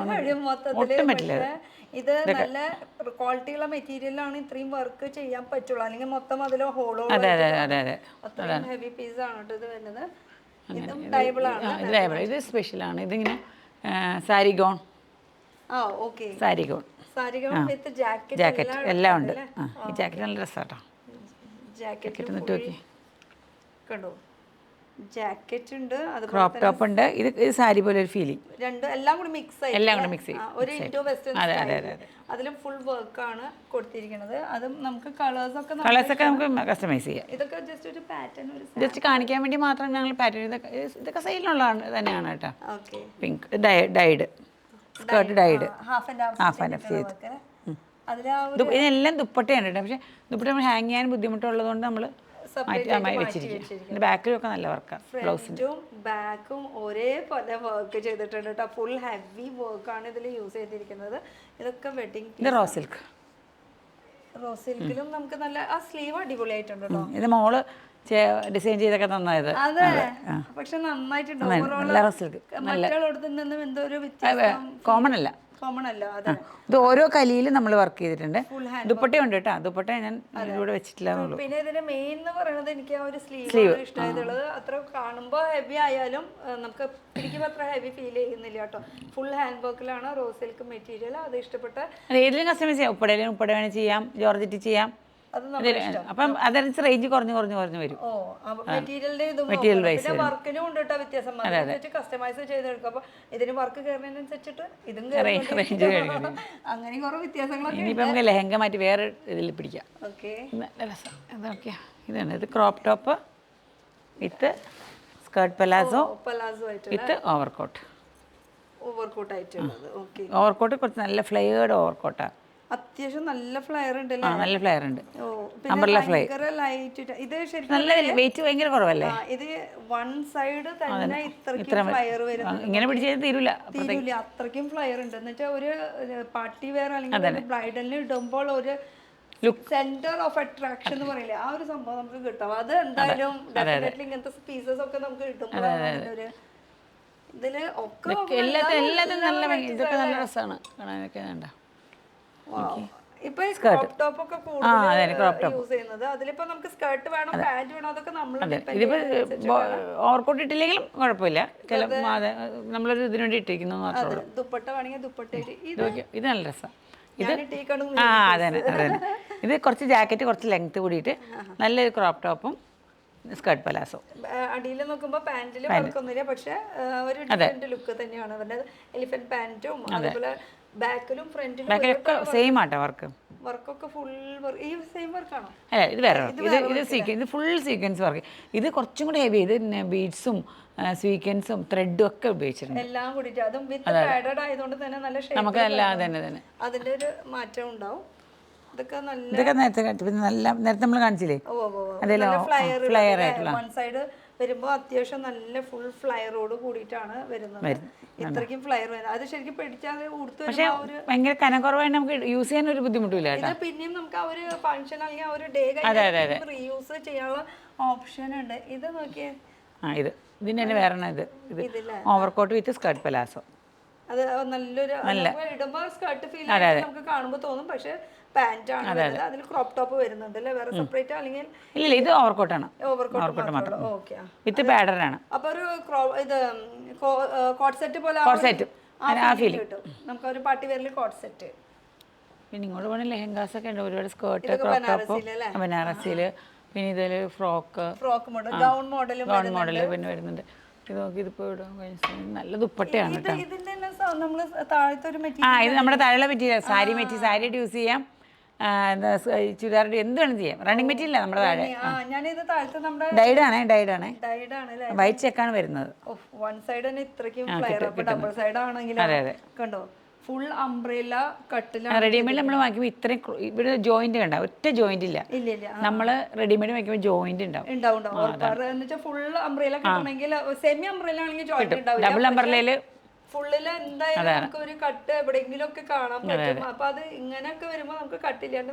ഒട്ടും പറ്റില്ല. ഇത് നല്ല ക്വാളിറ്റിയുള്ള മെറ്റീരിയലാണ് ഇത്രയും വർക്ക് ചെയ്യാൻ പറ്റുള്ളൂ, അല്ലെങ്കിൽ മൊത്തം അതിൽ ഹോളോ അത്രയും ഹെവി പീസ് ആണ് കേട്ടോ ഇത് വരുന്നത്. ഇതും ഡൈബിൾ ആണ്, ഇത് സ്പെഷ്യലാണ്. ഇതിങ്ങനെ സാരി ഗോൺ, സാരി ഗോൺ വിത്ത് ജാക്കറ്റ് എല്ലാം ഉണ്ട്. ഈ ജാക്കറ്റ് നല്ല രസമാട്ടോ. ജാക്കറ്റ് കണ്ടോ, ജാക്കറ്റ് ഉണ്ട്, ക്രോപ്പ് ടോപ്പ് ഉണ്ട്. ഇത് സാരി പോലെ ഒരു ഫീലിംഗ്, എല്ലാം കൂടി മിക്സ് ചെയ്യും. ഒരു ഇൻഡോ വെസ്റ്റേൺ അതിലും ഫുൾ വർക്ക് ആണ് കൊടുത്തിരിക്കുന്നത്. അതും നമുക്ക് കളേഴ്സ് ഒക്കെ നമുക്ക് കസ്റ്റമൈസ് ചെയ്യാം. ഇതൊക്കെ ജസ്റ്റ് ഒരു പാറ്റേൺ, ജസ്റ്റ് കാണിക്കാൻ വേണ്ടി മാത്രം ഞങ്ങൾ പാറ്റേൺ ഇതൊക്കെ സെയിലുള്ളതാണ് തന്നെയാണ് കേട്ടോ. Pink died skirt, died half and half ചെയ്ത്. ഇതെല്ലാം ദുപ്പട്ടയാണ് കേട്ടോ. പക്ഷേ ദുപ്പട്ട നമ്മൾ ഹാങ് ചെയ്യാൻ ബുദ്ധിമുട്ടുള്ളത് നമ്മൾ വെച്ചിരിക്കും. ബാക്കിലൊക്കെ നല്ല വർക്കാണ്. ഫ്രണ്ടും ബാക്കും ഒരേപോലെ വർക്ക് ചെയ്തിട്ടുണ്ട് കേട്ടോ. ഫുൾ ഹെവി വർക്കാണ് ഇതിൽ യൂസ് ചെയ്തിരിക്കുന്നത്. ഇതൊക്കെ വെഡിങ് ഇത് റോ സിൽക്ക്, സിൽക്കിലും നമുക്ക് നല്ല ആ സ്ലീവ് അടിപൊളിയായിട്ടുണ്ട് കേട്ടോ. ഇത് മോള് ഡിസൈൻ ചെയ്തൊക്കെ നന്നായത്. അതെ, പക്ഷെ നന്നായിട്ടുണ്ട്. മറ്റുള്ളടത്ത് നിന്നും എന്തോ ഒരു വ്യത്യാസം, കോമൺ അല്ല. അതെ, ഇത് ഓരോ കലിയിലും നമ്മൾ വർക്ക് ചെയ്തിട്ടുണ്ട്. ദുപ്പട്ടയുണ്ട് കേട്ടോ. ദുപ്പട്ട ഞാൻ ഇവിടെ വെച്ചിട്ടില്ല. പിന്നെ ഇതിന്റെ മെയിൻ എന്ന് പറയുന്നത് എനിക്ക് ആ ഒരു സ്ലീവ് ഇഷ്ടമായിട്ടുള്ളത്. അത്ര കാണുമ്പോൾ ഹെവി ആയാലും നമുക്ക് പിടിക്കുമ്പോൾ അത്ര ഹെവി ഫീൽ ചെയ്യുന്നില്ല കേട്ടോ. ഫുൾ ഹാൻഡ് വർക്കിലാണ് റോ സിൽക്ക് മെറ്റീരിയൽ. അത് ഇഷ്ടപ്പെട്ട ഏതിലും കസ്റ്റമൈസ് ചെയ്യാം. ഉപ്പട വേണേൽ ചെയ്യാം, ജോർജറ്റ് ചെയ്യാം. അപ്പം അതനുസരിച്ച് റേഞ്ച് കുറഞ്ഞു വരും. മെറ്റീരിയൽ വർക്കിനും ഉണ്ട് കേട്ടോ വ്യത്യാസം. കസ്റ്റമൈസ് ചെയ്തെടുക്കും. അപ്പൊ ഇതിന് വർക്ക് കയറുന്നതിനനുസരിച്ചിട്ട് ഇതും അങ്ങനെ കുറെ വ്യത്യാസങ്ങളൊക്കെ. ഇനിയിപ്പോ നമുക്ക് ലെഹങ്ക മാറ്റി വേറെ ഇതിൽ പിടിക്കാം. ഇതാണ് ഇത് ക്രോപ്പ് ടോപ്പ് വിത്ത് സ്കേർട്ട് പലാസോ വിത്ത് ഓവർകോട്ട് ആയിട്ടുള്ളത്. ഓവർകോട്ട് കുറച്ച് നല്ല ഫ്ലെയർഡ് ഓവർകോട്ടാണ്. അത്യാവശ്യം നല്ല ഫ്ലെയർ ഉണ്ട്. നല്ല ഫ്ലെയർ ഉണ്ട്. ഇത് ശരിക്കും നല്ല വെയിറ്റ് ഭയങ്കര കുറവല്ലേ. ഇത് വൺ സൈഡ് തന്നെ ഇത്രയും ഫ്ലെയർ വരുന്നത്. ഇങ്ങനെ പിടിച്ചാൽ തീരൂല. അത്രയ്ക്കും ഫ്ലെയർ ഉണ്ട്. എന്നിട്ട് ഒരു പാർട്ടി വെയർ അല്ലെങ്കിൽ ബ്രൈഡലിന് ഇടുമ്പോൾ ഒരു സെന്റർ ഓഫ് അട്രാക്ഷൻ എന്ന് പറയില്ലേ, ആ ഒരു സംഭവം നമുക്ക് കിട്ടും. അത് എന്തായാലും ഡെഫിനറ്റ്ലി ഇങ്ങനത്തെ പീസസ് ഒക്കെ നമുക്ക് കിട്ടുമ്പോൾ ഇതില് ഒക്കെ എല്ലാത്തിനും നല്ല ഇതൊക്കെ നല്ല രസമാണ് കാണാനൊക്കെ. വേണ്ട ഇപ്പൊ ക്രോപ്പ് ടോപ്പ് ഒക്കെ കൂടുതൽ യൂസ് ചെയ്യുന്നത്. അതിലിപ്പോ നമുക്ക് സ്കേർട്ട് വേണം, പാന്റ് വേണം, അതൊക്കെ നമ്മൾ ഓവർകോട്ട് ഇട്ടില്ലെങ്കിലും കുഴപ്പമില്ല. നമ്മളൊരു ഇതിനു വേണ്ടി ഇട്ടിരിക്കുന്നു. ദുപ്പട്ട വേണമെങ്കിൽ ദുപ്പട്ട. ഇത് നല്ല രസമാണ്. ഇത് അതെ. ഇത് കുറച്ച് ജാക്കറ്റ് കുറച്ച് ലെങ്ത് കൂടിയിട്ട് നല്ലൊരു ക്രോപ്പ് ടോപ്പും സ്കേർട്ട് പലാസോ. അടിയിൽ നോക്കുമ്പോൾ പാന്റിൽ വർക്കൊന്നുമില്ല, പക്ഷെ ഒരു ഡിഫറെന്റ് ലുക്ക് തന്നെയാണ് വരുന്നത്. എലിഫന്റ് പാന്റും അതുപോലെ ബാക്കിലും ഫ്രണ്ടിലും സെയിം ആട്ടോ വർക്കൊക്കെ ഫുൾ ഈ സെയിം വർക്കാണോ? അല്ല, ഇത് വേറെ ഇത് ഫുൾ സീക്വൻസ് വർക്ക്. ഇത് കുറച്ചും കൂടി ഹെവി. ഇത് ബീഡ്സും സ്വീക്വൻസും ത്രെഡും ഒക്കെ ഉപയോഗിച്ചിട്ടുണ്ട്. എല്ലാം കൂടിയിട്ട് അതും വിത്ത് പാഡഡ് ആയതുകൊണ്ട് തന്നെ നല്ല നമുക്ക് നല്ല തന്നെ അതിന്റെ ഒരു മാറ്റം ഉണ്ടാവും. ഇതൊക്കെ നേരത്തെ നമ്മൾ കാണിച്ചില്ലേ, അതെല്ലോ ഫ്ലയർ ആയിട്ടുള്ള വൺ സൈഡ് വരുമ്പോ അത്യാവശ്യം നല്ല ഫുൾ ഫ്ലയറോട് കൂടിയിട്ടാണ് വരുന്നത്. ഇത്രയ്ക്കും ഫ്ലയർ വരുന്നത് അത് ശരിക്കും പിടിച്ചാൽ പക്ഷേ ഭയങ്കര കനക്കുറവായിട്ട് നമുക്ക് യൂസ് ചെയ്യാൻ ഒരു ബുദ്ധിമുട്ടില്ല. പിന്നെയും നമുക്ക് ആ ഒരു ഫംഗ്ഷൻ അല്ലെങ്കിൽ ആ ഒരു ഡേ കഴിഞ്ഞ് റീയൂസ് ചെയ്യാനുള്ള ഓപ്ഷൻ ഉണ്ട്. ഇത് നോക്കിയേ, ഇത് ഇതിന് തന്നെ വേറെ ഇത് ഓവർകോട്ട് വിത്ത് സ്കേർട്ട് പലാസോ. അത് നല്ലൊരു ഇടുമ്പോ സ്കേർട്ട് ഫീൽ നമുക്ക് കാണുമ്പോൾ തോന്നും, പക്ഷെ പാന്റ് ആണ് വരുന്നത്. അതിൽ ക്രോപ്പ് ടോപ്പ് വരുന്നുണ്ട് അല്ലേ, വേറെ സെപ്പറേറ്റ് അല്ലെങ്കിൽ ഇല്ല, ഇത് ഓവർകോട്ടാണ്. ഓവർകോട്ട് മാത്രം വിത്ത് പാഡർ ആണ്. അപ്പൊ ഒരു ഇത് കോട്ട് സെറ്റ് പോലെ കോട്ട് സെറ്റ് കിട്ടും നമുക്ക്. ഒരു പാർട്ടി വെയറിൽ കോട്ട് സെറ്റ് പിന്നെ ഇങ്ങോട്ട് പോകണ ലെഹങ്കാസ് ഒക്കെ ഉണ്ട്, ഒരുപാട് സ്കേർട്ട്, ക്രോപ്പ് ടോപ്പ്, ബനാറസിയിൽ, പിന്നെ ഇതിൽ ഫ്രോക്ക് മോഡൽ, ഗൗൺ മോഡൽ പിന്നെ വരുന്നുണ്ട്. ഇത് നോക്കി, ഇതിപ്പോൾ ഇടാൻ നല്ല ദുപ്പട്ടയാണ് കേട്ടോ. ഇതിന്റെ നമ്മള് താഴത്തെ ഒരു ഇത് നമ്മുടെ താഴെയുള്ള മെറ്റീരിയൽ, സാരിയായിട്ട് യൂസ് ചെയ്യാം, ചുരിദാറിന്റെ എന്ത് വേണം ചെയ്യാം. റണ്ണിങ് മെറ്റീരിയൽ നമ്മുടെ താഴെ ഞാനിത് താഴത്തെ നമ്മുടെ ഡൈഡാണ് വൈറ്റ് ചെക്കാണ് വരുന്നത്. വൺ സൈഡ് തന്നെ ഇത്രയ്ക്കും ഫ്ലെയർ, അപ്പൊ ഡബിൾ സൈഡ് ആണെങ്കിലും കണ്ടോ ഫുൾ അംബ്രേല കട്ടിലാണ്. റെഡിമെയ്ഡ് നമ്മൾ വാങ്ങിക്കുമ്പോൾ ഇത്രയും ഇവിടെ ജോയിന്റ് കണ്ട, ഒറ്റ ജോയിന്റ് ഇല്ല. നമ്മള് റെഡിമെയ്ഡ് വാങ്ങിക്കുമ്പോൾ ജോയിന്റ് ഉണ്ടാവും. ഫുൾ അംബ്രേല കിട്ടണമെങ്കിൽ സെമി അംബ്രേല ആണെങ്കിൽ ജോയിന്റ് ഉണ്ടാവും. ഡബിൾ അംബ്രലയില് ഫുള്ളില് എന്തായാലും നമുക്ക് ഒരു കട്ട് എവിടെയെങ്കിലും ഒക്കെ കാണാൻ പറ്റും. അപ്പൊ അത് ഇങ്ങനെയൊക്കെ വരുമ്പോ നമുക്ക് കട്ടില്ലാണ്ട്,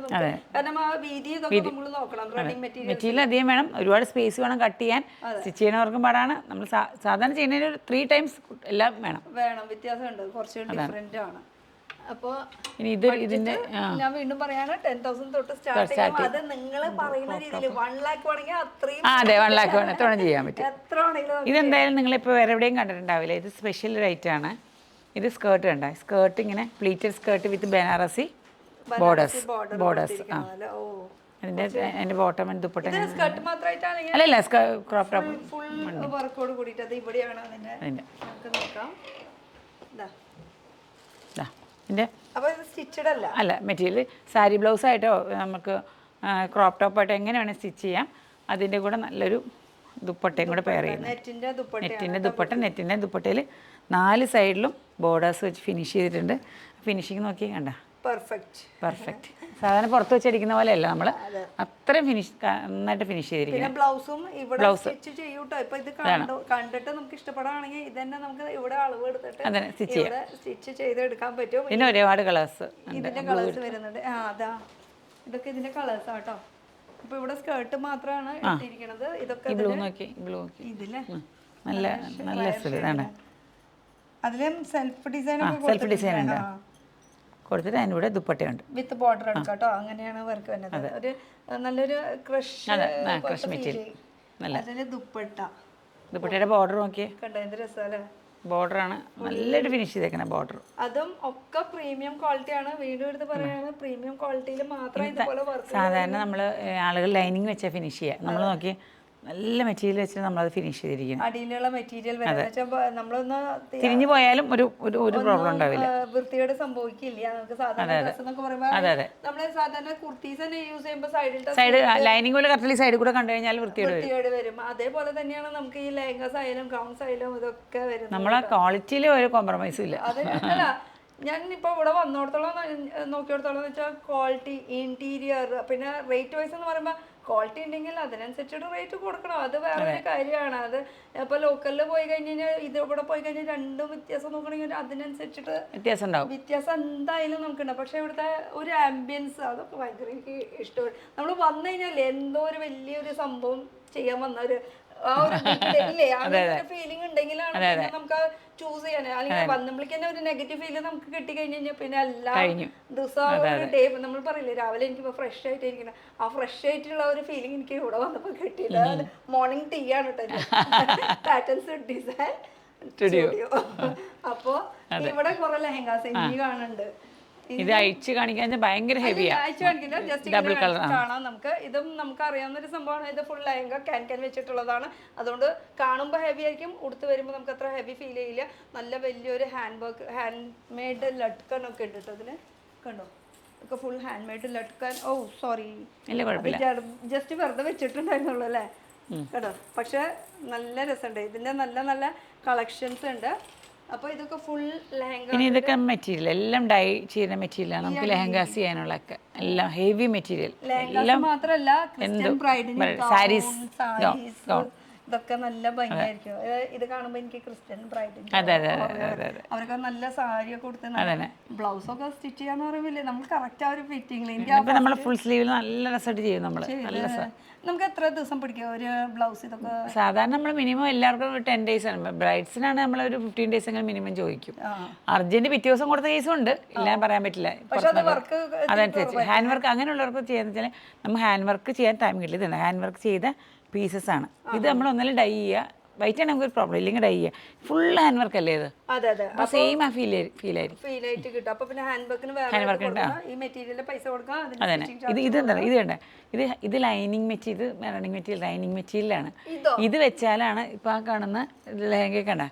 കാരണം ആ വീതി ഇതൊക്കെ നമ്മൾ നോക്കണം. റണ്ണിങ് മെറ്റീരിയൽ അധികം വേണം, ഒരുപാട് സ്പേസ് വേണം കട്ട് ചെയ്യാൻ. സ്റ്റിച്ച് ചെയ്യണവർക്കും പാടാണ്. നമ്മൾ സാധാരണ ചെയ്യുന്നതിന് 3 times എല്ലാം വേണം. വ്യത്യാസമുണ്ട്, കുറച്ച് ഡിഫറെന്റ് ആണ്. അപ്പൊ ഇനി ഇതിന്റെ ഞാൻ വീണ്ടും പറയാണ് 10,000 തൊട്ട് സ്റ്റാർട്ട് ചെയ്യാം. അത് നിങ്ങൾ പറയുന്ന രീതിയിൽ 1 lakh വേണമെങ്കിൽ അത്രയും, അതെ 1 lakh വേണം, എത്ര വേണം ചെയ്യാൻ പറ്റും. എത്ര വേണമെങ്കിലും. ഇതെന്തായാലും നിങ്ങളിപ്പോൾ വേറെ എവിടെയും കണ്ടിട്ടുണ്ടാവില്ല. ഇത് സ്പെഷ്യൽ റേറ്റ് ആണ്. ഇത് സ്കേർട്ട് കണ്ട, സ്കേർട്ട് ഇങ്ങനെ പ്ലീറ്റഡ് സ്കേർട്ട് വിത്ത് ബനാറസി ബോർഡേഴ്സ്. അതിന്റെ ബോട്ടം ആൻഡ് ദുപ്പട്ട അല്ലല്ല ക്രോപ്പ് ടോപ്പ് ഫുൾ വർക്കോട് കൂടിയിട്ട്. അത് ഇവിടെയാണ് അതിന്റെ നോക്കാം. അല്ല മെറ്റീരിയൽ സാരി ബ്ലൗസ് ആയിട്ടോ നമുക്ക് ക്രോപ്പ് ടോപ്പായിട്ടോ എങ്ങനെ വേണേൽ സ്റ്റിച്ച് ചെയ്യാം. അതിൻ്റെ കൂടെ നല്ലൊരു ദുപ്പട്ടയും കൂടെ പെയർ ചെയ്യുന്നത്. നെറ്റിൻ്റെ ദുപ്പട്ടയിൽ 4 സൈഡിലും ബോർഡേഴ്സ് വെച്ച് ഫിനിഷ് ചെയ്തിട്ടുണ്ട്. ഫിനിഷിങ് നോക്കി കണ്ട, പെർഫെക്റ്റ്. സാധാരണ പുറത്ത് വെച്ചടിക്കുന്ന പോലെ അല്ല, നമ്മൾ അത്രയും നന്നായിട്ട് ഫിനിഷ് ചെയ്തിരിക്കുന്നത്. ബ്ലൗസും സ്റ്റിച്ച് ചെയ്യൂട്ടോ. ഇപ്പൊ ഇത് കണ്ടിട്ട് നമുക്ക് ഇഷ്ടപ്പെടുകയാണെങ്കിൽ ഇതന്നെ നമുക്ക് ഇവിടെ അളവ് എടുത്തിട്ട് സ്റ്റിച്ച് ചെയ്തെടുക്കാൻ പറ്റും. പിന്നെ ഒരുപാട് കളേഴ്സ്, ഇതിന്റെ കളേഴ്സ് വരുന്നുണ്ട്. അതാ ഇതൊക്കെ ഇതിന്റെ കളേഴ്സ് ആട്ടോ. ഇപ്പൊ ഇവിടെ സ്കേർട്ട് മാത്രമാണ് ഇട്ടിരിക്കുന്നത്. ഇതൊക്കെ ഇതില് നല്ല അതിലും സെൽഫ് ഡിസൈൻ ഉണ്ട് കൊടുത്തിട്ട് അതിൻ്റെ കൂടെ ദുപ്പട്ടയുണ്ട് വിത്ത് ബോർഡർ എടുക്കാം കേട്ടോ. അങ്ങനെയാണ് വർക്ക് വരുന്നത്. ഒരു നല്ലൊരു ക്രഷ് മെറ്റീരിയൽ. അതില് ദുപ്പട്ടയുടെ ബോർഡർ നോക്കിയേ, കണ്ടോ എന്ത് രസമല്ലേ. ബോർഡറാണ് നല്ലൊരു ഫിനിഷ് ചെയ്തേക്കണ ബോർഡർ. അതും ഒക്കെ പ്രീമിയം ക്വാളിറ്റി ആണ്. വീണ്ടും എടുത്ത് പറയാണ്, പ്രീമിയം ക്വാളിറ്റിയിൽ മാത്രമേ ഇതുപോലെ വർക്ക്. സാധാരണ നമ്മൾ ആളുകൾ ലൈനിങ് വെച്ചാൽ ഫിനിഷ് ചെയ്യുക. നമ്മൾ നോക്കി നല്ല മെറ്റീരിയൽ വെച്ചിട്ട് നമ്മളത് ഫിനിഷ് ചെയ്തിരിക്കുന്നത്. അടിയിലുള്ള മെറ്റീരിയൽ നമ്മളൊന്ന് തിരിഞ്ഞു പോയാലും ഒരു പ്രോബ്ലം ഉണ്ടാവില്ല, വൃത്തിയോട് സംഭവിക്കില്ല. നമുക്ക് സാധാരണ ഡ്രസ് എന്നൊക്കെ പറയുമ്പോൾ നമ്മള് സാധാരണ കുർത്തീസ് തന്നെ യൂസ് ചെയ്യുമ്പോൾ സൈഡ് ലൈനിങ് പോലെ കറക്റ്റ്ലി സൈഡിൽ കൂടെ കണ്ടു കഴിഞ്ഞാൽ വൃത്തിയോട് വരും. അതേപോലെ തന്നെയാണ് നമുക്ക് ഈ ലെഹങ്കാസ് ആയാലും ഗൗൺസ് ആയാലും ഇതൊക്കെ വരും. നമ്മളെ ക്വാളിറ്റിയിൽ ഒരു കോംപ്രമൈസും ഇല്ല. അതല്ല, ഞാൻ ഇപ്പോൾ ഇവിടെ വന്നോടത്തോളം നോക്കിയോടത്തോളം എന്ന് വെച്ചാൽ ക്വാളിറ്റി, ഇന്റീരിയർ, പിന്നെ റേറ്റ് വൈസ് എന്ന് പറയുമ്പോൾ ക്വാളിറ്റി ഉണ്ടെങ്കിൽ അതിനനുസരിച്ചിട്ട് റേറ്റ് കൊടുക്കണം. അത് വേറൊരു കാര്യമാണ്. അത് ഇപ്പോൾ ലോക്കലിൽ പോയി കഴിഞ്ഞ് കഴിഞ്ഞാൽ ഇത് ഇവിടെ പോയി കഴിഞ്ഞാൽ രണ്ടും വ്യത്യാസം നോക്കണമെങ്കിൽ അതിനനുസരിച്ചിട്ട് വ്യത്യാസം എന്തായാലും നമുക്കുണ്ടാവും. പക്ഷെ ഇവിടുത്തെ ഒരു ആംബിയൻസ് അതൊക്കെ ഭയങ്കര എനിക്ക് ഇഷ്ടമാണ്. നമ്മൾ വന്നു കഴിഞ്ഞാൽ എന്തോ ഒരു വലിയൊരു സംഭവം ചെയ്യാൻ വന്ന ഒരു ആ ഒരു ഫീലിംഗ് ഉണ്ടെങ്കിലാണ് നമുക്ക് ചൂസ് ചെയ്യാൻ. അല്ലെങ്കിൽ വന്നപ്പോഴേക്ക് തന്നെ ഒരു നെഗറ്റീവ് ഫീൽ നമുക്ക് കിട്ടി കഴിഞ്ഞ് കഴിഞ്ഞാൽ പിന്നെ എല്ലാ ദിവസവും ഡേ നമ്മൾ പറയില്ലേ രാവിലെ എനിക്ക് ഫ്രഷ് ആയിട്ട് ഇരിക്കണം, ആ ഫ്രഷ് ആയിട്ടുള്ള ഒരു ഫീലിംഗ് എനിക്ക് ഇവിടെ വന്നപ്പോൾ കിട്ടിയില്ല. മോർണിംഗ് ടീ ആണ് കേട്ടോ, പാറ്റേൺസ് ഡിസൈൻ സ്റ്റുഡിയോ. അപ്പൊ ഇവിടെ കുറെ ലെഹങ്കാസ് ഇനി കാണുന്നുണ്ട്. ഇത് അയച്ചു കാണിക്കാൻ ഭയങ്കര ഹെവിയാ, ഡബിൾ കളർ കാണാം നമുക്ക്. ഇതും നമുക്ക് അറിയാവുന്ന ഒരു സംഭവമാണ്. ഇത് ഫുൾ ലെഹങ്ക ക്യാൻ വെച്ചിട്ടുള്ളതാണ്. അതുകൊണ്ട് കാണുമ്പോൾ ഹെവി ആയിരിക്കും, ഉടുത്ത് വരുമ്പോൾ നമുക്ക് അത്ര ഹെവി ഫീൽ ചെയ്യില്ല. നല്ല വലിയൊരു ഹാൻഡ് മെയ്ഡ് ലട്കൺ ഒക്കെ ഉണ്ട് കേട്ടോ ഇതിന്. കണ്ടോ ഒക്കെ ഫുൾ ഹാൻഡ് മെയ്ഡ് ലട്കൺ. ഓ സോറി, ജസ്റ്റ് വെറുതെ വെച്ചിട്ടുണ്ടായിരുന്നുള്ളൂ അല്ലേ. കേട്ടോ പക്ഷെ നല്ല രസമുണ്ട്. ഇതിന്റെ നല്ല നല്ല കളക്ഷൻസ് ഉണ്ട്. അപ്പൊ ഇതൊക്കെ ഫുൾ ലെഹങ്ക. ഇനി ഇതൊക്കെ മെറ്റീരിയൽ എല്ലാം ഡൈ ചെയ്യുന്ന മെറ്റീരിയലാണ്. നമുക്ക് ലെഹങ്കാസ് ചെയ്യാനുള്ള എല്ലാം ഹെവി മെറ്റീരിയൽ. എല്ലാം മാത്രമല്ല ക്രിസ്ത്യൻ ബ്രൈഡിന് സാരീസ് ഇതൊക്കെ നല്ല ഭംഗിയായിരിക്കും. ഇത് കാണുമ്പോ എനിക്ക് ക്രിസ്ത്യൻ ബ്രൈഡിന് അവരൊക്കെ നല്ല സാരിയൊക്കെ കൊടുത്ത് ബ്ലൗസ് ഒക്കെ സ്റ്റിച്ച് ചെയ്യാന്ന് പറയുമ്പില്ലേ നമുക്ക് കറക്റ്റ് ആ ഒരു ഫിറ്റിംഗ്. ഫുൾ സ്ലീവിൽ നല്ല രസമായിട്ട് ചെയ്യും നമ്മൾ. നമുക്ക് എത്ര ദിവസം പിടിക്കും ഒരു ബ്ലൗസ് ഇതൊക്കെ? സാധാരണ നമ്മൾ മിനിമം എല്ലാവർക്കും 10 days ആണ്. ബ്രൈഡ്സിനാണ് നമ്മൾ ഒരു 15 days എങ്കിലും മിനിമം ചോദിക്കും. അർജന്റ് പിറ്റേ ദിവസം കൊടുത്ത കേസും ഉണ്ട്, ഇല്ല പറയാൻ പറ്റില്ല. അതനുസരിച്ച് ഹാൻഡ് വർക്ക് അങ്ങനെയുള്ളവർക്ക് ചെയ്യാന്ന് വെച്ചാൽ നമ്മൾ ഹാൻഡ് വർക്ക് ചെയ്യാൻ ടൈം കിട്ടില്ല. ഹാൻഡ് വർക്ക് ചെയ്ത പീസസ് ആണ് ഇത്. നമ്മൾ ഒന്നല്ല ഡൈ ചെയ്യുക, വൈറ്റ് ആണെങ്കിൽ ഒരു പ്രോബ്ലം ഇല്ലെങ്കിൽ ഡൈ ചെയ്യുക. ഫുൾ ഹാൻഡ് വർക്ക് അല്ലേ ഇത്? അതെ അതെ, അപ്പോൾ സെയിം ആ ഫീൽ ആയിരിക്കും. ഫീൽ ആയിട്ട് കിട്ടും. അപ്പൊ പിന്നെ ഹാൻഡ് വർക്കിന് ഈ മെറ്റീരിയലിന്റെ പൈസ കൊടുക്കാം. അതന്നെ ഇത് എന്താ ഇത് കണ്ട, ഇത് ലൈനിങ് മെറ്റീരിയൽ, ഇത് റണ്ണിങ് മെറ്റീരിയൽ, ലൈനിങ് മെറ്റീരിയലാണ്. ഇത് വെച്ചാലാണ് ഇപ്പൊ ആ കാണുന്ന ലെഹങ്ക കണ്ട.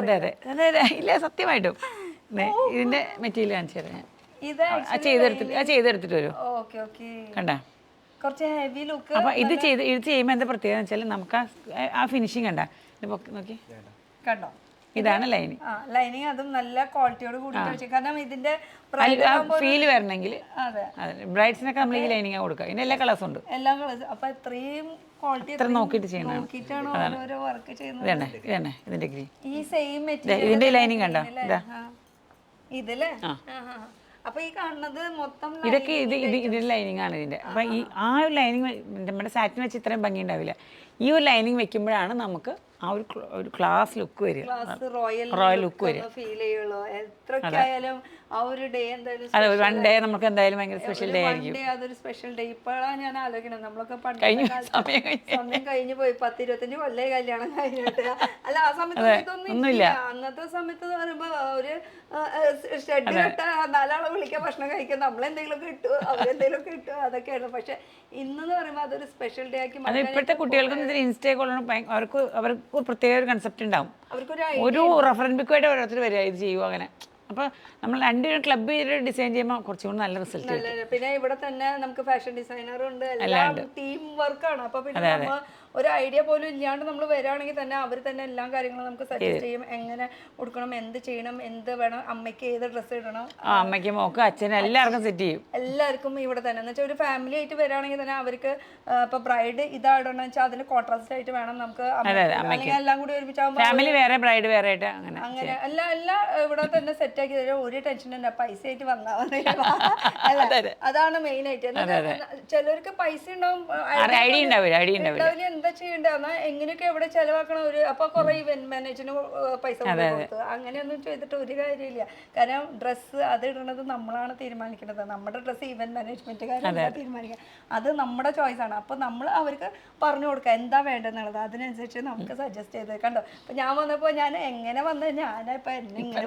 അതെ അതെ അതെ ഇല്ല, സത്യമായിട്ടും ഇതിന്റെ മെറ്റീരിയൽ കാണിച്ചു തരാം ഞാൻ. ചെയ്തെടുത്തിട്ട് വരും കണ്ട. കുറച്ച് ഹെവി ലുക്ക്. അപ്പൊ ഇത് ചെയ്യുമ്പോൾ എന്താ പ്രത്യേകത വെച്ചാൽ നമുക്ക് ആ ഫിനിഷിങ് കണ്ട, നോക്കി കണ്ടോ, ഇതാണ് ലൈനിങ്. ലൈനിങ് അതും നല്ല ക്വാളിറ്റിയോട് കൂടി വെച്ചു. കാരണം ഇതിന്റെ ഫീല് വരണമെങ്കിൽ ബ്രൈഡ്സിനൊക്കെ നമ്മൾ ഈ ലൈനിങ് കൊടുക്കുക. ഇതിന്റെ എല്ലാ കളേഴ്സും ഉണ്ട്, എല്ലാ കളേഴ്സും. അപ്പൊ ഇത്രയും ക്വാളിറ്റി ഇത്ര നോക്കിയിട്ട് ചെയ്യണം. ഓരോ വർക്ക് ചെയ്യുന്നത്. ഇതന്നെ ഇതിന്റെ ഗ്രീൻ, ഈ സെയിം മെറ്റീരിയൽ ഇതിന്റെ ലൈനിങ് കണ്ടോ, ഇതാ ഇതില്ലേ. അപ്പൊ ഈ കാണുന്നത് മൊത്തം ഇതൊക്കെ ഇതിന്റെ ലൈനിങ് ആണ് ഇതിന്റെ. അപ്പൊ ഈ ആ ഒരു ലൈനിങ് നമ്മുടെ സാറ്റിൻ വെച്ച് ഇത്രയും ഭംഗി ഉണ്ടാവില്ല. ഈ ഒരു ലൈനിങ് വെക്കുമ്പോഴാണ് നമുക്ക് ആ ഒരു ക്ലാസ് ലുക്ക് വരിക, റോയൽ ലുക്ക് വരിക. ഫീൽ ചെയ്യുള്ളൂ. എത്രയൊക്കെയായാലും ആ ഒരു ഡേ എന്തായാലും അതെ, വൺ ഡേ നമുക്ക് എന്തായാലും ഭയങ്കര സ്പെഷ്യൽ ഡേ ആയിരിക്കും. അതൊരു സ്പെഷ്യൽ ഡേ. ഇപ്പോഴാണ് ഞാൻ ആലോചിക്കണം, നമ്മളൊക്കെ സമയം കഴിഞ്ഞു പോയി. 10-25 കൊല്ലം കല്യാണം കഴിഞ്ഞിട്ട്. അല്ല, ആ സമയത്ത് ഇതൊന്നുമില്ല. അന്നത്തെ സമയത്ത് എന്ന് പറയുമ്പോ ഒരു ഷെഡ് കെട്ട 4 ആളെ വിളിക്കാൻ ഭക്ഷണം കഴിക്കാൻ നമ്മളെന്തെങ്കിലുമൊക്കെ ഇട്ടു, അവരെന്തെങ്കിലുമൊക്കെ ഇട്ടു, അതൊക്കെയാണ്. പക്ഷെ ഇന്നെന്ന് പറയുമ്പോൾ അതൊരു സ്പെഷ്യൽ ഡേ ആക്കി. അത് ഇപ്പോഴത്തെ കുട്ടികൾക്കും ഇതിന് ഇൻസ്റ്റയിൽ അവർക്ക് പ്രത്യേക ഒരു കൺസെപ്റ്റ് ഉണ്ടാവും. ഒരു റെഫറൻസ് ബുക്കുമായിട്ട് ഓരോരുത്തർ വരിക, ഇത് ചെയ്യുക അങ്ങനെ. അപ്പോൾ നമ്മൾ 2 ക്ലബ് ചെയ്തിട്ട് ഡിസൈൻ ചെയ്യുമ്പോൾ കുറച്ചും കൂടി നല്ല റിസൾട്ട് കിട്ടും. പിന്നെ ഇവിടെ തന്നെ നമുക്ക് ഫാഷൻ ഡിസൈനറും ഉണ്ട്, എല്ലാം ടീം വർക്കാണ്. അപ്പോൾ പിന്നെ നമ്മൾ ഒരു ഐഡിയ പോലും ഇല്ലാണ്ട് നമ്മൾ വരികയാണെങ്കിൽ തന്നെ അവർ തന്നെ എല്ലാ കാര്യങ്ങളും നമുക്ക് സജസ്റ്റ് ചെയ്യും. എങ്ങനെ കൊടുക്കണം, എന്ത് ചെയ്യണം, എന്ത് വേണം, അമ്മയ്ക്ക് ഏത് ഡ്രസ്സ് ഇടണം, അമ്മയ്ക്ക് മോക്ക് അച്ഛനും എല്ലാവർക്കും സെറ്റ് ചെയ്യും. എല്ലാവർക്കും ഇവിടെ തന്നെ എന്ന് വെച്ചാൽ ഒരു ഫാമിലി ആയിട്ട് വരികയാണെങ്കിൽ തന്നെ അവർക്ക് ഇപ്പൊ ബ്രൈഡ് ഇതായിടണം വെച്ചാൽ അതിന് കോൺട്രാസ്റ്റ് ആയിട്ട് വേണം നമുക്ക്, അല്ലെങ്കിൽ എല്ലാം കൂടി ഒരുമിച്ചാകുമ്പോൾ ഫാമിലി വേറെ ബ്രൈഡ് വേറെ ആയിട്ട് അങ്ങനെ എല്ലാം ഇവിടെ തന്നെ സെറ്റ് ആക്കി തരാം. ഒരു ടെൻഷൻ ഇല്ല, പൈസ ആയിട്ട് വന്നാൽ മതി. അതാണ് മെയിൻ ആയിട്ട്. ചിലർക്ക് പൈസ ഉണ്ടാവും, ഐഡിയ ഉണ്ടാവില്ല എന്താ ചെയ്യണ്ടേ, എന്നാൽ എങ്ങനെയൊക്കെ എവിടെ ചെലവാക്കണം. ഒരു അപ്പൊ കുറെ ഇവന്റ് മാനേജറിന് പൈസ കൊടുത്തു അങ്ങനെയൊന്നും ചെയ്തിട്ട് ഒരു കാര്യമില്ല. കാരണം ഡ്രസ്സ് അത് ഇടുന്നത് നമ്മളാണ് തീരുമാനിക്കുന്നത്. നമ്മുടെ ഡ്രസ്സ് ഇവന്റ് മാനേജ്മെന്റുകാരാണ് തീരുമാനിക്കുക. അത് നമ്മുടെ ചോയ്സ് ആണ്. അപ്പൊ നമ്മൾ അവർക്ക് പറഞ്ഞു കൊടുക്കുക എന്താ വേണ്ടെന്നുള്ളത്, അതിനനുസരിച്ച് നമുക്ക് സജസ്റ്റ് ചെയ്ത്. കണ്ടോ, അപ്പൊ ഞാൻ വന്നപ്പോ ഞാൻ എങ്ങനെ വന്ന് ഞാനിപ്പോ എന്നെ ഇങ്ങനെ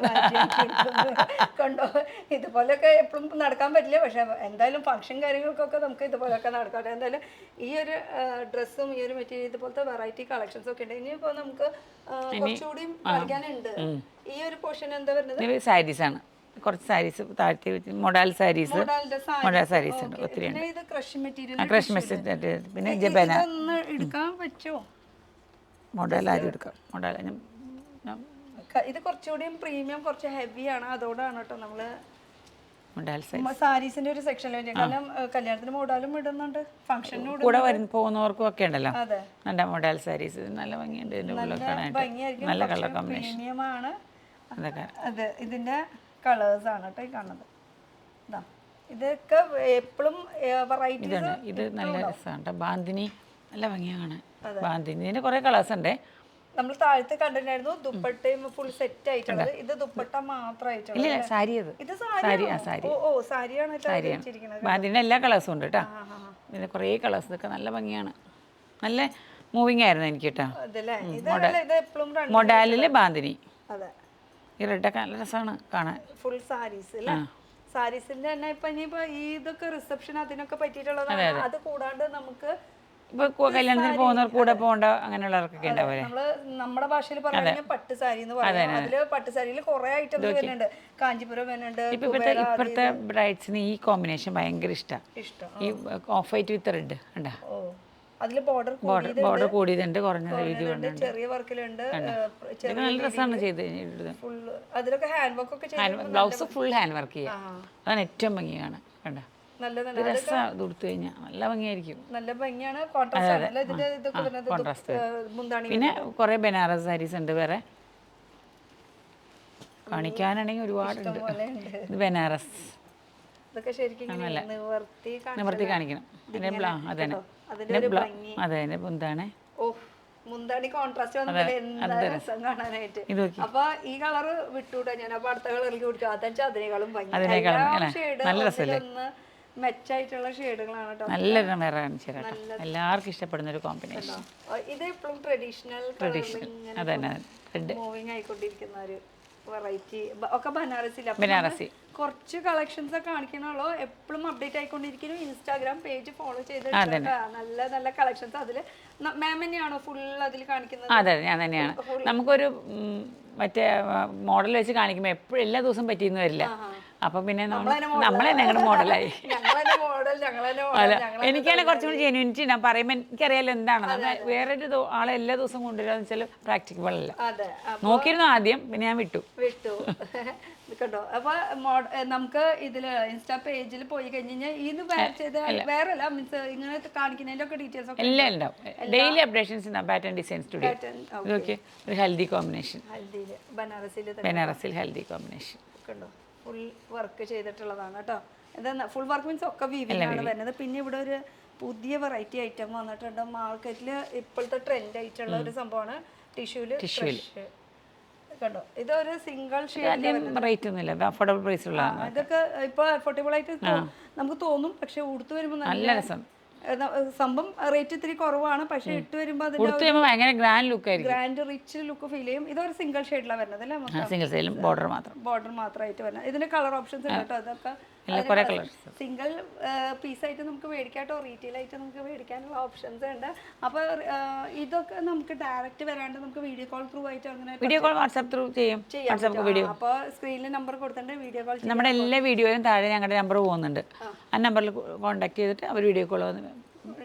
കണ്ടോ. ഇതുപോലെയൊക്കെ എപ്പോഴും നടക്കാൻ പറ്റില്ല, പക്ഷെ എന്തായാലും ഫംഗ്ഷൻ കാര്യങ്ങൾക്കൊക്കെ നമുക്ക് ഇതുപോലെയൊക്കെ നടക്കട്ടെ. എന്തായാലും ഈ ഒരു ഡ്രസ്സും ഈ ഒരു മെറ്റീരിയൽ ഇതുപോലത്തെ വെറൈറ്റി കളക്ഷൻസ് ഒക്കെ ഉണ്ട്. ഇനിയിപ്പോ നമുക്ക് കുറച്ചുകൂടി പഠിക്കാനുണ്ട്. ഈ ഒരു പോർഷൻ എന്താ വരുന്നത്? സാരീസ് ആണ്. കുറച്ച് സാരീസ് താഴ്ത്തി മൊഡാൽ സാരീസ് ഉണ്ട്, ഒത്തിരി ഉണ്ട്. ഇത് ക്രഷ് മെറ്റീരിയൽ, പിന്നെ ജബന എടുക്കാൻ പറ്റുമോ? മൊഡാൽ ആദ്യം എടുക്കാം. മൊഡാൽ ഇത് കുറച്ചുകൂടി പ്രീമിയം, കുറച്ച് ഹെവി ആണ്. അതോടാണ് കേട്ടോ നമ്മള് സാരീസിന്റെ ഒരു സെക്ഷൻ. കാരണം കല്യാണത്തിന് മോഡലും ഇടുന്നുണ്ട്, ഫംഗ്ഷനും കൂടെ പോകുന്നവർക്കും ഒക്കെ ഉണ്ടല്ലോ. നല്ല മോഡൽ സാരീസ് നല്ല ഭംഗിയുണ്ട്. നല്ല കളർ കോമ്പിനേഷൻ അതൊക്കെ. അതെ, ഇതിന്റെ കളേഴ്സ് ആണ് കേട്ടോ ഈ കാണുന്നത്. ഇതൊക്കെ എപ്പോഴും വെറൈറ്റി. ഇത് നല്ല രസമാണ്. ബാന്തിനി നല്ല ഭംഗിയാണ്. ബാന്തിനി ഇതിന്റെ കുറെ കളേഴ്സ് ഉണ്ട്. നമ്മൾ താഴത്ത് കണ്ടിട്ടുണ്ടായിരുന്നു ദുപ്പട്ടയും ഫുൾ സെറ്റ് ആയിട്ടുള്ളത്. ഇത് ദുപ്പട്ട മാത്രമായിട്ടുള്ളത്. ഇത് സാരിയാണ്. ബാന്തിന്റെ എല്ലാ കളേഴ്സും ഉണ്ട് കേട്ടോ. ഇതിന്റെ കുറേ കളേഴ്സ്, ഇതൊക്കെ നല്ല ഭംഗിയാണ്. നല്ല മൂവിങ് ആയിരുന്നു എനിക്ക് കേട്ടോ. മൊഡാലില് ബാന്തിനി, ഈ റെഡൊക്കെ നല്ല രസമാണ് കാണാൻ. ഫുൾ സാരീസ് അല്ലേ? സാരീസിന്റെ തന്നെ ഇപ്പൊ ഇനിയിപ്പോ ഇതൊക്കെ റിസപ്ഷൻ അതിനൊക്കെ പറ്റിയിട്ടുള്ളതാണ്. അത് കൂടാണ്ട് നമുക്ക് ഇപ്പൊ കല്യാണത്തിന് പോകുന്നവർ കൂടെ പോകണ്ട അങ്ങനെയുള്ളവർക്കൊക്കെ ഉണ്ടാവില്ലേ. നമ്മള് നമ്മുടെ ഭാഷയിൽ പറയുന്നത് പട്ട് സാരി എന്ന് പറയുന്നത്. അതില് പട്ട് സാരിയിൽ കുറെ ഐറ്റംസ് വരുന്നുണ്ട്. കാഞ്ചിപുരം വരുന്നുണ്ട്. ഇപ്പോഴത്തെ ബ്രൈഡ്സിന് ഈ കോമ്പിനേഷൻ ഭയങ്കര ഇഷ്ടം. ഈ ഓഫ് വൈറ്റ് വിത്ത് റെഡ് ഉണ്ടാ. അതില് ബോർഡർ കൂടിയതുണ്ട്, കുറഞ്ഞ രീതി ചെറിയ വർക്കിലുണ്ട്. നല്ല രസമാണ് ചെയ്ത്. അതിലൊക്കെ ഹാൻഡ് വർക്ക് ഒക്കെ ചെയ്ത് ബ്ലൗസ് ഫുൾ ഹാൻഡ് വർക്ക് ചെയ്യാം. അതാണ് ഏറ്റവും ഭംഗിയാണ്. കണ്ട കൊടുത്തു കഴിഞ്ഞാൽ നല്ല ഭംഗിയായിരിക്കും. നല്ല ഭംഗിയാണ്. പിന്നെ കുറെ ബനാറസ് സാരീസ് ഉണ്ട് വേറെ കാണിക്കാനാണെങ്കിൽ ഒരുപാടുണ്ട്. ഇത് ബനാറസ് നിവർത്തി കാണിക്കണം. അതെ മുന്താണ്. മുന്താണി കോൺട്രാസ്റ്റ് വന്നിട്ട് എന്താ രസം കാണാനായിട്ട്. അപ്പൊ ഈ കളറ് വിട്ടൂടാ ഞാൻ. അപ്പൊ അടുത്ത കളറിലേക്ക് കൊടുത്തു. അതെന്ന് വെച്ചാൽ അതിനേക്കാളും ഭംഗി. മെച്ചായിട്ടുള്ള ഷെയ്ഡുകളാണ് കേട്ടോ. നല്ലൊരു വേറെ കാണിച്ചു തരാം. എല്ലാവർക്കും ഇഷ്ടപ്പെടുന്ന ഒരു കോമ്പിനേഷൻ. ഇത് എപ്പോഴും ട്രഡീഷണൽ അതന്നെ മൂവിങ് ആയിക്കൊണ്ടിരിക്കുന്ന ഒരു വെറൈറ്റി ഒക്കെ ബനാറസിൽ. ബനാറസി കുറച്ച് കളക്ഷൻസ് ഒക്കെ കാണിക്കണുള്ളൂ, എപ്പോഴും അപ്ഡേറ്റ് ആയിക്കൊണ്ടിരിക്കുന്നു. ഇൻസ്റ്റാഗ്രാം പേജ് ഫോളോ ചെയ്ത് നല്ല നല്ല കളക്ഷൻസ്. അതിൽ മാം തന്നെയാണോ ഫുൾ അതിൽ കാണിക്കുന്നത്? അതെ ഞാൻ തന്നെയാണ്. നമുക്കൊരു മറ്റേ മോഡൽ വെച്ച് കാണിക്കുമ്പോൾ എപ്പോഴും എല്ലാ ദിവസവും പറ്റിയെന്ന് വരില്ല. അപ്പം പിന്നെ നമ്മൾ തന്നെ ഞങ്ങളുടെ മോഡലായി. അല്ല എനിക്കാണെങ്കിൽ കുറച്ചും കൂടി ജെന്യൂനിറ്റി ഉണ്ടാകും. പറയുമ്പോൾ എനിക്കറിയാലോ എന്താണെന്ന്. വേറൊരു ആളെ എല്ലാ ദിവസവും കൊണ്ടുവരിക എന്ന് വെച്ചാൽ പ്രാക്ടിക്കബിൾ അല്ല. നോക്കിയിരുന്നു ആദ്യം, പിന്നെ ഞാൻ വിട്ടു. കേട്ടോ. അപ്പൊ നമുക്ക് ഇതില് ഇൻസ്റ്റാ പേജിൽ പോയി കഴിഞ്ഞാൽ ഇത് വേറെ അല്ല, മീൻസ് ഇങ്ങനെ കാണിക്കുന്നതിന്റെ ഒക്കെ ഡീറ്റെയിൽസ് ഒക്കെ എല്ലാം ഉണ്ടാവും. ഡെയിലി അപ്ഡേഷൻസ് ഉണ്ടാവും. Pattern design studio. ഇതൊക്കെ ഒരു ഹെൽത്തി കോമ്പിനേഷൻ. ബനാറസിൽ ഹെൽത്തി കോമ്പിനേഷൻ കണ്ടോ. ഫുൾ വർക്ക് ചെയ്തിട്ടുള്ളതാണ് കേട്ടോ. ഇത് ഫുൾ വർക്ക് മീൻസ് ഒക്കെ വീവിംഗ് ആണ് വരുന്നത്. പിന്നെ ഇവിടെ ഒരു പുതിയ വെറൈറ്റി ഐറ്റം വന്നിട്ടുണ്ട്. മാർക്കറ്റിൽ ഇപ്പോഴത്തെ ട്രെൻഡ് ആയിട്ടുള്ള ഒരു സംഭവമാണ് ടിഷ്യൂല്. കണ്ടോ, ഇതൊരു സിംഗിൾ റേറ്റ് ഒന്നുമില്ല, അഫോർഡബിൾ പ്രൈസുള്ളതാണ്. ഇതൊക്കെ ഇപ്പൊ അഫോർഡബിൾ ആയിട്ട് നമുക്ക് തോന്നും, പക്ഷെ ഉടുത്ത് വരുമ്പോൾ നല്ല രസം. സംഭവം റേറ്റ് ഇത്തിരി കുറവാണ്, പക്ഷെ ഇട്ട് വരുമ്പോൾ ഭയങ്കര ഗ്രാൻഡ് ലുക്ക് ആയിരിക്കും. ഗ്രാൻഡ് റിച്ച് ലുക്ക് ഫീൽ ചെയ്യും. ഇതൊരു സിംഗിൾ ഷെയ്ഡിലാണ് വരുന്നത് അല്ലേ? സിംഗിൾ സൈഡിലും ബോർഡർ മാത്രമായിട്ട് വരുന്നത്. ഇതിന്റെ കളർ ഓപ്ഷൻസ് ഉണ്ട് കേട്ടോ. അതൊക്കെ സിംഗിൾ പീസായിട്ട് നമുക്ക് മേടിക്കാട്ടോ, റീറ്റെയിൽ ആയിട്ട് നമുക്ക് മേടിക്കാനുള്ള ഓപ്ഷൻസ് ഉണ്ട്. അപ്പൊ ഇതൊക്കെ നമുക്ക് ഡയറക്റ്റ് വരാണ്ട് നമുക്ക് വീഡിയോ കോൾ ത്രൂ ആയിട്ട് അങ്ങനെ വീഡിയോ കോൾ വാട്സ്ആപ്പ് ത്രൂ ചെയ്യാം. അപ്പൊ സ്ക്രീനിൽ നമ്പർ കൊടുത്തിട്ട് വീഡിയോ കോൾ നമ്മുടെ എല്ലാ വീഡിയോയിലും താഴെ ഞങ്ങളുടെ നമ്പർ പോകുന്നുണ്ട്. ആ നമ്പറിൽ കോൺടാക്ട് ചെയ്തിട്ട് അവർ വീഡിയോ കോൾ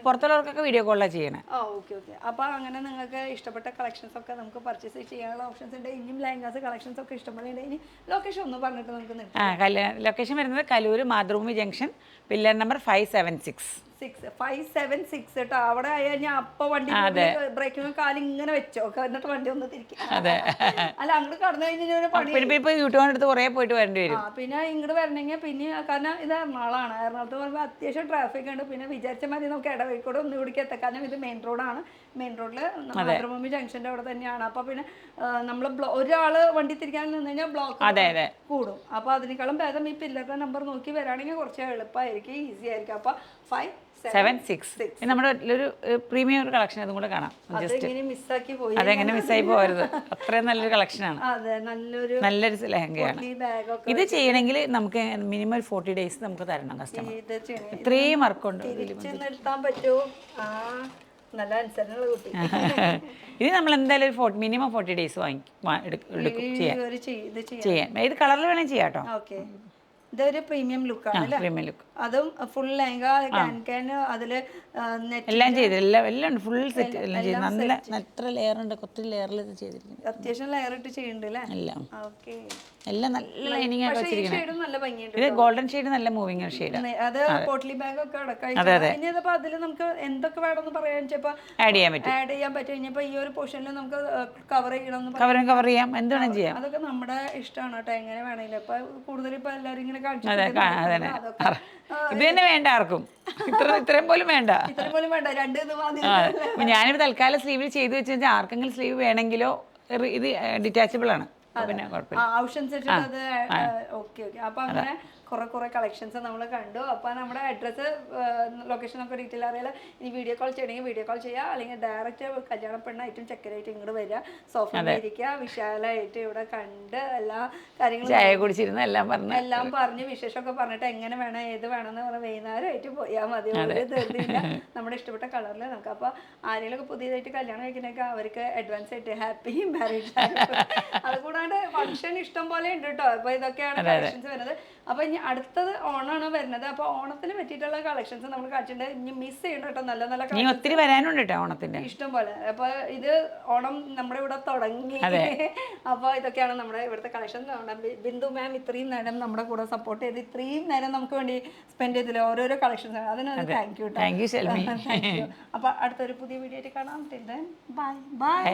പുറത്തുള്ളവർക്കൊക്കെ വീഡിയോ കോളാണ് ചെയ്യണേ. ഓക്കെ. അപ്പൊ അങ്ങനെ നിങ്ങൾക്ക് ഇഷ്ടപ്പെട്ട കളക്ഷൻസ് ഒക്കെ നമുക്ക് പർച്ചേസ് ചെയ്യാനുള്ള ഓപ്ഷൻസ് ഉണ്ട്. ഇനിയും ലെഹങ്കാസ് കളക്ഷൻസ് ഒക്കെ ഇഷ്ടംപോലെ ഉണ്ട്. ഇനി ലൊക്കേഷൻ ഒന്ന് പറഞ്ഞിട്ട് നമുക്ക് ലൊക്കേഷൻ വരുന്നത് Kaloor Mathrubhumi junction, pillar number 576 കേട്ടോ. അവിടെ ഞാൻ അപ്പൊ വണ്ടി ബ്രേക്കിന് കാലം ഇങ്ങനെ വെച്ചോ, എന്നിട്ട് വണ്ടി ഒന്ന് തിരിക്കും. അല്ല അങ്ങോട്ട് കടന്നു കഴിഞ്ഞാൽ പണി യൂട്യൂബിനടുത്ത് കുറേ പോയിട്ട് വരേണ്ടി വരും. പിന്നെ ഇങ്ങോട്ട് വരണമെങ്കിൽ പിന്നെ കാരണം ഇത് എറണാകുളമാണ്. എറണാകുളത്ത് പറയുമ്പോൾ അത്യാവശ്യം ട്രാഫിക് ഉണ്ട്. പിന്നെ വിചാരിച്ച മാതിരി നമുക്ക് ഇടവഴിക്കൂടെ ഒന്നും കൂടി എത്താം. കാരണം ഇത് മെയിൻ റോഡാണ്. മെയിൻ റോഡിൽ മാതൃഭൂമി ജംഗ്ഷന്റെ അവിടെ തന്നെയാണ്. അപ്പൊ പിന്നെ നമ്മൾ ഒരാള് വണ്ടി തിരിക്കാൻ നിന്ന് കഴിഞ്ഞാൽ ബ്ലോക്ക് കൂടും. അപ്പൊ അതിനേക്കാളും ഭേദം ഈ പില്ലറുടെ നമ്പർ നോക്കി വരാണെങ്കിൽ കുറച്ച് എളുപ്പമായിരിക്കും, ഈസി ആയിരിക്കും. അപ്പൊ 576 നമ്മുടെ ഒരു പ്രീമിയം ഒരു കളക്ഷൻ അതും കൂടെ കാണാം. അതെങ്ങനെ മിസ്സായി പോകരുത്, അത്രയും നല്ലൊരു കളക്ഷനാണ്. നല്ലൊരു ലെഹങ്കയാണ്. ഇത് ചെയ്യണമെങ്കിൽ നമുക്ക് മിനിമം 40 days നമുക്ക് തരണം കസ്റ്റമർ. ഇത്രയും വർക്കുണ്ട്. ഇത് നമ്മൾ എന്തായാലും ഒരു മിനിമം 40 days ചെയ്യാൻ. ഏത് കളറിൽ വേണമെങ്കിൽ ചെയ്യാം കേട്ടോ. ഇതൊരു പ്രീമിയം ലുക്കാണ്. Premium look. അതും ഫുൾ ലെഹങ്ക അതില് എല്ലാം ചെയ്ത് എല്ലാം ഫുൾ സെറ്റ് എല്ലാം ചെയ്ത് നല്ല എത്ര ലെയർ ഉണ്ട്, ഒത്തിരി ലെയറിൽ ചെയ്തിരിക്കുന്നു. അത്യാവശ്യം ലെയർ ഇട്ട് ചെയ്യുന്നുണ്ട് അല്ലേ? എല്ലാം ഓക്കെ. എല്ലാം നല്ല ലൈനിങ് ആയിട്ട് വെച്ചിരിക്കുന്നത്. നല്ല ഭംഗിയുണ്ട്. ഇത് ഗോൾഡൻ ഷെയ്ഡ് നല്ല മൂവിങ് ഷെയ്ഡ്. അത് പോട്ട്ലി ബാഗ് ഒക്കെ അടക്കം. ഇനി അതിപ്പോ അതിൽ നമുക്ക് എന്തൊക്കെ വേണമെന്ന് പറയാൻ വെച്ചപ്പോ ആഡ് ചെയ്യാൻ പറ്റും. ഇനിയിപ്പോ ഈ ഒരു പോർഷനിൽ നമുക്ക് കവർ ചെയ്യണം, കവർ ചെയ്യാം, എന്ത് വേണം ചെയ്യാം. അതൊക്കെ നമ്മുടെ ഇഷ്ടമാണ് കേട്ടോ, എങ്ങനെ വേണമെങ്കിലും. ഇപ്പൊ കൂടുതൽ ഇപ്പൊ എല്ലാവരും ഇങ്ങനെ കാണിച്ചു. ഇത് തന്നെ വേണ്ട ആർക്കും, ഇത്രയും പോലും വേണ്ട. ഞാനിവിടെ തൽക്കാലം സ്ലീവിൽ ചെയ്ത് വെച്ചാൽ ആർക്കെങ്കിലും സ്ലീവ് വേണമെങ്കിലോ ഇത് ഡിറ്റാച്ചബിൾ ആണ്. പിന്നെ കുഴപ്പമില്ല. അപ്പൊ അങ്ങനെ കുറെ കളക്ഷൻസ് നമ്മൾ കണ്ടു. അപ്പൊ നമ്മുടെ അഡ്രസ്സ് ലൊക്കേഷൻ ഒക്കെ ഡീറ്റെയിൽ അറിയാലോ. ഇനി വീഡിയോ കോൾ ചെയ്യണമെങ്കിൽ വീഡിയോ കോൾ ചെയ്യാം, അല്ലെങ്കിൽ ഡയറക്റ്റ് കല്യാണ പെണ്ണായിട്ടും ചെക്കനായിട്ടും ഇങ്ങോട്ട് വരിക, സോഫയിൽ ഇരിക്കുക, വിശാലമായിട്ട് ഇവിടെ കണ്ട് എല്ലാ കാര്യങ്ങളും ചായ കുടിച്ചിരുന്ന എല്ലാം പറഞ്ഞ് വിശേഷമൊക്കെ പറഞ്ഞിട്ട് എങ്ങനെ വേണം ഏത് വേണമെന്ന് പറഞ്ഞാൽ വൈകുന്നേരമായിട്ട് പോയാൽ മതി. തീർന്നില്ല നമ്മുടെ ഇഷ്ടപ്പെട്ട കളറിൽ നമുക്ക്. അപ്പൊ ആരെങ്കിലും പുതിയതായിട്ട് കല്യാണം കഴിക്കുന്നൊക്കെ അവർക്ക് അഡ്വാൻസ് ആയിട്ട് ഹാപ്പി മാരേജ്. അതുകൂടാണ്ട് ഫംഗ്ഷൻ ഇഷ്ടം പോലെ ഉണ്ട് കേട്ടോ. അപ്പൊ ഇതൊക്കെയാണ് കളക്ഷൻസ് വരുന്നത്. അപ്പൊ ഇനി അടുത്തത് ഓണാണ് വരുന്നത്. അപ്പൊ ഓണത്തിന് പറ്റിയിട്ടുള്ള കളക്ഷൻസ് നമ്മൾ കാണിച്ചിട്ടുണ്ട്. ഇനി മിസ് ചെയ്യണ്ട കേട്ടോ, നല്ല നല്ല ഒത്തിരി വരാനുണ്ട് കേട്ടോ ഓണത്തിന്റെ ഇഷ്ടം പോലെ. അപ്പൊ ഇത് ഓണം നമ്മുടെ ഇവിടെ തുടങ്ങി. അപ്പൊ ഇതൊക്കെയാണ് നമ്മുടെ ഇവിടുത്തെ കളക്ഷൻസ്. ബിന്ദു മാം ഇത്രയും നേരം നമ്മുടെ കൂടെ സപ്പോർട്ട് ചെയ്ത് ഇത്രയും നേരം നമുക്ക് വേണ്ടി സ്പെൻഡ് ചെയ്തില്ല ഓരോരോ കളക്ഷൻസ്. അതിനൊരു താങ്ക് യു. Thank you. അപ്പൊ അടുത്തൊരു പുതിയ വീഡിയോ ആയിട്ട് കാണാം. Bye bye.